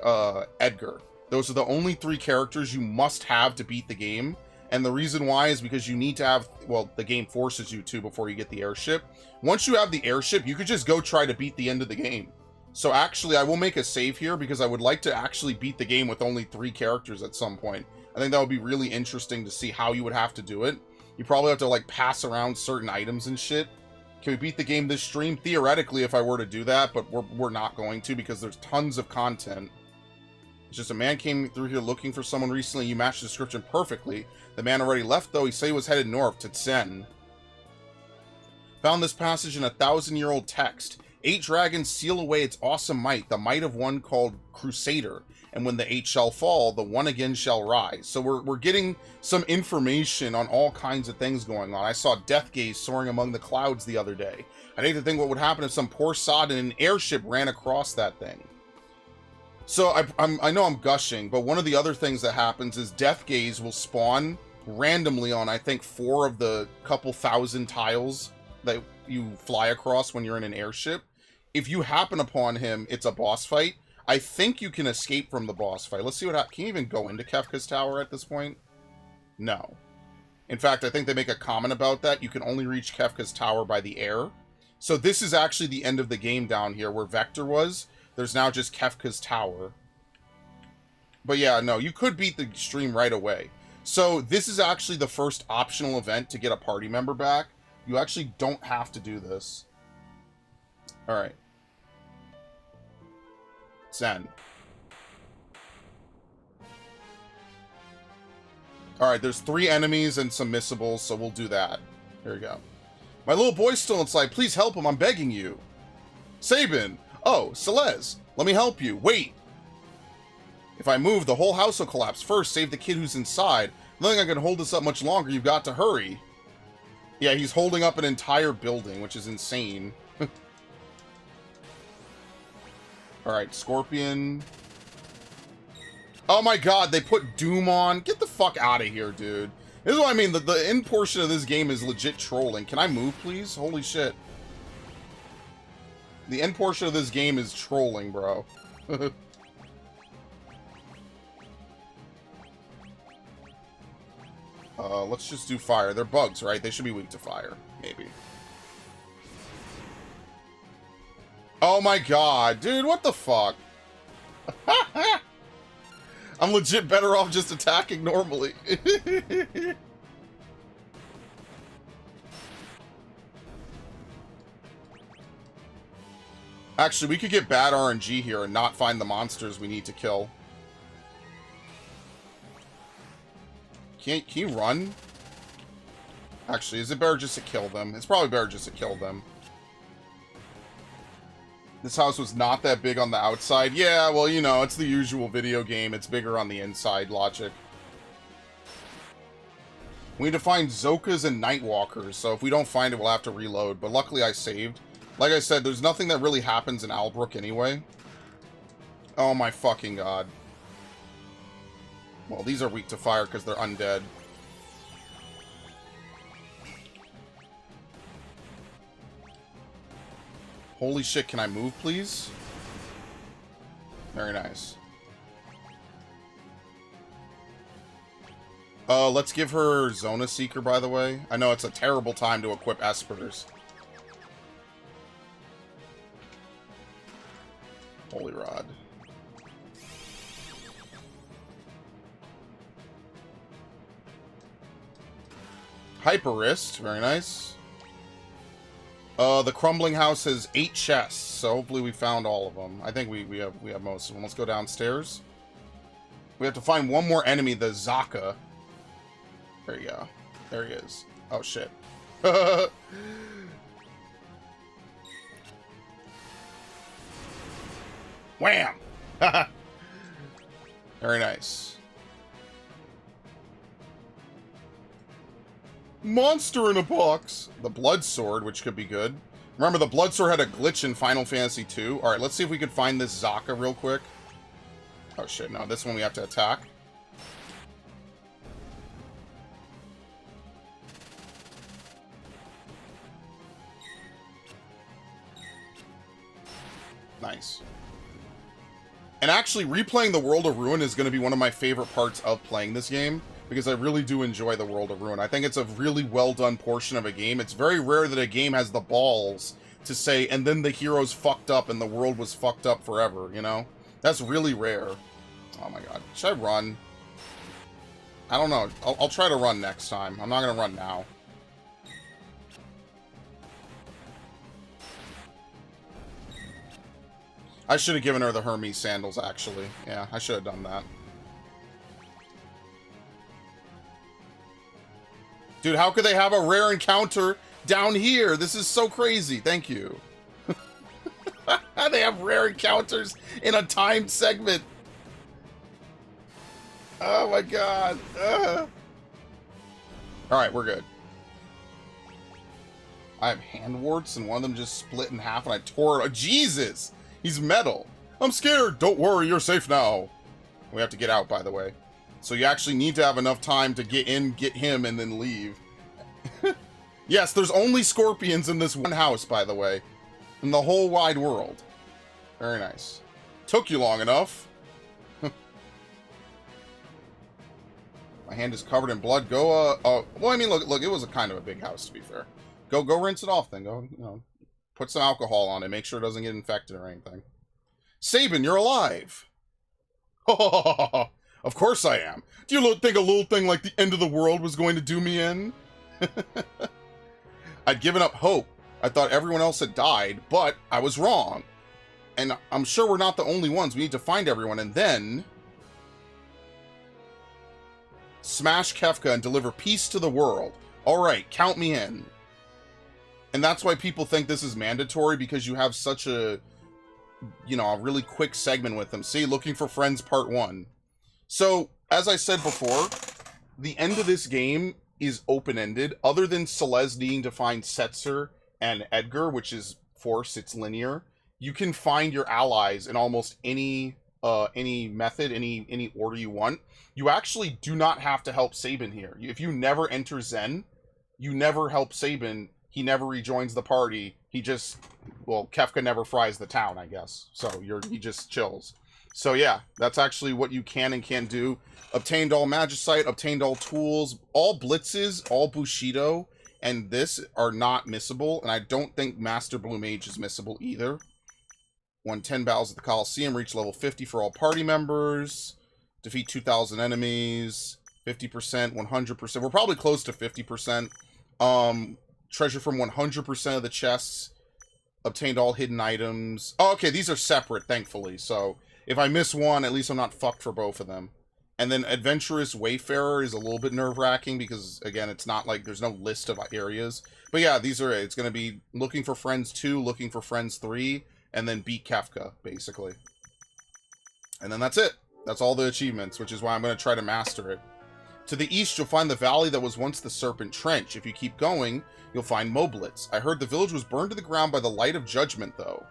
Edgar. Those are the only 3 characters you must have to beat the game. And the reason why is because you need to have, well, the game forces you to before you get the airship. Once you have the airship, you could just go try to beat the end of the game. So actually, I will make a save here because I would like to actually beat the game with only 3 characters at some point. I think that would be really interesting to see how you would have to do it. You probably have to, like, pass around certain items and shit. Can we beat the game this stream? Theoretically, if I were to do that, but we're not going to because there's tons of content. It's just a man came through here looking for someone recently. You matched the description perfectly. The man already left, though. He said he was headed north to Tsen. Found this passage in a 1,000-year-old text. 8 dragons seal away its awesome might, the might of one called Crusader. And when the 8 shall fall, the one again shall rise. So we're getting some information on all kinds of things going on. I saw Death Gaze soaring among the clouds the other day. I'd hate to think what would happen if some poor sod in an airship ran across that thing. So I know I'm gushing, but one of the other things that happens is Death Gaze will spawn randomly on, I think, 4 of the couple thousand tiles that you fly across when you're in an airship. If you happen upon him, it's a boss fight. I think you can escape from the boss fight. Let's see what happens. Can you even go into Kefka's tower at this point? No. In fact, I think they make a comment about that. You can only reach Kefka's tower by the air. So this is actually the end of the game down here where Vector was. There's now just Kefka's tower. But yeah, no, you could beat the stream right away. So this is actually the first optional event to get a party member back. You actually don't have to do this. Alright. Zen. Alright, there's 3 enemies and some missables, so we'll do that. Here we go. My little boy's still inside. Please help him, I'm begging you. Sabin! Oh, Celeste! Let me help you. Wait! If I move, the whole house will collapse. First, save the kid who's inside. I don't think I can hold this up much longer. You've got to hurry. Yeah, he's holding up an entire building, which is insane. Alright, Scorpion. Oh my god, they put Doom on. Get the fuck out of here, dude. This is what I mean. The end portion of this game is legit trolling. Can I move, please? Holy shit. The end portion of this game is trolling, bro. Let's just do fire. They're bugs, right? They should be weak to fire. Maybe. Oh my god, dude, what the fuck? I'm legit better off just attacking normally. Actually, we could get bad RNG here and not find the monsters we need to kill. Can you run? Actually, is it better just to kill them? It's probably better just to kill them. This house was not that big on the outside. Yeah, well, you know, it's the usual video game. It's bigger on the inside logic. We need to find Zokas and Nightwalkers, so if we don't find it, we'll have to reload. But luckily I saved. Like I said, there's nothing that really happens in Albrook anyway. Oh my fucking god. Well, these are weak to fire because they're undead. Holy shit, can I move, please? Very nice. Let's give her Zona Seeker, by the way. I know it's a terrible time to equip Espers. Holy Rod. Hyperist, very nice. The crumbling house has 8 chests, so hopefully we found all of them. I think we have most of them. Let's go downstairs. We have to find one more enemy, the Zaka. There you go. There he is. Oh shit. Wham! Very nice. Monster in a box. The Blood Sword, which could be good. Remember, the Blood Sword had a glitch in Final Fantasy II. Alright, let's see if we can find this Zaka real quick. Oh shit, no, this one we have to attack. Nice. And actually, replaying the World of Ruin is going to be one of my favorite parts of playing this game, because I really do enjoy the World of Ruin. I think it's a really well-done portion of a game. It's very rare that a game has the balls to say, and then the heroes fucked up and the world was fucked up forever, you know? That's really rare. Oh my god. Should I run? I don't know. I'll try to run next time. I'm not going to run now. I should have given her the Hermes sandals, actually. Yeah, I should have done that. Dude, how could they have a rare encounter down here? This is so crazy. Thank you. They have rare encounters in a timed segment. Oh my god. Alright, we're good. I have hand warts, and one of them just split in half, and I tore it. Oh, Jesus! He's metal. I'm scared. Don't worry, you're safe now. We have to get out, by the way. So you actually need to have enough time to get in, get him, and then leave. Yes, there's only scorpions in this one house, by the way. In the whole wide world. Very nice. Took you long enough. My hand is covered in blood. Go, well, I mean, look, it was a kind of a big house, to be fair. Go rinse it off, then. Go, you know, put some alcohol on it. Make sure it doesn't get infected or anything. Sabin, you're alive. Of course I am. Do you think a little thing like the end of the world was going to do me in? I'd given up hope. I thought everyone else had died, but I was wrong. And I'm sure we're not the only ones. We need to find everyone and then smash Kefka and deliver peace to the world. All right, count me in. And that's why people think this is mandatory, because you have such a, you know, a really quick segment with them. See, looking for friends part 1. So, as I said before, the end of this game is open-ended, other than Celeste needing to find Setzer and Edgar, which is forced, it's linear. You can find your allies in almost any method, any order you want. You actually do not have to help Sabin here. If you never enter Zen, you never help Sabin. He never rejoins the party. He just, well, Kefka never fries the town, I guess. So he just chills. So yeah, that's actually what you can and can't do. Obtained all Magicite, obtained all tools, all Blitzes, all Bushido, and this are not missable. And I don't think Master Blue Mage is missable either. Won 10 battles at the Coliseum, reach level 50 for all party members. Defeat 2,000 enemies, 50%, 100%. We're probably close to 50%. Treasure from 100% of the chests. Obtained all hidden items. Oh, okay, these are separate, thankfully. So, if I miss one, at least I'm not fucked for both of them. And then Adventurous Wayfarer is a little bit nerve-wracking because, again, it's not like there's no list of areas. But yeah, these are, it's going to be looking for friends 2, looking for friends 3, and then beat Kefka, basically. And then that's it. That's all the achievements, which is why I'm going to try to master it. To the east, you'll find the valley that was once the Serpent Trench. If you keep going, you'll find Moblitz. I heard the village was burned to the ground by the light of judgment, though.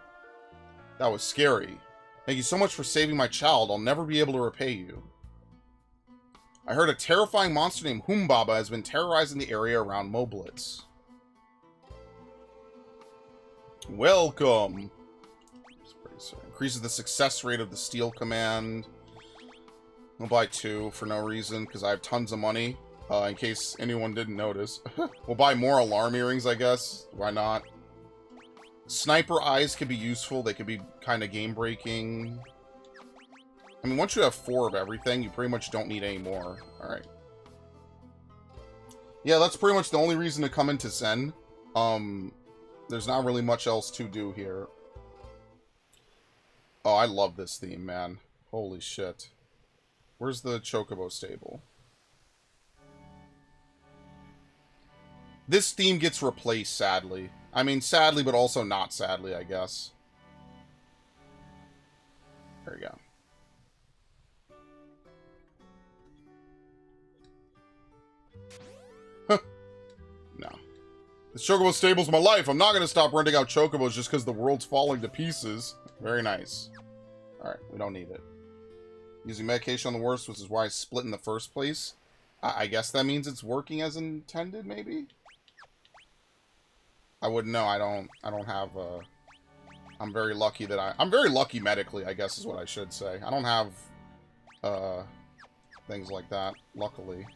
That was scary. Thank you so much for saving my child. I'll never be able to repay you. I heard a terrifying monster named Humbaba has been terrorizing the area around Moblitz. Welcome. Increases the success rate of the steal command. I'll buy 2 for no reason, because I have tons of money, in case anyone didn't notice. We'll buy more alarm earrings, I guess. Why not? Sniper eyes could be useful. They could be kind of game-breaking. I mean, once you have 4 of everything, you pretty much don't need any more. Alright. Yeah, that's pretty much the only reason to come into Zen. There's not really much else to do here. Oh, I love this theme, man. Holy shit. Where's the Chocobo stable? This theme gets replaced, sadly. I mean, sadly, but also not sadly, I guess. There we go. Huh. No. This Chocobo stable's my life. I'm not going to stop renting out Chocobos just because the world's falling to pieces. Very nice. Alright, we don't need it. Using medication on the worst, which is why I split in the first place. I guess that means it's working as intended, maybe? I wouldn't know. I don't have, I'm very lucky that I'm very lucky medically, I guess is what I should say. I don't have, things like that, luckily.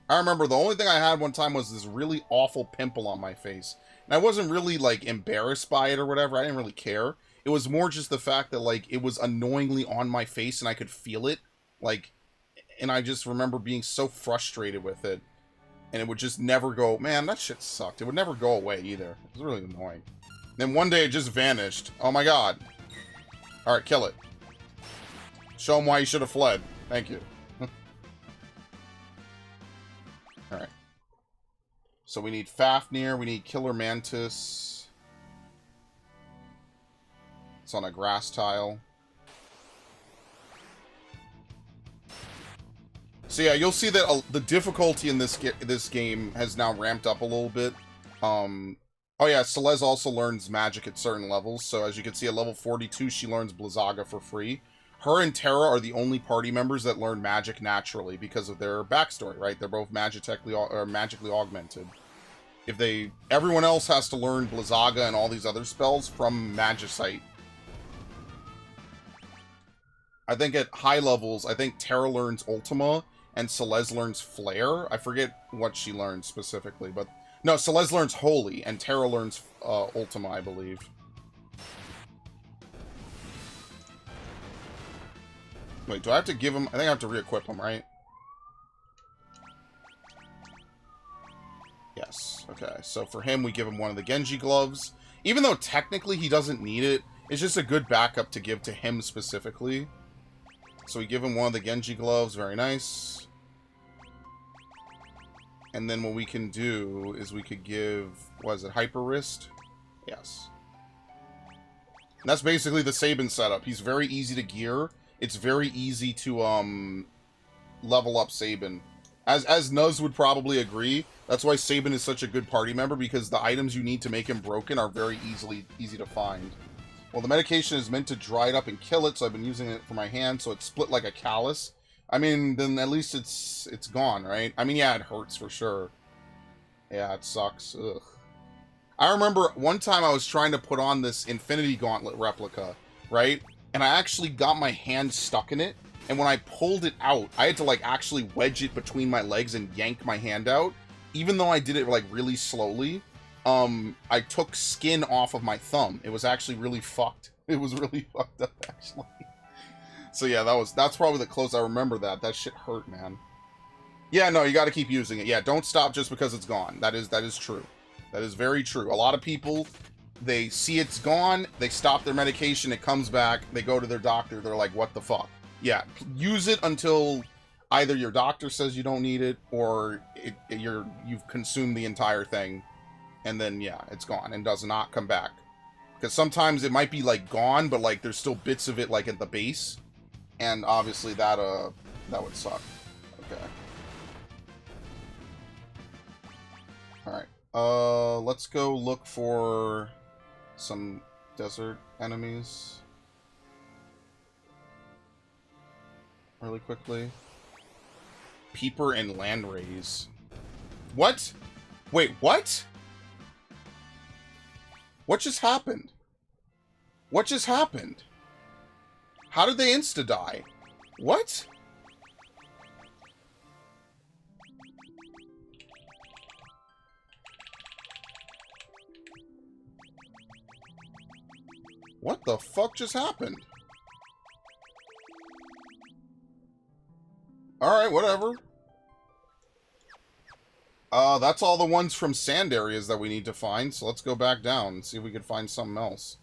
I remember the only thing I had one time was this really awful pimple on my face. And I wasn't really, like, embarrassed by it or whatever. I didn't really care. It was more just the fact that, like, it was annoyingly on my face and I could feel it. Like, and I just remember being so frustrated with it. And it would just never go... Man, that shit sucked. It would never go away either. It was really annoying. Then one day it just vanished. Oh my god. Alright, kill it. Show him why he should have fled. Thank you. Alright. So we need Fafnir, we need Killer Mantis. It's on a grass tile. So yeah, you'll see that the difficulty in this game has now ramped up a little bit. Oh yeah, Celeste also learns magic at certain levels. So as you can see, at level 42, she learns Blizzaga for free. Her and Terra are the only party members that learn magic naturally because of their backstory, right? They're both magically augmented. Everyone else has to learn Blizzaga and all these other spells from Magicite. I think at high levels, I think Terra learns Ultima and Celeste learns Flare. I forget what she learns specifically, but no, Celeste learns Holy and Terra learns Ultima, I believe. Wait, do I have to give him... I think I have to re-equip him, right? Yes. Okay, so for him, we give him one of the Genji gloves. Even though technically he doesn't need it, it's just a good backup to give to him specifically. So we give him one of the Genji gloves. Very nice. And then what we can do is we could give... What is it? Hyper Wrist? Yes. And that's basically the Sabin setup. He's very easy to gear. It's very easy to level up Sabin. As Nuz would probably agree, that's why Sabin is such a good party member, because the items you need to make him broken are very easy to find. Well, the medication is meant to dry it up and kill it, so I've been using it for my hand, so it's split like a callus. I mean, then at least it's gone, right? I mean, yeah, it hurts for sure. Yeah, it sucks. Ugh. I remember one time I was trying to put on this Infinity Gauntlet replica, right? And I actually got my hand stuck in it. And when I pulled it out, I had to, like, actually wedge it between my legs and yank my hand out. Even though I did it, like, really slowly, I took skin off of my thumb. It was actually really fucked. It was really fucked up, actually. So, yeah, that's probably the closest I remember that. That shit hurt, man. Yeah, no, you gotta keep using it. Yeah, don't stop just because it's gone. That is true. That is very true. A lot of people... They see it's gone, they stop their medication, it comes back, they go to their doctor, they're like, what the fuck? Yeah, use it until either your doctor says you don't need it, or you've consumed the entire thing, and then, yeah, it's gone, and does not come back. Because sometimes it might be, like, gone, but, like, there's still bits of it, like, at the base, and obviously that would suck. Okay. Alright, let's go look for... some desert enemies really quickly. Peeper and Landrays. What? Wait, what? What just happened? What just happened? How did they insta-die? What? What the fuck just happened? Alright, whatever. That's all the ones from sand areas that we need to find, so let's go back down and see if we can find something else.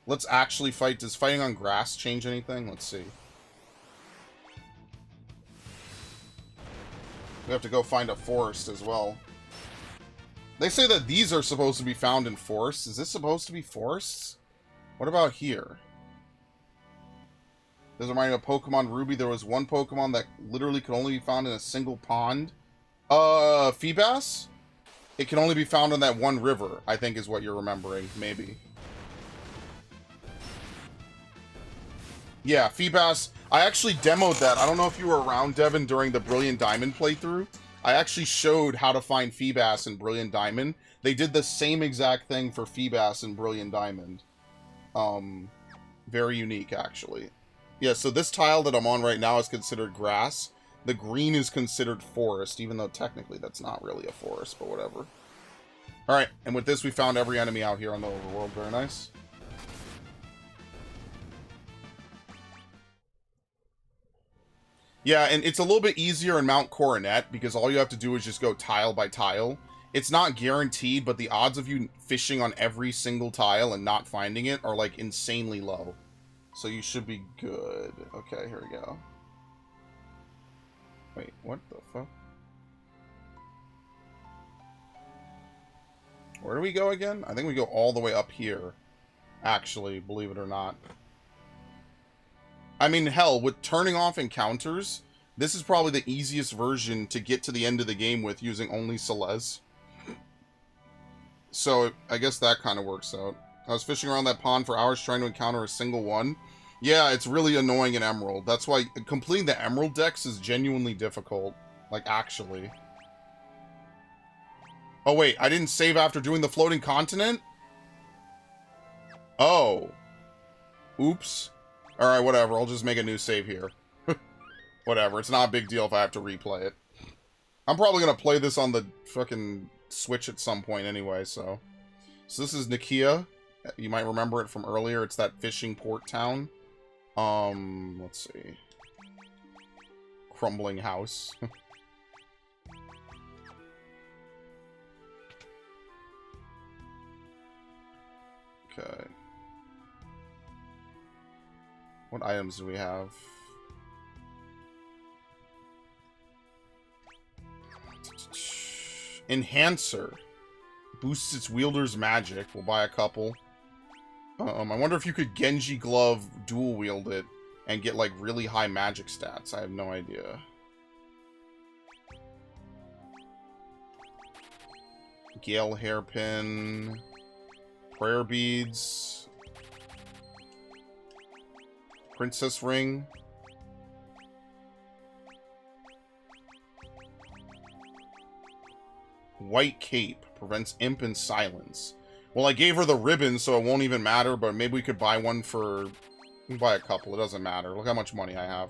Let's actually fight. Does fighting on grass change anything? Let's see. We have to go find a forest as well. They say that these are supposed to be found in forests. Is this supposed to be forests? What about here? Does it remind me of Pokemon Ruby? There was one Pokemon that literally could only be found in a single pond. Feebas? It can only be found on that one river, I think is what you're remembering, maybe. Yeah, Feebas. I actually demoed that. I don't know if you were around, Devin, during the Brilliant Diamond playthrough. I actually showed how to find Feebas in Brilliant Diamond. They did the same exact thing for Feebas in Brilliant Diamond. Very unique, actually. Yeah, so this tile that I'm on right now is considered grass. The green is considered forest, even though technically that's not really a forest, but whatever. Alright, and with this we found every enemy out here on the overworld. Very nice. Yeah, and it's a little bit easier in Mount Coronet, because all you have to do is just go tile by tile. It's not guaranteed, but the odds of you fishing on every single tile and not finding it are, like, insanely low. So you should be good. Okay, here we go. Wait, what the fuck? Where do we go again? I think we go all the way up here. Actually, believe it or not. I mean, hell, with turning off encounters, this is probably the easiest version to get to the end of the game with using only Celeste. So, I guess that kind of works out. I was fishing around that pond for hours trying to encounter a single one. Yeah, it's really annoying in Emerald. That's why completing the Emerald decks is genuinely difficult. Like, actually. Oh, wait, I didn't save after doing the floating continent? Oh. Oops. Alright, whatever. I'll just make a new save here. Whatever. It's not a big deal if I have to replay it. I'm probably going to play this on the fucking Switch at some point anyway, so. So this is Nikia. You might remember it from earlier. It's that fishing port town. Let's see. Crumbling house. Okay. What items do we have? Enhancer. Boosts its wielder's magic. We'll buy a couple. I wonder if you could Genji Glove dual wield it and get, like, really high magic stats. I have no idea. Gale Hairpin. Prayer Beads. Princess Ring. White Cape. Prevents imp and silence. Well, I gave her the ribbon, so it won't even matter, but maybe we could buy one for... We can buy a couple, it doesn't matter. Look how much money I have.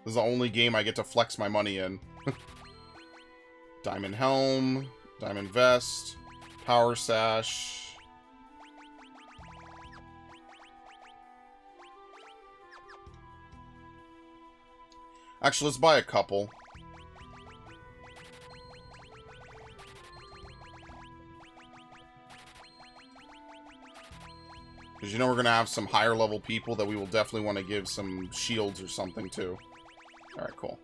This is the only game I get to flex my money in. Diamond Helm. Diamond Vest. Power Sash. Actually, let's buy a couple. Because you know we're going to have some higher level people that we will definitely want to give some shields or something to. Alright, cool.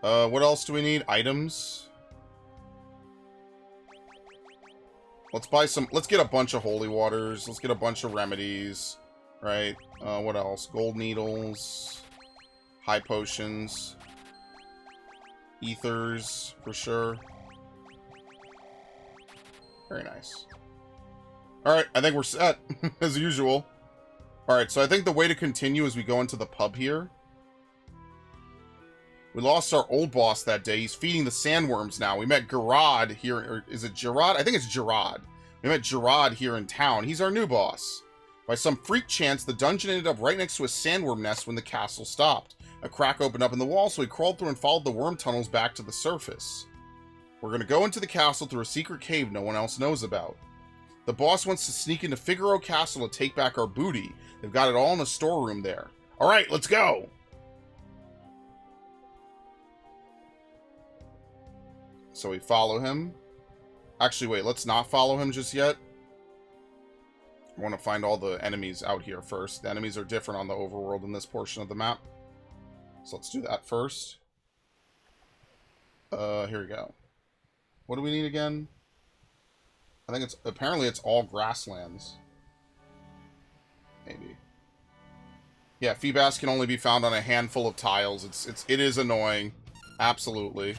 What else do we need? Items. Let's buy some... Let's get a bunch of holy waters. Let's get a bunch of remedies. Right? What else? Gold needles. High potions. Ethers, for sure. Very nice. Alright, I think we're set, as usual. Alright, so I think the way to continue is we go into the pub here. We lost our old boss that day. He's feeding the sandworms now. We met Gerard here, or is it Gerard? I think it's Gerard. We met Gerard here in town. He's our new boss. By some freak chance, the dungeon ended up right next to a sandworm nest when the castle stopped. A crack opened up in the wall, so we crawled through and followed the worm tunnels back to the surface. We're going to go into the castle through a secret cave no one else knows about. The boss wants to sneak into Figaro Castle to take back our booty. They've got it all in a storeroom there. Alright, let's go! So we follow him. Actually, wait, let's not follow him just yet. I want to find all the enemies out here first. The enemies are different on the overworld in this portion of the map. So let's do that first. Here we go. What do we need again? I think it's... Apparently it's all grasslands. Yeah, Feebas can only be found on a handful of tiles. It is annoying. Absolutely.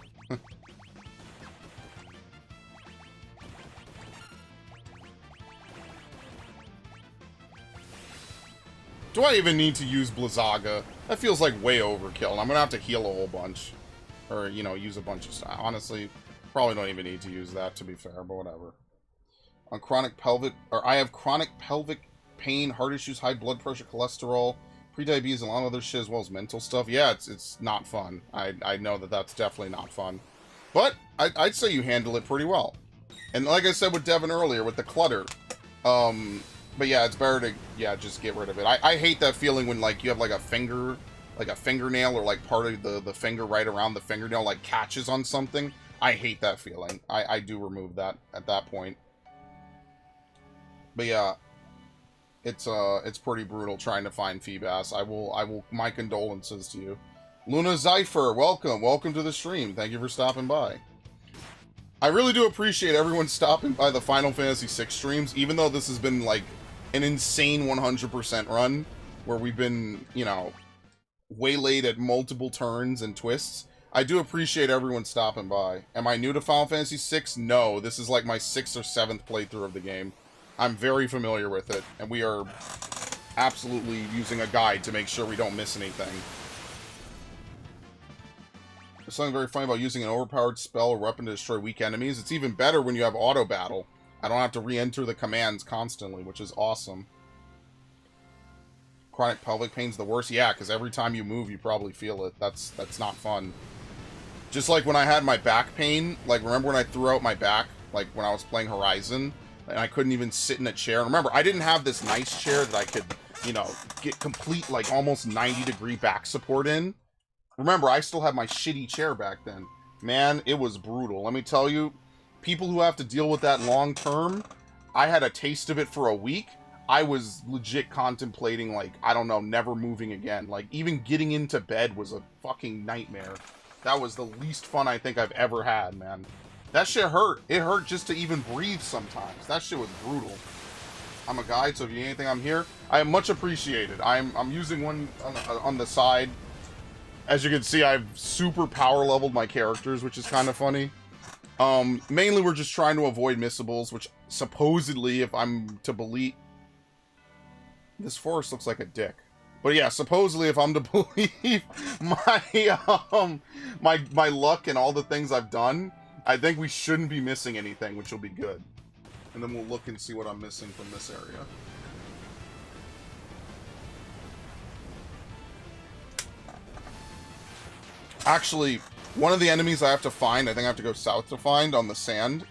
Do I even need to use Blizzaga? That feels like way overkill, and I'm gonna have to heal a whole bunch. Or, you know, use a bunch of stuff. Honestly, probably don't even need to use that, to be fair, but whatever. On chronic pelvic... Or I have chronic pelvic pain, heart issues, high blood pressure, cholesterol, pre-diabetes, and a lot of other shit, as well as mental stuff. Yeah, it's not fun. I know that that's definitely not fun. But I'd say you handle it pretty well. And like I said with Devin earlier, with the clutter, but yeah, it's better to, yeah, just get rid of it. I hate that feeling when, like, you have, like, a finger, like a fingernail, or, like, part of the finger right around the fingernail, like, catches on something. I hate that feeling. I do remove that at that point. But yeah, it's pretty brutal trying to find Feebas. I will, my condolences to you. Luna Zypher, welcome to the stream. Thank you for stopping by. I really do appreciate everyone stopping by the Final Fantasy VI streams, even though this has been, like, an insane 100% run, where we've been, you know, waylaid at multiple turns and twists. I do appreciate everyone stopping by. Am I new to Final Fantasy VI? No, this is like my 6th or 7th playthrough of the game. I'm very familiar with it, and we are absolutely using a guide to make sure we don't miss anything. There's something very funny about using an overpowered spell or weapon to destroy weak enemies. It's even better when you have auto battle. I don't have to re-enter the commands constantly, which is awesome. Chronic pelvic pain's the worst. Yeah, because every time you move, you probably feel it. That's not fun. Just like when I had my back pain, like, remember when I threw out my back, like, when I was playing Horizon, and I couldn't even sit in a chair? And remember, I didn't have this nice chair that I could, you know, get complete, like, almost 90-degree back support in. Remember, I still had my shitty chair back then. Man, it was brutal. Let me tell you, people who have to deal with that long term, I had a taste of it for a week. I was legit contemplating, like, I don't know, never moving again. Like, even getting into bed was a fucking nightmare. That was the least fun I think I've ever had, man. That shit hurt. It hurt just to even breathe sometimes. That shit was brutal. I'm a guide, so if you need anything, I'm here. I am much appreciated. I'm using one on the side. As you can see, I've super power leveled my characters, which is kind of funny. Mainly we're just trying to avoid missables, which supposedly, if I'm to believe... This forest looks like a dick. But yeah, supposedly, if I'm to believe my luck and all the things I've done, I think we shouldn't be missing anything, which will be good. And then we'll look and see what I'm missing from this area. Actually, one of the enemies I have to find, I think I have to go south to find on the sand,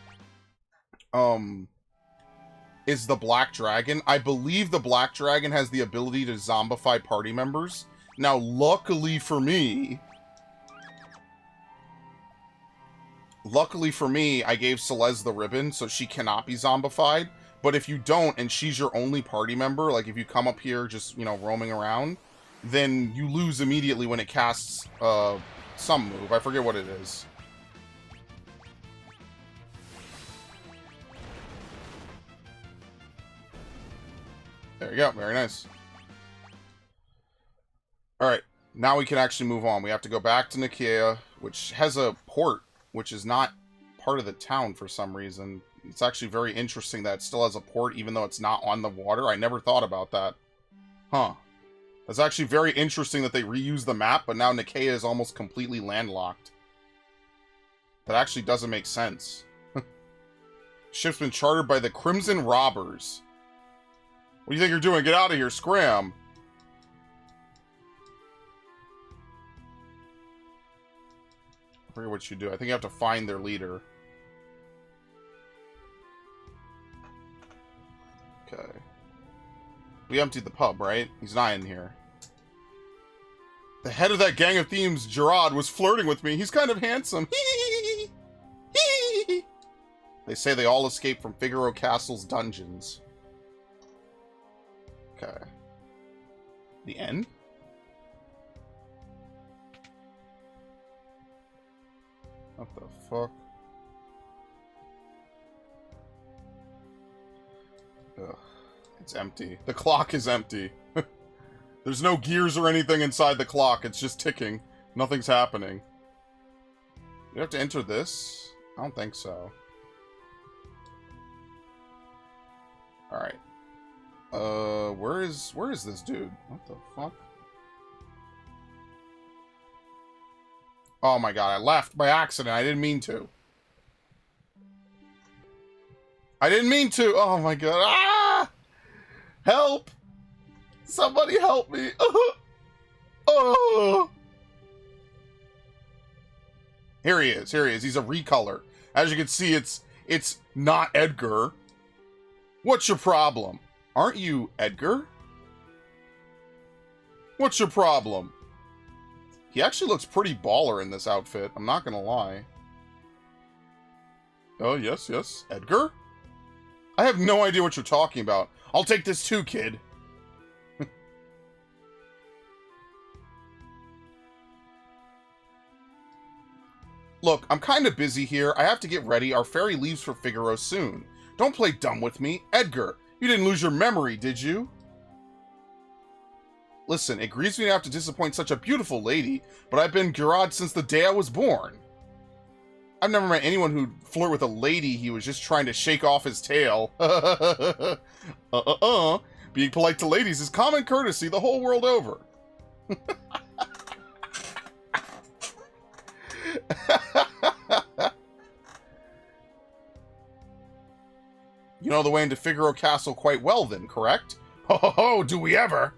is the Black Dragon. I believe the Black Dragon has the ability to zombify party members. Now, luckily for me, I gave Celeste the ribbon, so she cannot be zombified. But if you don't, and she's your only party member, like if you come up here just, you know, roaming around, then you lose immediately when it casts, some move. I forget what it is. There you go. Very nice. Alright. Now we can actually move on. We have to go back to Nicaea, which has a port, which is not part of the town for some reason. It's actually very interesting that it still has a port, even though it's not on the water. I never thought about that. Huh. It's actually very interesting that they reused the map, but now Nicaea is almost completely landlocked. That actually doesn't make sense. Ship's been chartered by the Crimson Robbers. What do you think you're doing? Get out of here, scram! I forget what you do. I think you have to find their leader. Okay. We emptied the pub, right? He's not in here. The head of that gang of thieves, Gerard, was flirting with me. He's kind of handsome. They say they all escaped from Figaro Castle's dungeons. Okay. The end? What the fuck? Ugh. It's empty. The clock is empty. There's no gears or anything inside the clock. It's just ticking. Nothing's happening. You have to enter this? I don't think so. Alright. Where is this dude? What the fuck? Oh my god, I left by accident. I didn't mean to. I didn't mean to! Oh my god. Ah! Help! Somebody help me! Oh! Here he is. Here he is. He's a recolor. As you can see, it's not Edgar. What's your problem? Aren't you Edgar? What's your problem? He actually looks pretty baller in this outfit. I'm not gonna lie. Oh, yes, yes. Edgar? I have no idea what you're talking about. I'll take this too, kid. Look, I'm kind of busy here. I have to get ready. Our ferry leaves for Figaro soon. Don't play dumb with me. Edgar, you didn't lose your memory, did you? Listen, it grieves me to have to disappoint such a beautiful lady, but I've been Gurad since the day I was born. I've never met anyone who'd flirt with a lady he was just trying to shake off his tail. Being polite to ladies is common courtesy the whole world over. You know the way into Figaro Castle quite well then, correct? Ho ho ho, do we ever?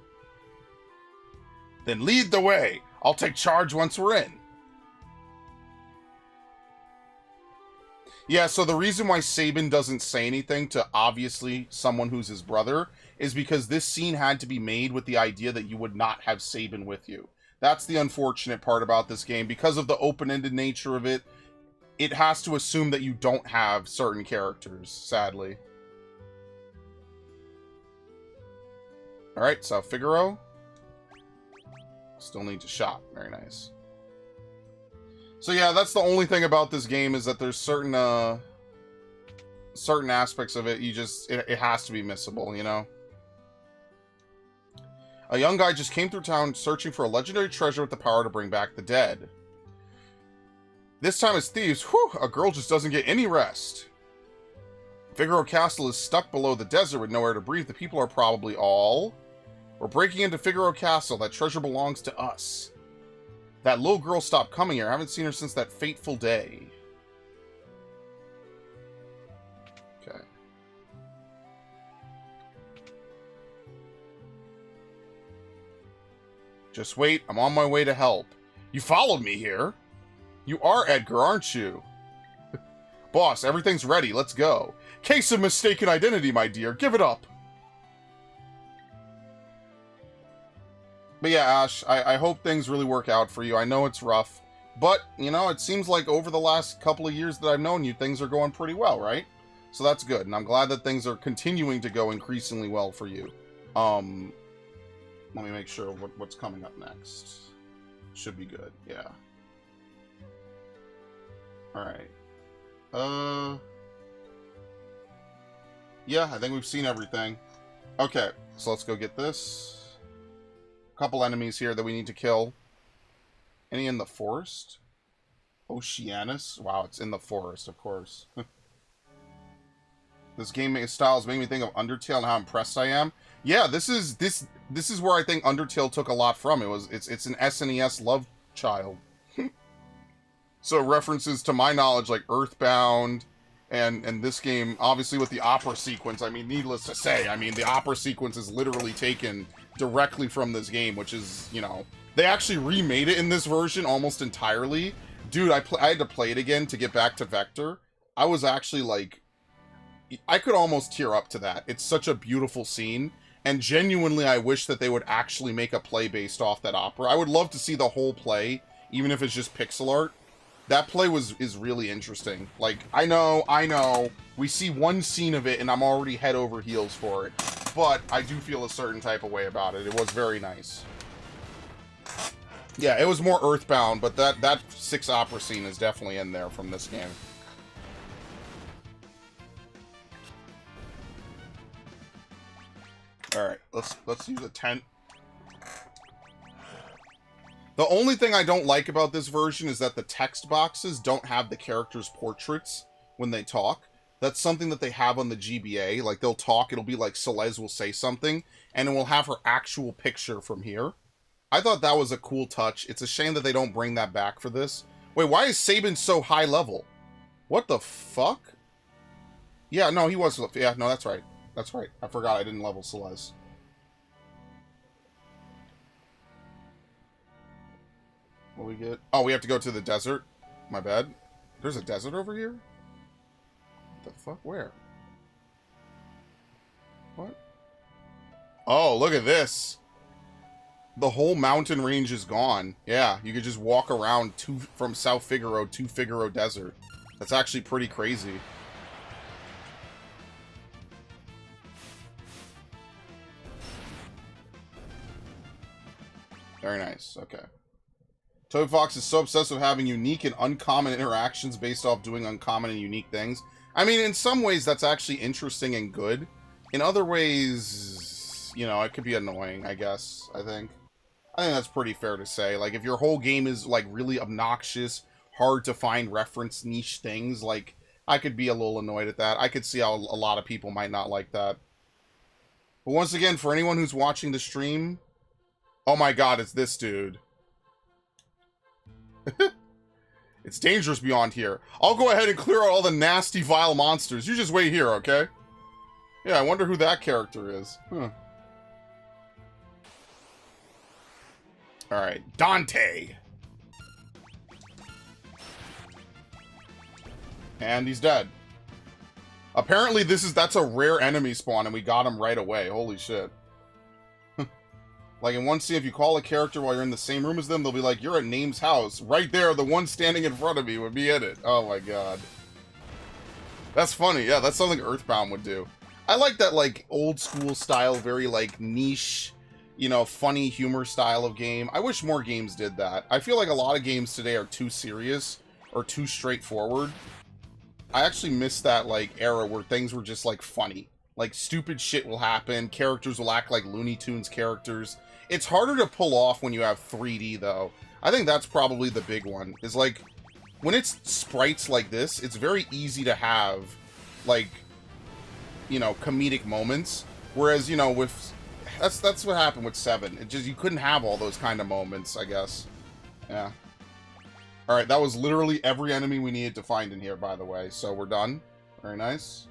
Then lead the way. I'll take charge once we're in. Yeah, so the reason why Sabin doesn't say anything to, obviously, someone who's his brother is because this scene had to be made with the idea that you would not have Sabin with you. That's the unfortunate part about this game. Because of the open-ended nature of it, it has to assume that you don't have certain characters, sadly. Alright, so Figaro. Still needs a shot. Very nice. So yeah, that's the only thing about this game is that there's certain aspects of it it has to be missable, you know? A young guy just came through town searching for a legendary treasure with the power to bring back the dead. This time as thieves, whew, a girl just doesn't get any rest. Figaro Castle is stuck below the desert with nowhere to breathe. The people are probably all... We're breaking into Figaro Castle. That treasure belongs to us. That little girl stopped coming here. I haven't seen her since that fateful day. Okay. Just wait. I'm on my way to help. You followed me here. You are Edgar, aren't you? Boss, everything's ready. Let's go. Case of mistaken identity, my dear. Give it up. But yeah, Ash, I hope things really work out for you. I know it's rough. But, you know, it seems like over the last couple of years that I've known you, things are going pretty well, right? So that's good. And I'm glad that things are continuing to go increasingly well for you. Let me make sure what's coming up next. Should be good, yeah. Alright. Yeah, I think we've seen everything. Okay, so let's go get this. Couple enemies here that we need to kill. Any in the forest? Oceanus? Wow, it's in the forest, of course. This game style is making me think of Undertale and how impressed I am. Yeah, this is where I think Undertale took a lot from. It's an SNES love child. So references to my knowledge like Earthbound and this game, obviously with the opera sequence, I mean, needless to say, I mean, the opera sequence is literally taken directly from this game, which is, you know, they actually remade it in this version almost entirely. Dude, I had to play it again to get back to Vector. I was actually like, I could almost tear up to that. It's such a beautiful scene, and genuinely I wish that they would actually make a play based off that opera. I would love to see the whole play, even if it's just pixel art. That play is really interesting. Like, I know, we see one scene of it and I'm already head over heels for it. But I do feel a certain type of way about it. It was very nice. Yeah, it was more Earthbound, but that 6 opera scene is definitely in there from this game. Alright, let's use a tent. The only thing I don't like about this version is that the text boxes don't have the characters' portraits when they talk. That's something that they have on the GBA. Like, they'll talk, it'll be like Celeste will say something, and it will have her actual picture from here. I thought that was a cool touch. It's a shame that they don't bring that back for this. Wait, why is Sabin so high level? What the fuck? Yeah, no, he was... Yeah, no, that's right. That's right. I forgot I didn't level Celeste. What we get? Oh, we have to go to the desert? My bad. There's a desert over here? What the fuck? Where? What? Oh, look at this. The whole mountain range is gone. Yeah, you could just walk around from South Figaro to Figaro Desert. That's actually pretty crazy. Very nice. Okay. Toby Fox is so obsessed with having unique and uncommon interactions based off doing uncommon and unique things. I mean, in some ways, that's actually interesting and good. In other ways, you know, it could be annoying, I guess, I think that's pretty fair to say. Like, if your whole game is, like, really obnoxious, hard to find reference niche things, like, I could be a little annoyed at that. I could see how a lot of people might not like that. But once again, for anyone who's watching the stream, oh my god, it's this dude. It's dangerous beyond here. I'll go ahead and clear out all the nasty, vile monsters. You just wait here, okay? Yeah, I wonder who that character is. Huh. Alright, Dante. And he's dead. Apparently that's a rare enemy spawn and we got him right away. Holy shit. Like, in one scene, if you call a character while you're in the same room as them, they'll be like, you're at Name's house. Right there, the one standing in front of me would be in it. Oh my god. That's funny. Yeah, that's something Earthbound would do. I like that, like, old school style, very, like, niche, you know, funny humor style of game. I wish more games did that. I feel like a lot of games today are too serious or too straightforward. I actually miss that, like, era where things were just, like, funny. Like, stupid shit will happen. Characters will act like Looney Tunes characters. It's harder to pull off when you have 3D, though. I think that's probably the big one. Is, like, when it's sprites like this, it's very easy to have, like, you know, comedic moments. Whereas, you know, with... That's what happened with 7. It just, you couldn't have all those kind of moments, I guess. Yeah. Alright, that was literally every enemy we needed to find in here, by the way. So, we're done. Very nice.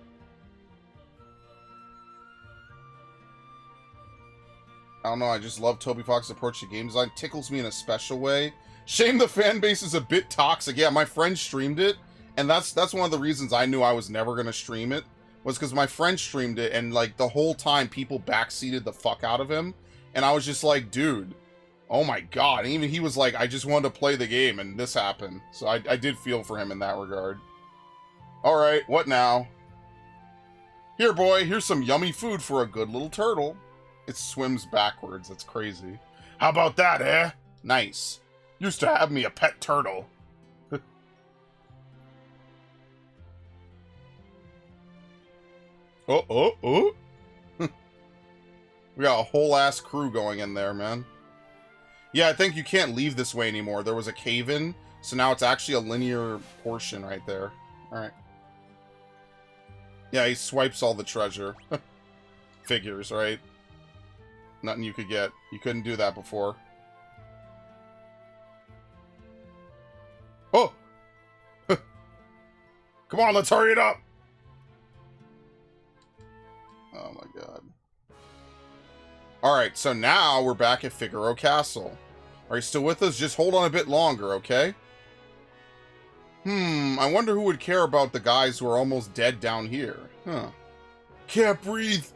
I don't know, I just love Toby Fox's approach to game design. Tickles me in a special way. Shame the fan base is a bit toxic. Yeah, my friend streamed it, and that's one of the reasons I knew I was never going to stream it, was because my friend streamed it, and, like, the whole time people backseated the fuck out of him, and I was just like, dude, oh my god. And even he was like, I just wanted to play the game, and this happened. So I did feel for him in that regard. Alright, what now? Here, boy, here's some yummy food for a good little turtle. It swims backwards. That's crazy. How about that, eh? Nice. Used to have me a pet turtle. Oh. We got a whole ass crew going in there, man. Yeah, I think you can't leave this way anymore. There was a cave-in, so now it's actually a linear portion right there. Alright. Yeah, he swipes all the treasure. Figures, right? Nothing you could get. You couldn't do that before. Oh! Come on, let's hurry it up! Oh my god. Alright, so now we're back at Figaro Castle. Are you still with us? Just hold on a bit longer, okay? I wonder who would care about the guys who are almost dead down here. Huh. Can't breathe!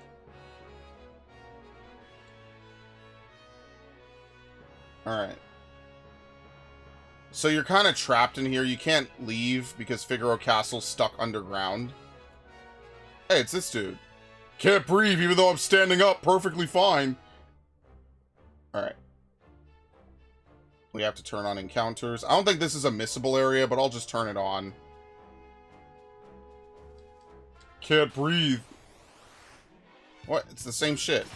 Alright. So you're kind of trapped in here. You can't leave because Figaro Castle's stuck underground. Hey, it's this dude. Can't breathe even though I'm standing up perfectly fine. Alright. We have to turn on encounters. I don't think this is a missable area, but I'll just turn it on. Can't breathe. What? It's the same shit.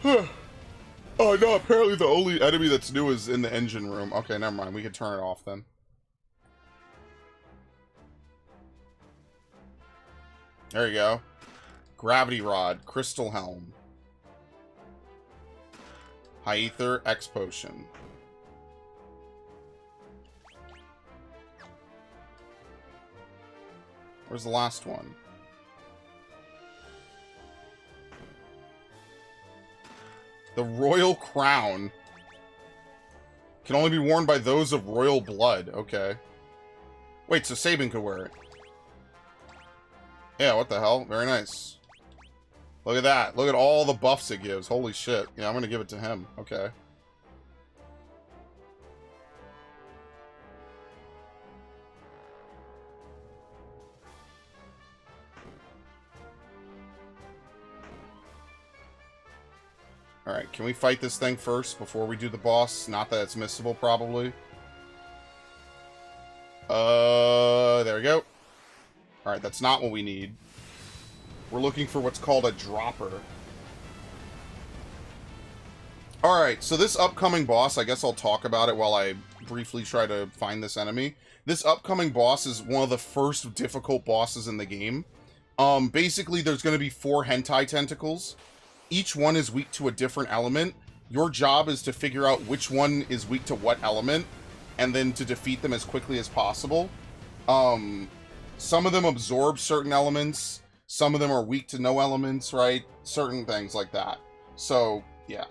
Oh no, apparently the only enemy that's new is in the engine room. Okay, never mind. We can turn it off then. There you go. Gravity Rod, Crystal Helm. Hyether, X Potion. Where's the last one? The Royal Crown. Can only be worn by those of royal blood. Okay. Wait, so Sabin could wear it. Yeah, what the hell? Very nice. Look at that. Look at all the buffs it gives. Holy shit. Yeah, I'm gonna give it to him. Okay. Alright, can we fight this thing first before we do the boss? Not that it's missable, probably. There we go. Alright, that's not what we need. We're looking for what's called a dropper. Alright, so this upcoming boss, I guess I'll talk about it while I briefly try to find this enemy. This upcoming boss is one of the first difficult bosses in the game. Basically, there's going to be 4 hentai tentacles. Each one is weak to a different element. Your job is to figure out which one is weak to what element, and then to defeat them as quickly as possible. Some of them absorb certain elements. Some of them are weak to no elements, right? Certain things like that. So, yeah.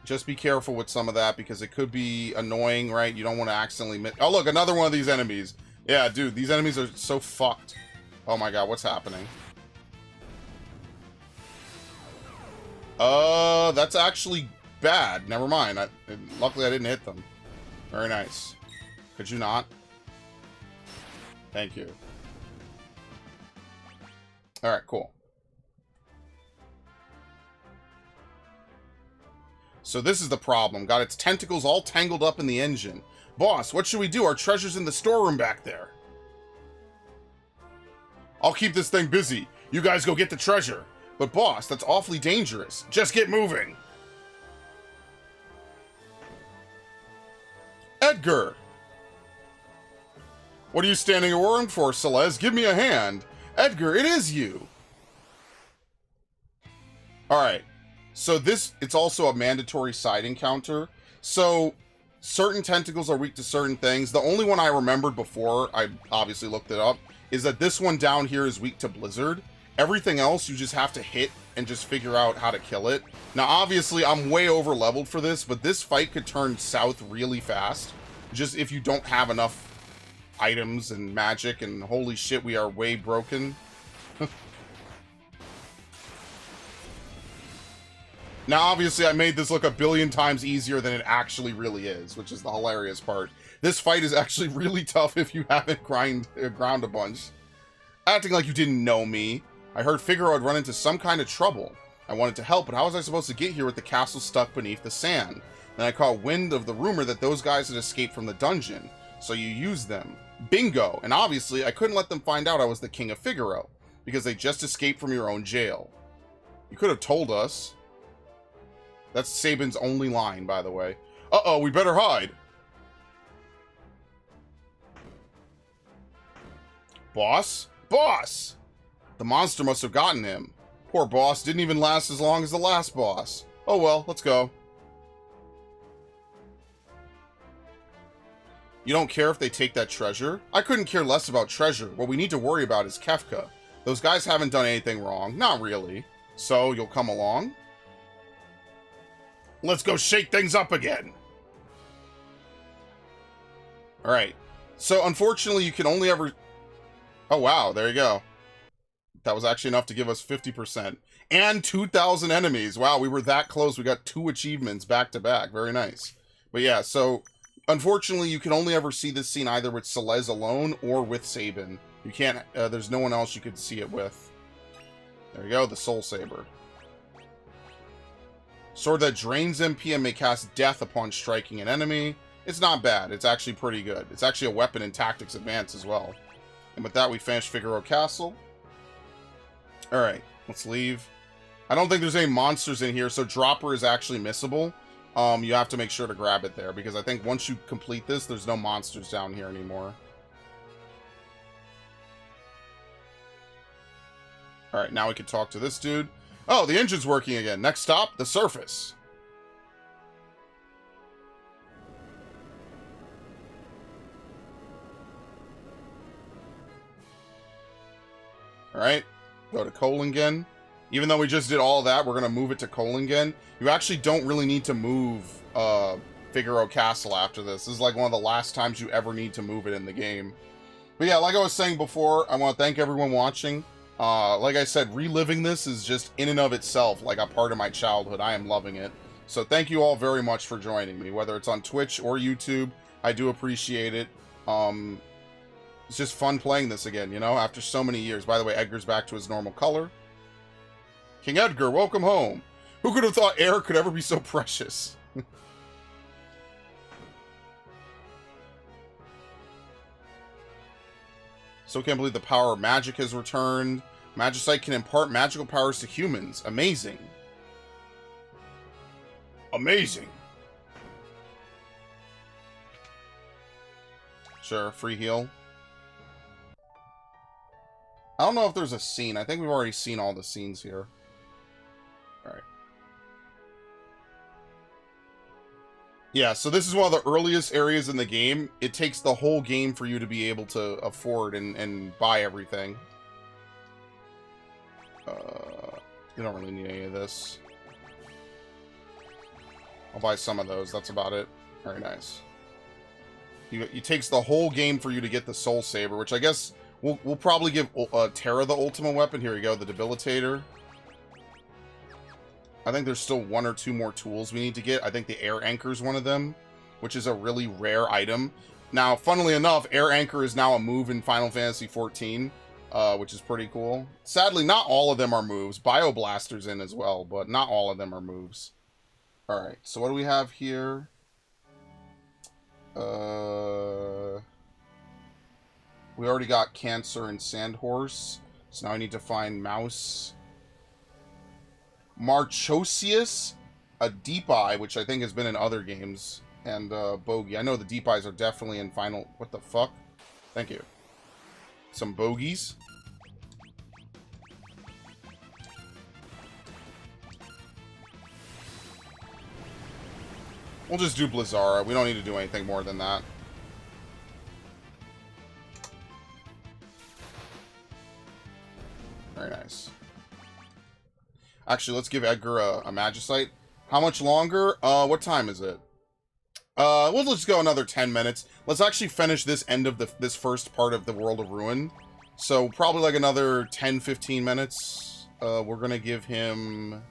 Just be careful with some of that, because it could be annoying, right? You don't want to accidentally miss... Oh, look, another one of these enemies. Yeah, dude, these enemies are so fucked. Oh my god, what's happening? That's actually bad. Never mind. Luckily, I didn't hit them. Very nice. Could you not? Thank you. Alright, cool. So this is the problem. Got its tentacles all tangled up in the engine. Boss, what should we do? Our treasure's in the storeroom back there. I'll keep this thing busy. You guys go get the treasure. But boss, that's awfully dangerous. Just get moving. Edgar! What are you standing around for, Celeste? Give me a hand. Edgar, it is you! Alright. So it's also a mandatory side encounter. So, certain tentacles are weak to certain things. The only one I remembered before, I obviously looked it up, is that this one down here is weak to Blizzard. Everything else, you just have to hit and just figure out how to kill it. Now, obviously, I'm way over-leveled for this, but this fight could turn south really fast. Just if you don't have enough items and magic, and holy shit, we are way broken. Now, obviously, I made this look a billion times easier than it actually really is, which is the hilarious part. This fight is actually really tough if you haven't ground a bunch. Acting like you didn't know me. I heard Figaro had run into some kind of trouble. I wanted to help, but how was I supposed to get here with the castle stuck beneath the sand? Then I caught wind of the rumor that those guys had escaped from the dungeon, so you used them. Bingo! And obviously, I couldn't let them find out I was the King of Figaro, because they just escaped from your own jail. You could have told us. That's Sabin's only line, by the way. Uh-oh, we better hide! Boss? Boss! The monster must have gotten him. Poor boss didn't even last as long as the last boss. Oh well, let's go. You don't care if they take that treasure? I couldn't care less about treasure. What we need to worry about is Kefka. Those guys haven't done anything wrong. Not really. So, you'll come along? Let's go shake things up again. Alright. So, unfortunately, you can only ever... Oh, wow. There you go. That was actually enough to give us 50%. And 2,000 enemies. Wow, we were that close. We got 2 achievements back to back. Very nice. But yeah, so... Unfortunately, you can only ever see this scene either with Celeste alone or with Sabin. You can't... there's no one else you could see it with. There you go, the Soul Saber. Sword that drains MP and may cast death upon striking an enemy. It's not bad. It's actually pretty good. It's actually a weapon in Tactics Advance as well. And with that, we finish Figaro Castle. Alright, let's leave. I don't think there's any monsters in here, so Dropper is actually missable. You have to make sure to grab it there, because I think once you complete this, there's no monsters down here anymore. Alright, now we can talk to this dude. Oh, the engine's working again. Next stop, the surface. Alright, go to Kolingen. Even though we just did all that, we're going to move it to Kolingen. You actually don't really need to move Figaro Castle after this. This is like one of the last times you ever need to move it in the game. But yeah, like I was saying before, I want to thank everyone watching. Like I said, reliving this is just in and of itself like a part of my childhood. I am loving it. So thank you all very much for joining me, whether it's on Twitch or YouTube. I do appreciate it. It's just fun playing this again, you know, after so many years. By the way, Edgar's back to his normal color. King Edgar, welcome home. Who could have thought air could ever be so precious? So can't believe the power of magic has returned. Magicite can impart magical powers to humans. Amazing. Amazing. Sure, free heal. I don't know if there's a scene. I think we've already seen all the scenes here. Alright. Yeah, so this is one of the earliest areas in the game. It takes the whole game for you to be able to afford and buy everything. You don't really need any of this. I'll buy some of those. That's about it. Very nice. It takes the whole game for you to get the Soul Saber, which I guess we'll probably give Terra the ultimate weapon. Here we go, the Debilitator. I think there's still one or two more tools we need to get. I think the Air Anchor is one of them, which is a really rare item. Now, funnily enough, Air Anchor is now a move in Final Fantasy XIV, which is pretty cool. Sadly, not all of them are moves. Bioblaster's in as well, but not all of them are moves. Alright, so what do we have here? We already got Cancer and Sandhorse, so now I need to find Mouse. Marchosius, a Deep Eye, which I think has been in other games, and Bogey. I know the Deep Eyes are definitely in Final... What the fuck? Thank you. Some Bogies. We'll just do Blizzara. We don't need to do anything more than that. Very nice. Actually, let's give Edgar a Magicite. How much longer? What time is it? We'll just go another 10 minutes. Let's actually finish this end of this first part of the World of Ruin. So, probably like another 10-15 minutes. We're gonna give him...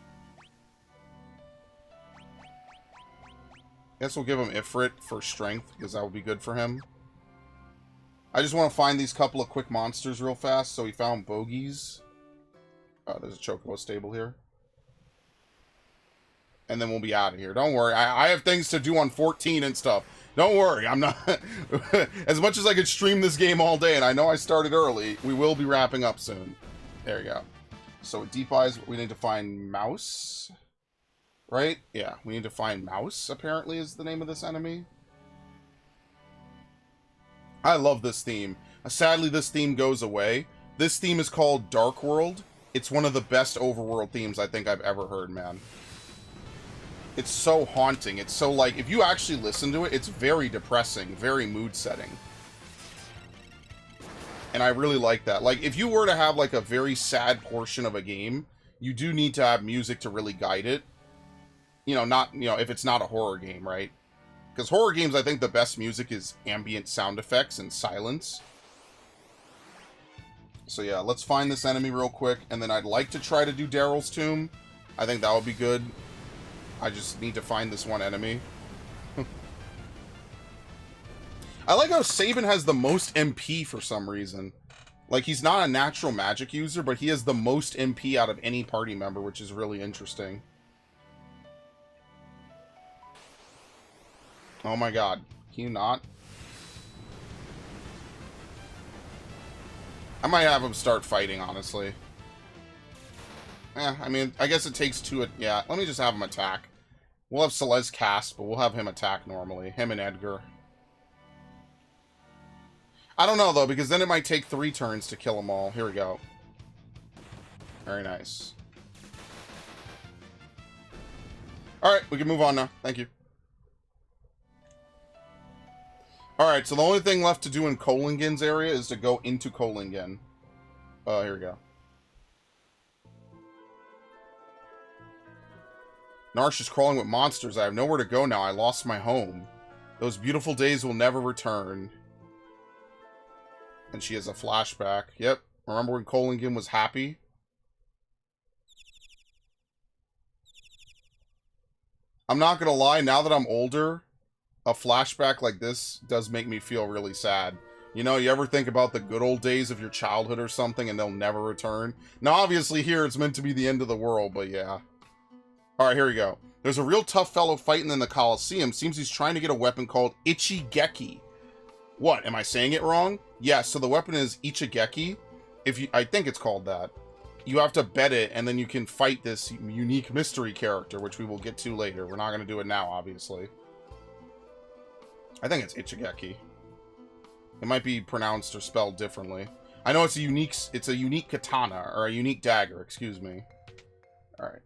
I guess we'll give him Ifrit for strength, because that would be good for him. I just want to find these couple of quick monsters real fast. So we found Bogies. There's a Chocobo stable here. And then we'll be out of here. Don't worry. I have things to do on 14 and stuff. Don't worry. I'm not... As much as I could stream this game all day, and I know I started early, we will be wrapping up soon. There you go. So with Deep Eyes, we need to find Mouse. Right? Yeah, we need to find Mouse, apparently, is the name of this enemy. I love this theme. Sadly, this theme goes away. This theme is called Dark World. It's one of the best overworld themes I think I've ever heard, man. It's so haunting. It's so, like, if you actually listen to it, it's very depressing, very mood-setting. And I really like that. Like, if you were to have, like, a very sad portion of a game, you do need to have music to really guide it. You know, not, you know, if it's not a horror game, right? Because horror games, I think the best music is ambient sound effects and silence. So yeah, let's find this enemy real quick, and then I'd like to try to do Daryl's Tomb. I think that would be good. I just need to find this one enemy. I like how Sabin has the most MP for some reason. Like, he's not a natural magic user, but he has the most MP out of any party member, which is really interesting. Oh my god. Can you not? I might have him start fighting, honestly. I mean, I guess it takes two... Yeah, let me just have him attack. We'll have Celeste cast, but we'll have him attack normally. Him and Edgar. I don't know, though, because then it might take 3 turns to kill them all. Here we go. Very nice. Alright, we can move on now. Thank you. Alright, so the only thing left to do in Kolingen's area is to go into Kolingen. Here we go. Narsh is crawling with monsters. I have nowhere to go now. I lost my home. Those beautiful days will never return. And she has a flashback. Yep. Remember when Kolingen was happy? I'm not gonna lie, now that I'm older, a flashback like this does make me feel really sad. You know, you ever think about the good old days of your childhood or something and they'll never return? Now, obviously here it's meant to be the end of the world, but yeah. Alright, here we go. There's a real tough fellow fighting in the Colosseum. Seems he's trying to get a weapon called Ichigeki. What, am I saying it wrong? Yeah, so the weapon is Ichigeki. I think it's called that. You have to bet it, and then you can fight this unique mystery character, which we will get to later. We're not going to do it now, obviously. I think it's Ichigeki. It might be pronounced or spelled differently. I know it's a unique katana, or a unique dagger, excuse me. Alright.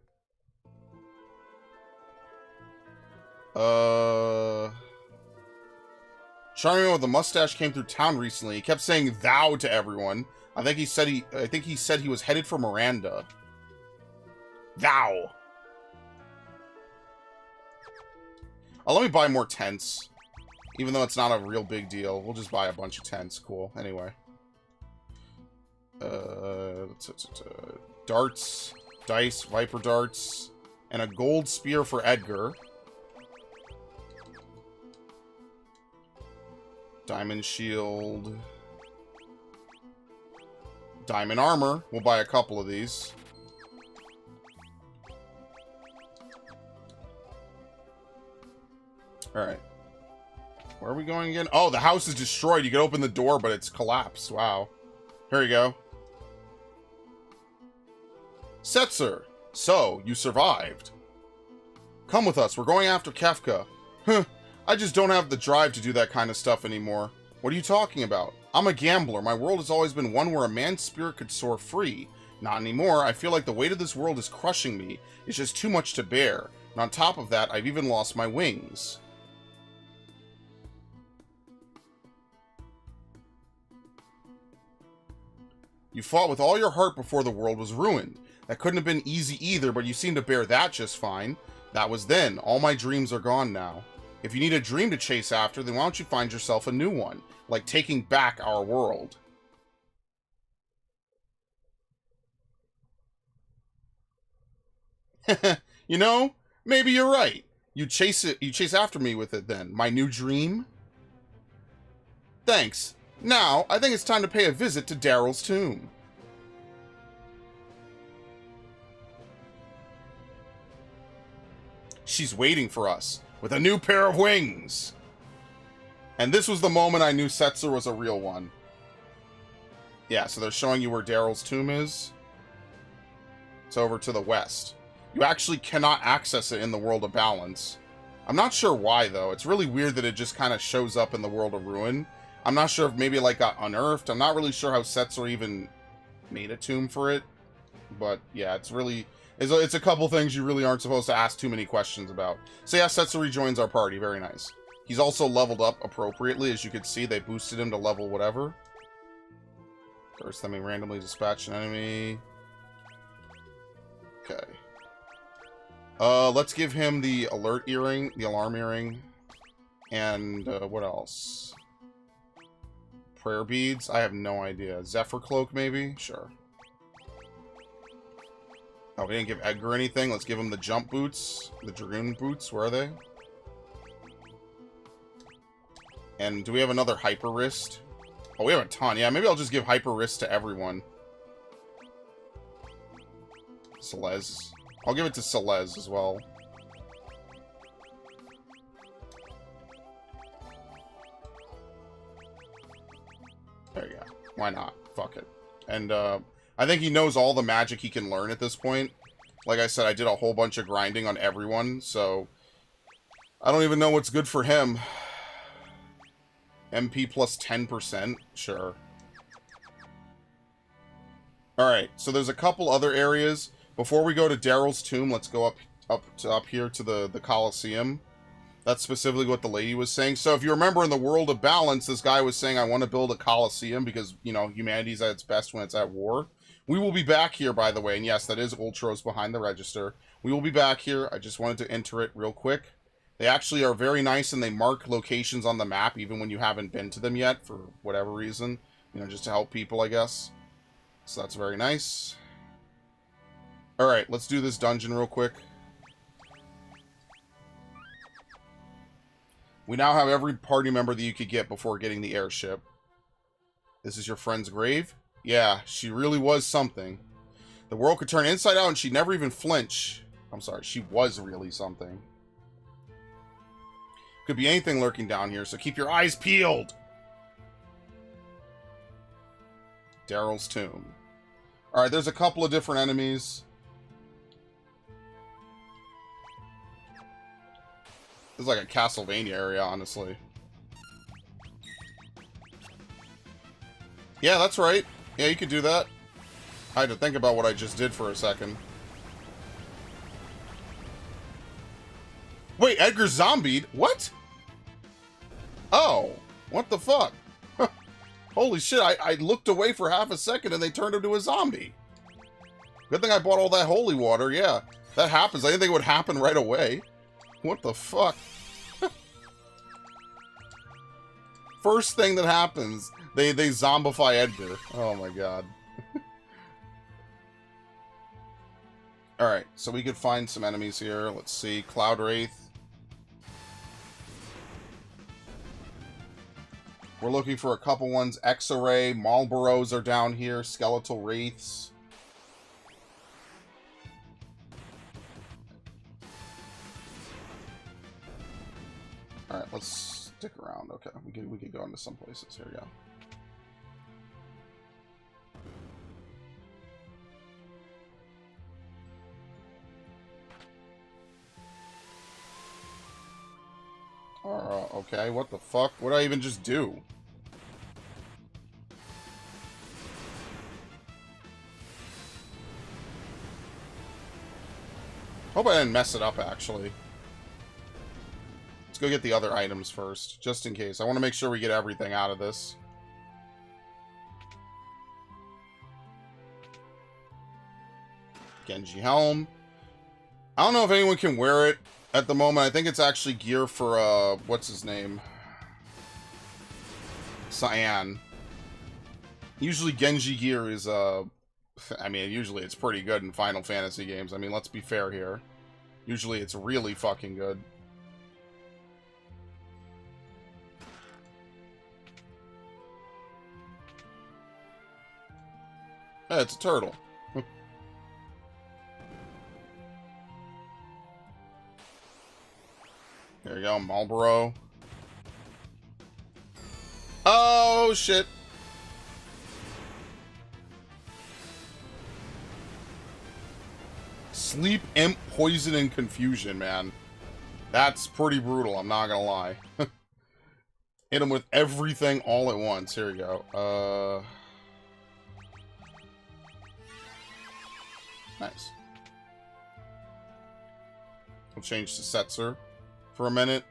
Charming with a mustache came through town recently. He kept saying thou to everyone. I think he said he was headed for Miranda. Thou. Oh, let me buy more tents. Even though it's not a real big deal. We'll just buy a bunch of tents. Cool. Anyway. Darts. Dice. Viper darts. And a gold spear for Edgar. Diamond shield. Diamond armor. We'll buy a couple of these. Alright. Where are we going again? Oh, the house is destroyed. You can open the door, but it's collapsed. Wow. Here we go. Setzer. So, you survived. Come with us. We're going after Kefka. Huh. I just don't have the drive to do that kind of stuff anymore. What are you talking about? I'm a gambler. My world has always been one where a man's spirit could soar free. Not anymore. I feel like the weight of this world is crushing me. It's just too much to bear. And on top of that, I've even lost my wings. You fought with all your heart before the world was ruined. That couldn't have been easy either, but you seem to bear that just fine. That was then. All my dreams are gone now. If you need a dream to chase after, then why don't you find yourself a new one? Like taking back our world. You know, maybe you're right. You chase after me with it then. My new dream? Thanks. Now, I think it's time to pay a visit to Daryl's tomb. She's waiting for us, with a new pair of wings. And this was the moment I knew Setzer was a real one. Yeah, so they're showing you where Daryl's tomb is. It's over to the west. You actually cannot access it in the World of Balance. I'm not sure why, though. It's really weird that it just kind of shows up in the World of Ruin. I'm not sure if maybe it, like, got unearthed. I'm not really sure how Setzer even made a tomb for it. But, yeah, it's really... It's a couple things you really aren't supposed to ask too many questions about. So, yeah, Setzer rejoins our party. Very nice. He's also leveled up appropriately. As you can see, they boosted him to level whatever. First, let me randomly dispatch an enemy. Okay. Let's give him the alert earring, the alarm earring. And, what else? Prayer beads? I have no idea. Zephyr cloak, maybe? Sure. Oh, we didn't give Edgar anything. Let's give him the jump boots. The dragoon boots. Where are they? And do we have another hyper wrist? Oh, we have a ton. Yeah, maybe I'll just give hyper wrist to everyone. Celeste. I'll give it to Celeste as well. There you go. Why not? Fuck it. And, I think he knows all the magic he can learn at this point. Like I said, I did a whole bunch of grinding on everyone, so I don't even know what's good for him. MP plus 10%? Sure. Alright, so there's a couple other areas. Before we go to Daryl's tomb, let's go up here to the Colosseum. That's specifically what the lady was saying. So if you remember in the World of Balance, this guy was saying, I want to build a Colosseum because, you know, humanity's at its best when it's at war. We will be back here, by the way. And yes, that is Ultros behind the register. We will be back here. I just wanted to enter it real quick. They actually are very nice, and they mark locations on the map even when you haven't been to them yet for whatever reason. You know, just to help people, I guess. So that's very nice. Alright, let's do this dungeon real quick. We now have every party member that you could get before getting the airship. This is your friend's grave? Yeah, she really was something. The world could turn inside out and she'd never even flinch. I'm sorry, she was really something. Could be anything lurking down here, so keep your eyes peeled. Daryl's tomb. Alright, there's a couple of different enemies. This is like a Castlevania area, honestly. Yeah, that's right. Yeah, you could do that. I had to think about what I just did for a second. Wait, Edgar zombied? What? Oh, what the fuck? Holy shit, I looked away for half a second and they turned him to a zombie. Good thing I bought all that holy water, yeah. That happens. I didn't think it would happen right away. What the fuck? First thing that happens, they zombify Edgar. Oh my god. Alright, so we could find some enemies here. Let's see. Cloud Wraith. We're looking for a couple ones. X-Ray, Marlboros are down here. Skeletal Wraiths. Alright, let's stick around. Okay, we could go into some places. Here we go. Okay, what the fuck? What did I even just do? Hope I didn't mess it up, actually. Let's go get the other items first, just in case. I want to make sure we get everything out of this. Genji helm. I don't know if anyone can wear it at the moment. I think it's actually gear for, what's his name? Cyan. Usually Genji gear is, I mean, usually it's pretty good in Final Fantasy games. I mean, let's be fair here. Usually it's really fucking good. Hey, it's a turtle. There you go, Marlboro. Oh, shit. Sleep, imp, poison, and confusion, man. That's pretty brutal, I'm not gonna lie. Hit him with everything all at once. Here we go. Nice. We'll change to Setzer for a minute.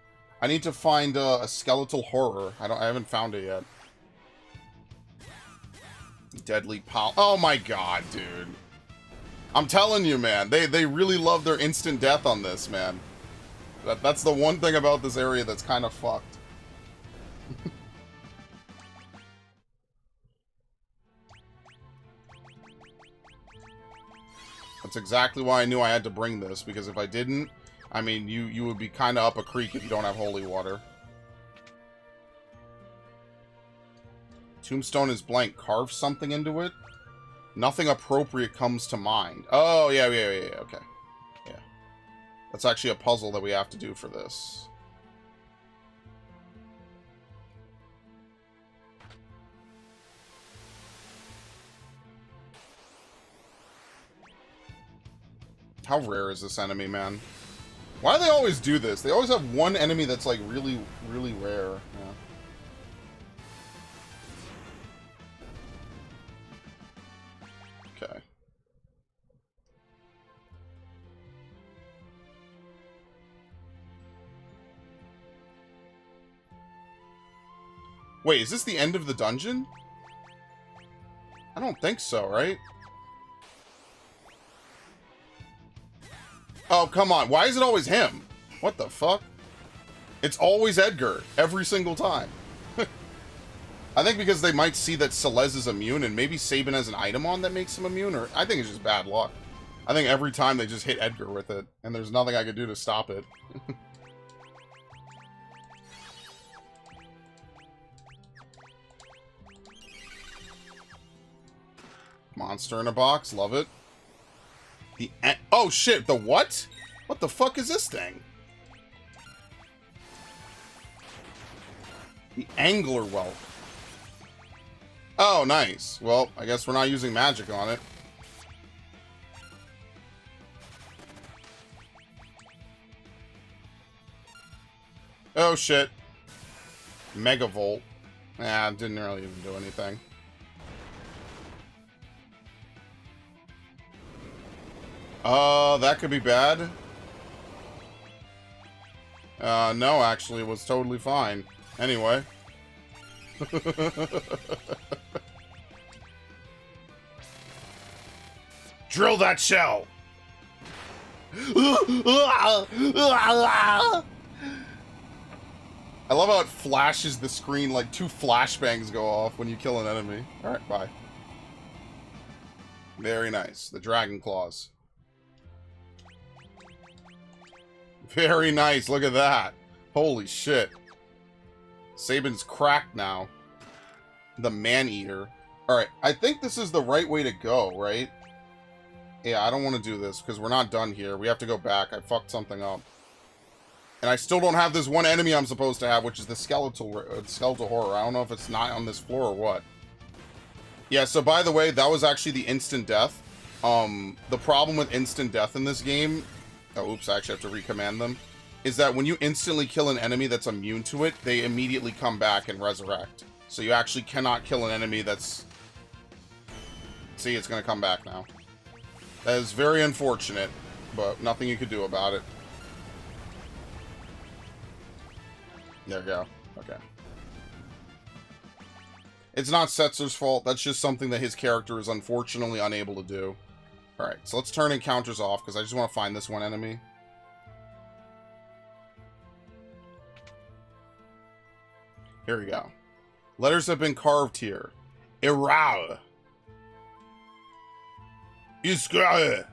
I need to find a skeletal horror. I haven't found it yet. Deadly Pal. Oh my god, dude. I'm telling you, man. They really love their instant death on this, man. That's the one thing about this area that's kind of fucked. That's exactly why I knew I had to bring this, because if I didn't, I mean, you would be kind of up a creek if you don't have holy water. Tombstone is blank. Carve something into it? Nothing appropriate comes to mind. Oh, yeah, okay. Yeah. That's actually a puzzle that we have to do for this. How rare is this enemy, man? Why do they always do this? They always have one enemy that's like really, really rare. Yeah. Okay. Wait, is this the end of the dungeon? I don't think so, right? Oh, come on. Why is it always him? What the fuck? It's always Edgar. Every single time. I think because they might see that Celeste is immune, and maybe Sabin has an item on that makes him immune, or I think it's just bad luck. I think every time they just hit Edgar with it, and there's nothing I could do to stop it. Monster in a box. Love it. Oh, shit. The what? What the fuck is this thing? The Angler Whelp. Oh, nice. Well, I guess we're not using magic on it. Oh, shit. Megavolt. Nah, didn't really even do anything. That could be bad. No, actually, it was totally fine. Anyway. Drill that shell! I love how it flashes the screen, like 2 flashbangs go off when you kill an enemy. Alright, bye. Very nice. The Dragon Claws. Very nice. Look at that. Holy shit. Sabin's cracked now. The Man-Eater. Alright, I think this is the right way to go, right? Yeah, I don't want to do this because we're not done here. We have to go back. I fucked something up. And I still don't have this one enemy I'm supposed to have, which is the skeletal horror. I don't know if it's not on this floor or what. Yeah, so by the way, that was actually the instant death. The problem with instant death in this game... Oh, oops, I actually have to recommand them. Is that when you instantly kill an enemy that's immune to it, they immediately come back and resurrect. So you actually cannot kill an enemy that's... See, it's going to come back now. That is very unfortunate, but nothing you could do about it. There we go. Okay. It's not Setzer's fault. That's just something that his character is unfortunately unable to do. Alright, so let's turn encounters off, because I just want to find this one enemy. Here we go. Letters have been carved here. Irao. Iskra.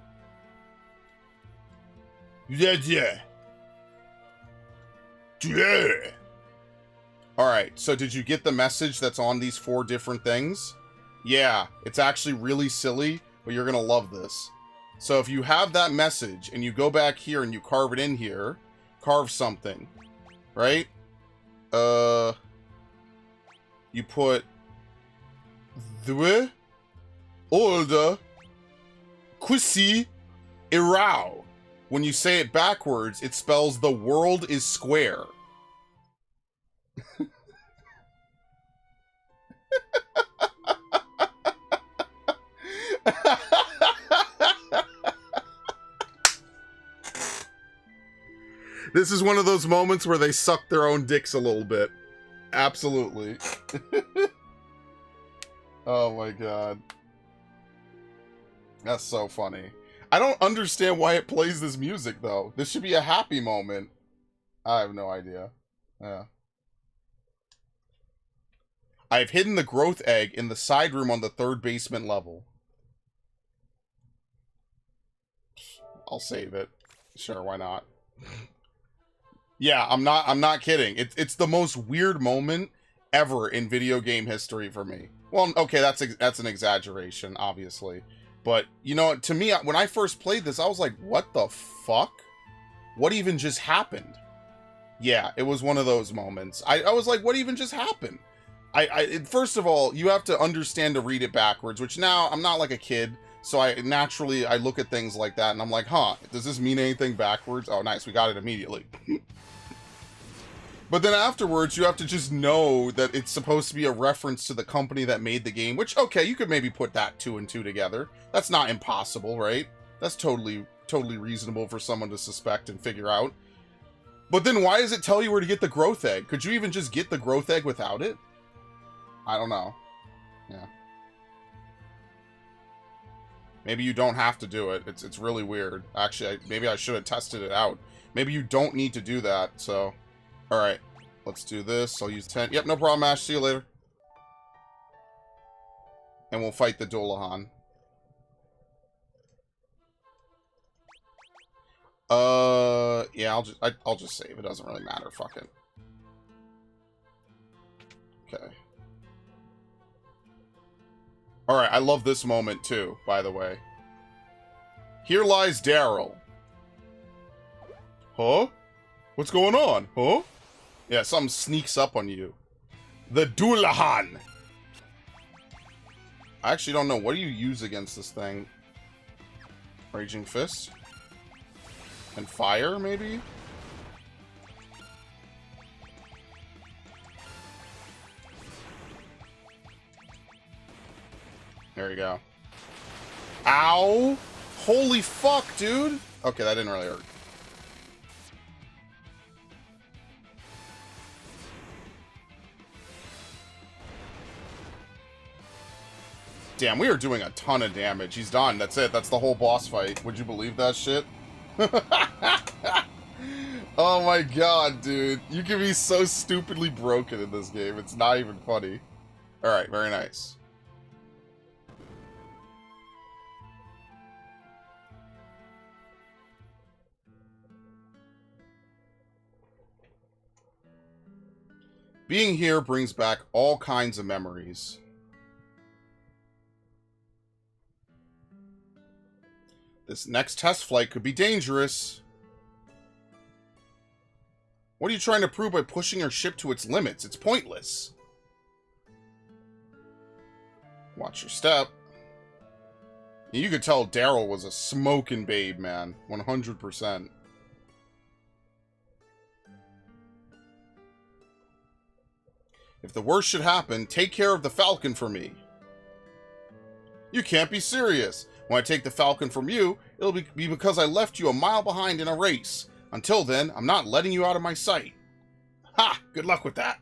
Yeah. Alright, so did you get the message that's on these 4 different things? Yeah, it's actually really silly, but you're gonna love this. So if you have that message, and you go back here and you carve it in here, carve something, right? You put... The... Older... Quisi... Irao. When you say it backwards, it spells the world is square. This is one of those moments where they suck their own dicks a little bit. Absolutely. Oh my god. That's so funny. I don't understand why it plays this music, though. This should be a happy moment. I have no idea. Yeah. I've hidden the growth egg in the side room on the 3rd basement level. I'll save it. Sure, why not? Yeah, I'm not kidding. It's the most weird moment ever in video game history for me. Well, okay, that's an exaggeration, obviously. But, you know, to me, when I first played this, I was like, what the fuck? What even just happened? Yeah, it was one of those moments. I was like, what even just happened? First of all, you have to understand to read it backwards, which now, I'm not like a kid, So I naturally, I look at things like that and I'm like, huh, does this mean anything backwards? Oh, nice, we got it immediately. But then afterwards, you have to just know that it's supposed to be a reference to the company that made the game, which, okay, you could maybe put that 2 and 2 together. That's not impossible, right? That's totally reasonable for someone to suspect and figure out. But then why does it tell you where to get the growth egg? Could you even just get the growth egg without it? I don't know. Yeah. Maybe you don't have to do it. It's really weird. Actually, maybe I should have tested it out. Maybe you don't need to do that, so... Alright, let's do this. I'll use 10. Yep, no problem, Ash. See you later. And we'll fight the Dullahan. Yeah, I'll just save. It doesn't really matter. Fuck it. Okay. Alright, I love this moment, too, by the way. Here lies Daryl. Huh? What's going on? Huh? Yeah, something sneaks up on you. The Dullahan! I actually don't know. What do you use against this thing? Raging Fist? And fire, maybe? There you go. Ow! Holy fuck, dude! Okay, that didn't really hurt. Damn, we are doing a ton of damage. He's done. That's it. That's the whole boss fight. Would you believe that shit? Oh my god, dude. You can be so stupidly broken in this game. It's not even funny. Alright, very nice. Being here brings back all kinds of memories. This next test flight could be dangerous. What are you trying to prove by pushing your ship to its limits? It's pointless. Watch your step. You could tell Daryl was a smoking babe, man. 100%. If the worst should happen, take care of the Falcon for me. You can't be serious. When I take the Falcon from you, it'll be because I left you a mile behind in a race. Until then, I'm not letting you out of my sight. Ha! Good luck with that.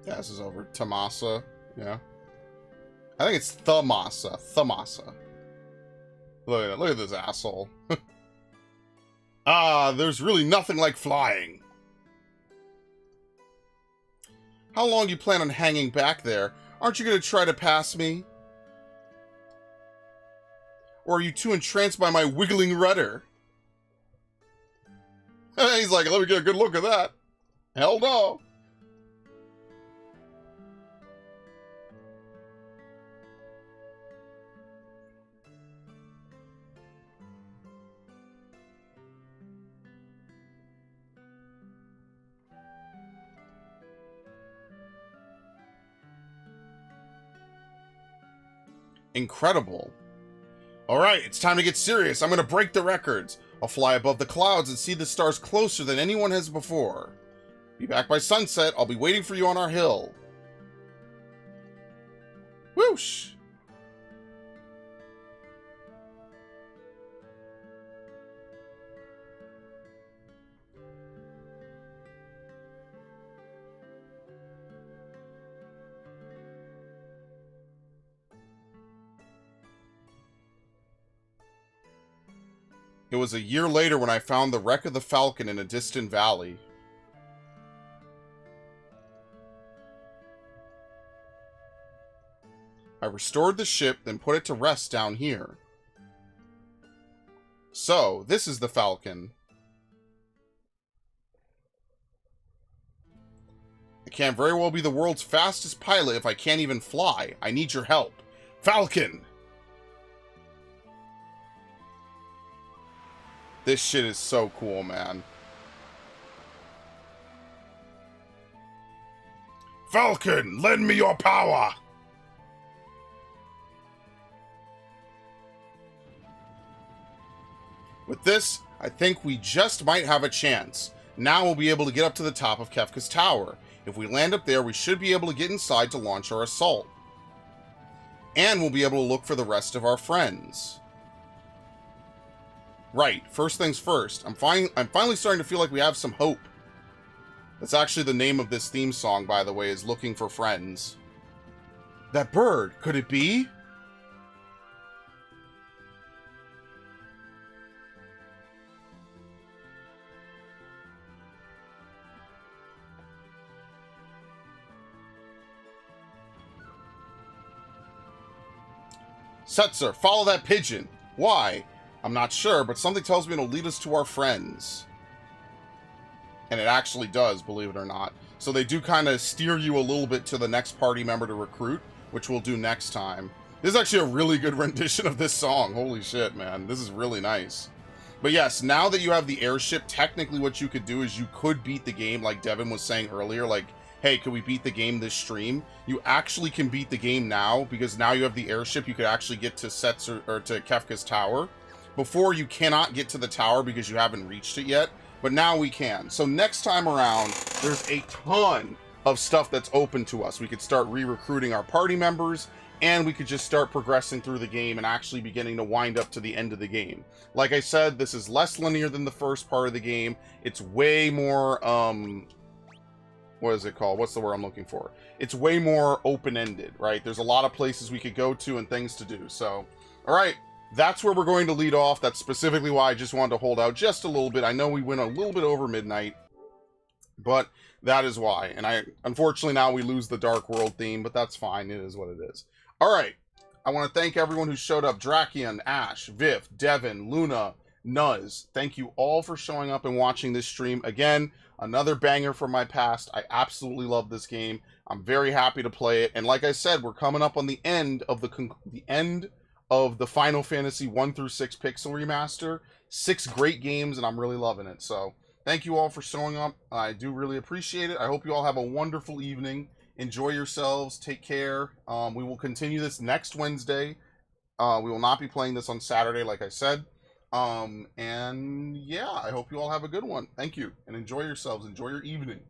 Yeah, this is over. Tamasa. Yeah. I think it's Thamasa. Thamasa. Look at it. Look at this asshole. Ah, there's really nothing like flying. How long do you plan on hanging back there? Aren't you going to try to pass me? Or are you too entranced by my wiggling rudder? He's like, let me get a good look at that. Hell no. Incredible. Alright, it's time to get serious. I'm gonna break the records. I'll fly above the clouds and see the stars closer than anyone has before. Be back by sunset. I'll be waiting for you on our hill. Whoosh! It was a year later when I found the wreck of the Falcon in a distant valley. I restored the ship, then put it to rest down here. So, this is the Falcon. I can't very well be the world's fastest pilot if I can't even fly. I need your help. Falcon! This shit is so cool, man. Falcon, lend me your power! With this, I think we just might have a chance. Now we'll be able to get up to the top of Kefka's tower. If we land up there, we should be able to get inside to launch our assault. And we'll be able to look for the rest of our friends. Right, first things first. I'm finally starting to feel like we have some hope. That's actually the name of this theme song, by the way, is Looking for Friends. That bird, could it be? Setzer, follow that pigeon. Why? I'm not sure, but something tells me it'll lead us to our friends. And it actually does, believe it or not. So they do kind of steer you a little bit to the next party member to recruit, which we'll do next time. This is actually a really good rendition of this song. Holy shit, man. This is really nice. But yes, now that you have the airship, technically what you could do is you could beat the game, like Devin was saying earlier, like, hey, could we beat the game this stream? You actually can beat the game now, because now you have the airship, you could actually get to Setzer, or to Kefka's tower. Before, you cannot get to the tower because you haven't reached it yet, but now we can. So next time around, there's a ton of stuff that's open to us. We could start re-recruiting our party members, and we could just start progressing through the game and actually beginning to wind up to the end of the game. Like I said, this is less linear than the first part of the game. It's way more, what is it called? What's the word I'm looking for? It's way more open-ended, right? There's a lot of places we could go to and things to do. So, all right, that's where we're going to lead off. That's specifically why I just wanted to hold out just a little bit. I know we went a little bit over midnight, but that is why. And unfortunately, now we lose the Dark World theme, but that's fine. It is what it is. All right. I want to thank everyone who showed up. Drakian, Ash, Viv, Devin, Luna, Nuz. Thank you all for showing up and watching this stream. Again, another banger from my past. I absolutely love this game. I'm very happy to play it. And like I said, we're coming up on the end of the Final Fantasy 1 through 6 Pixel Remaster. 6 great games, and I'm really loving it. So thank you all for showing up. I do really appreciate it. I hope you all have a wonderful evening. Enjoy yourselves. Take care. We will continue this next Wednesday. We will not be playing this on Saturday, like I said. And yeah, I hope you all have a good one. Thank you, and enjoy yourselves. Enjoy your evening.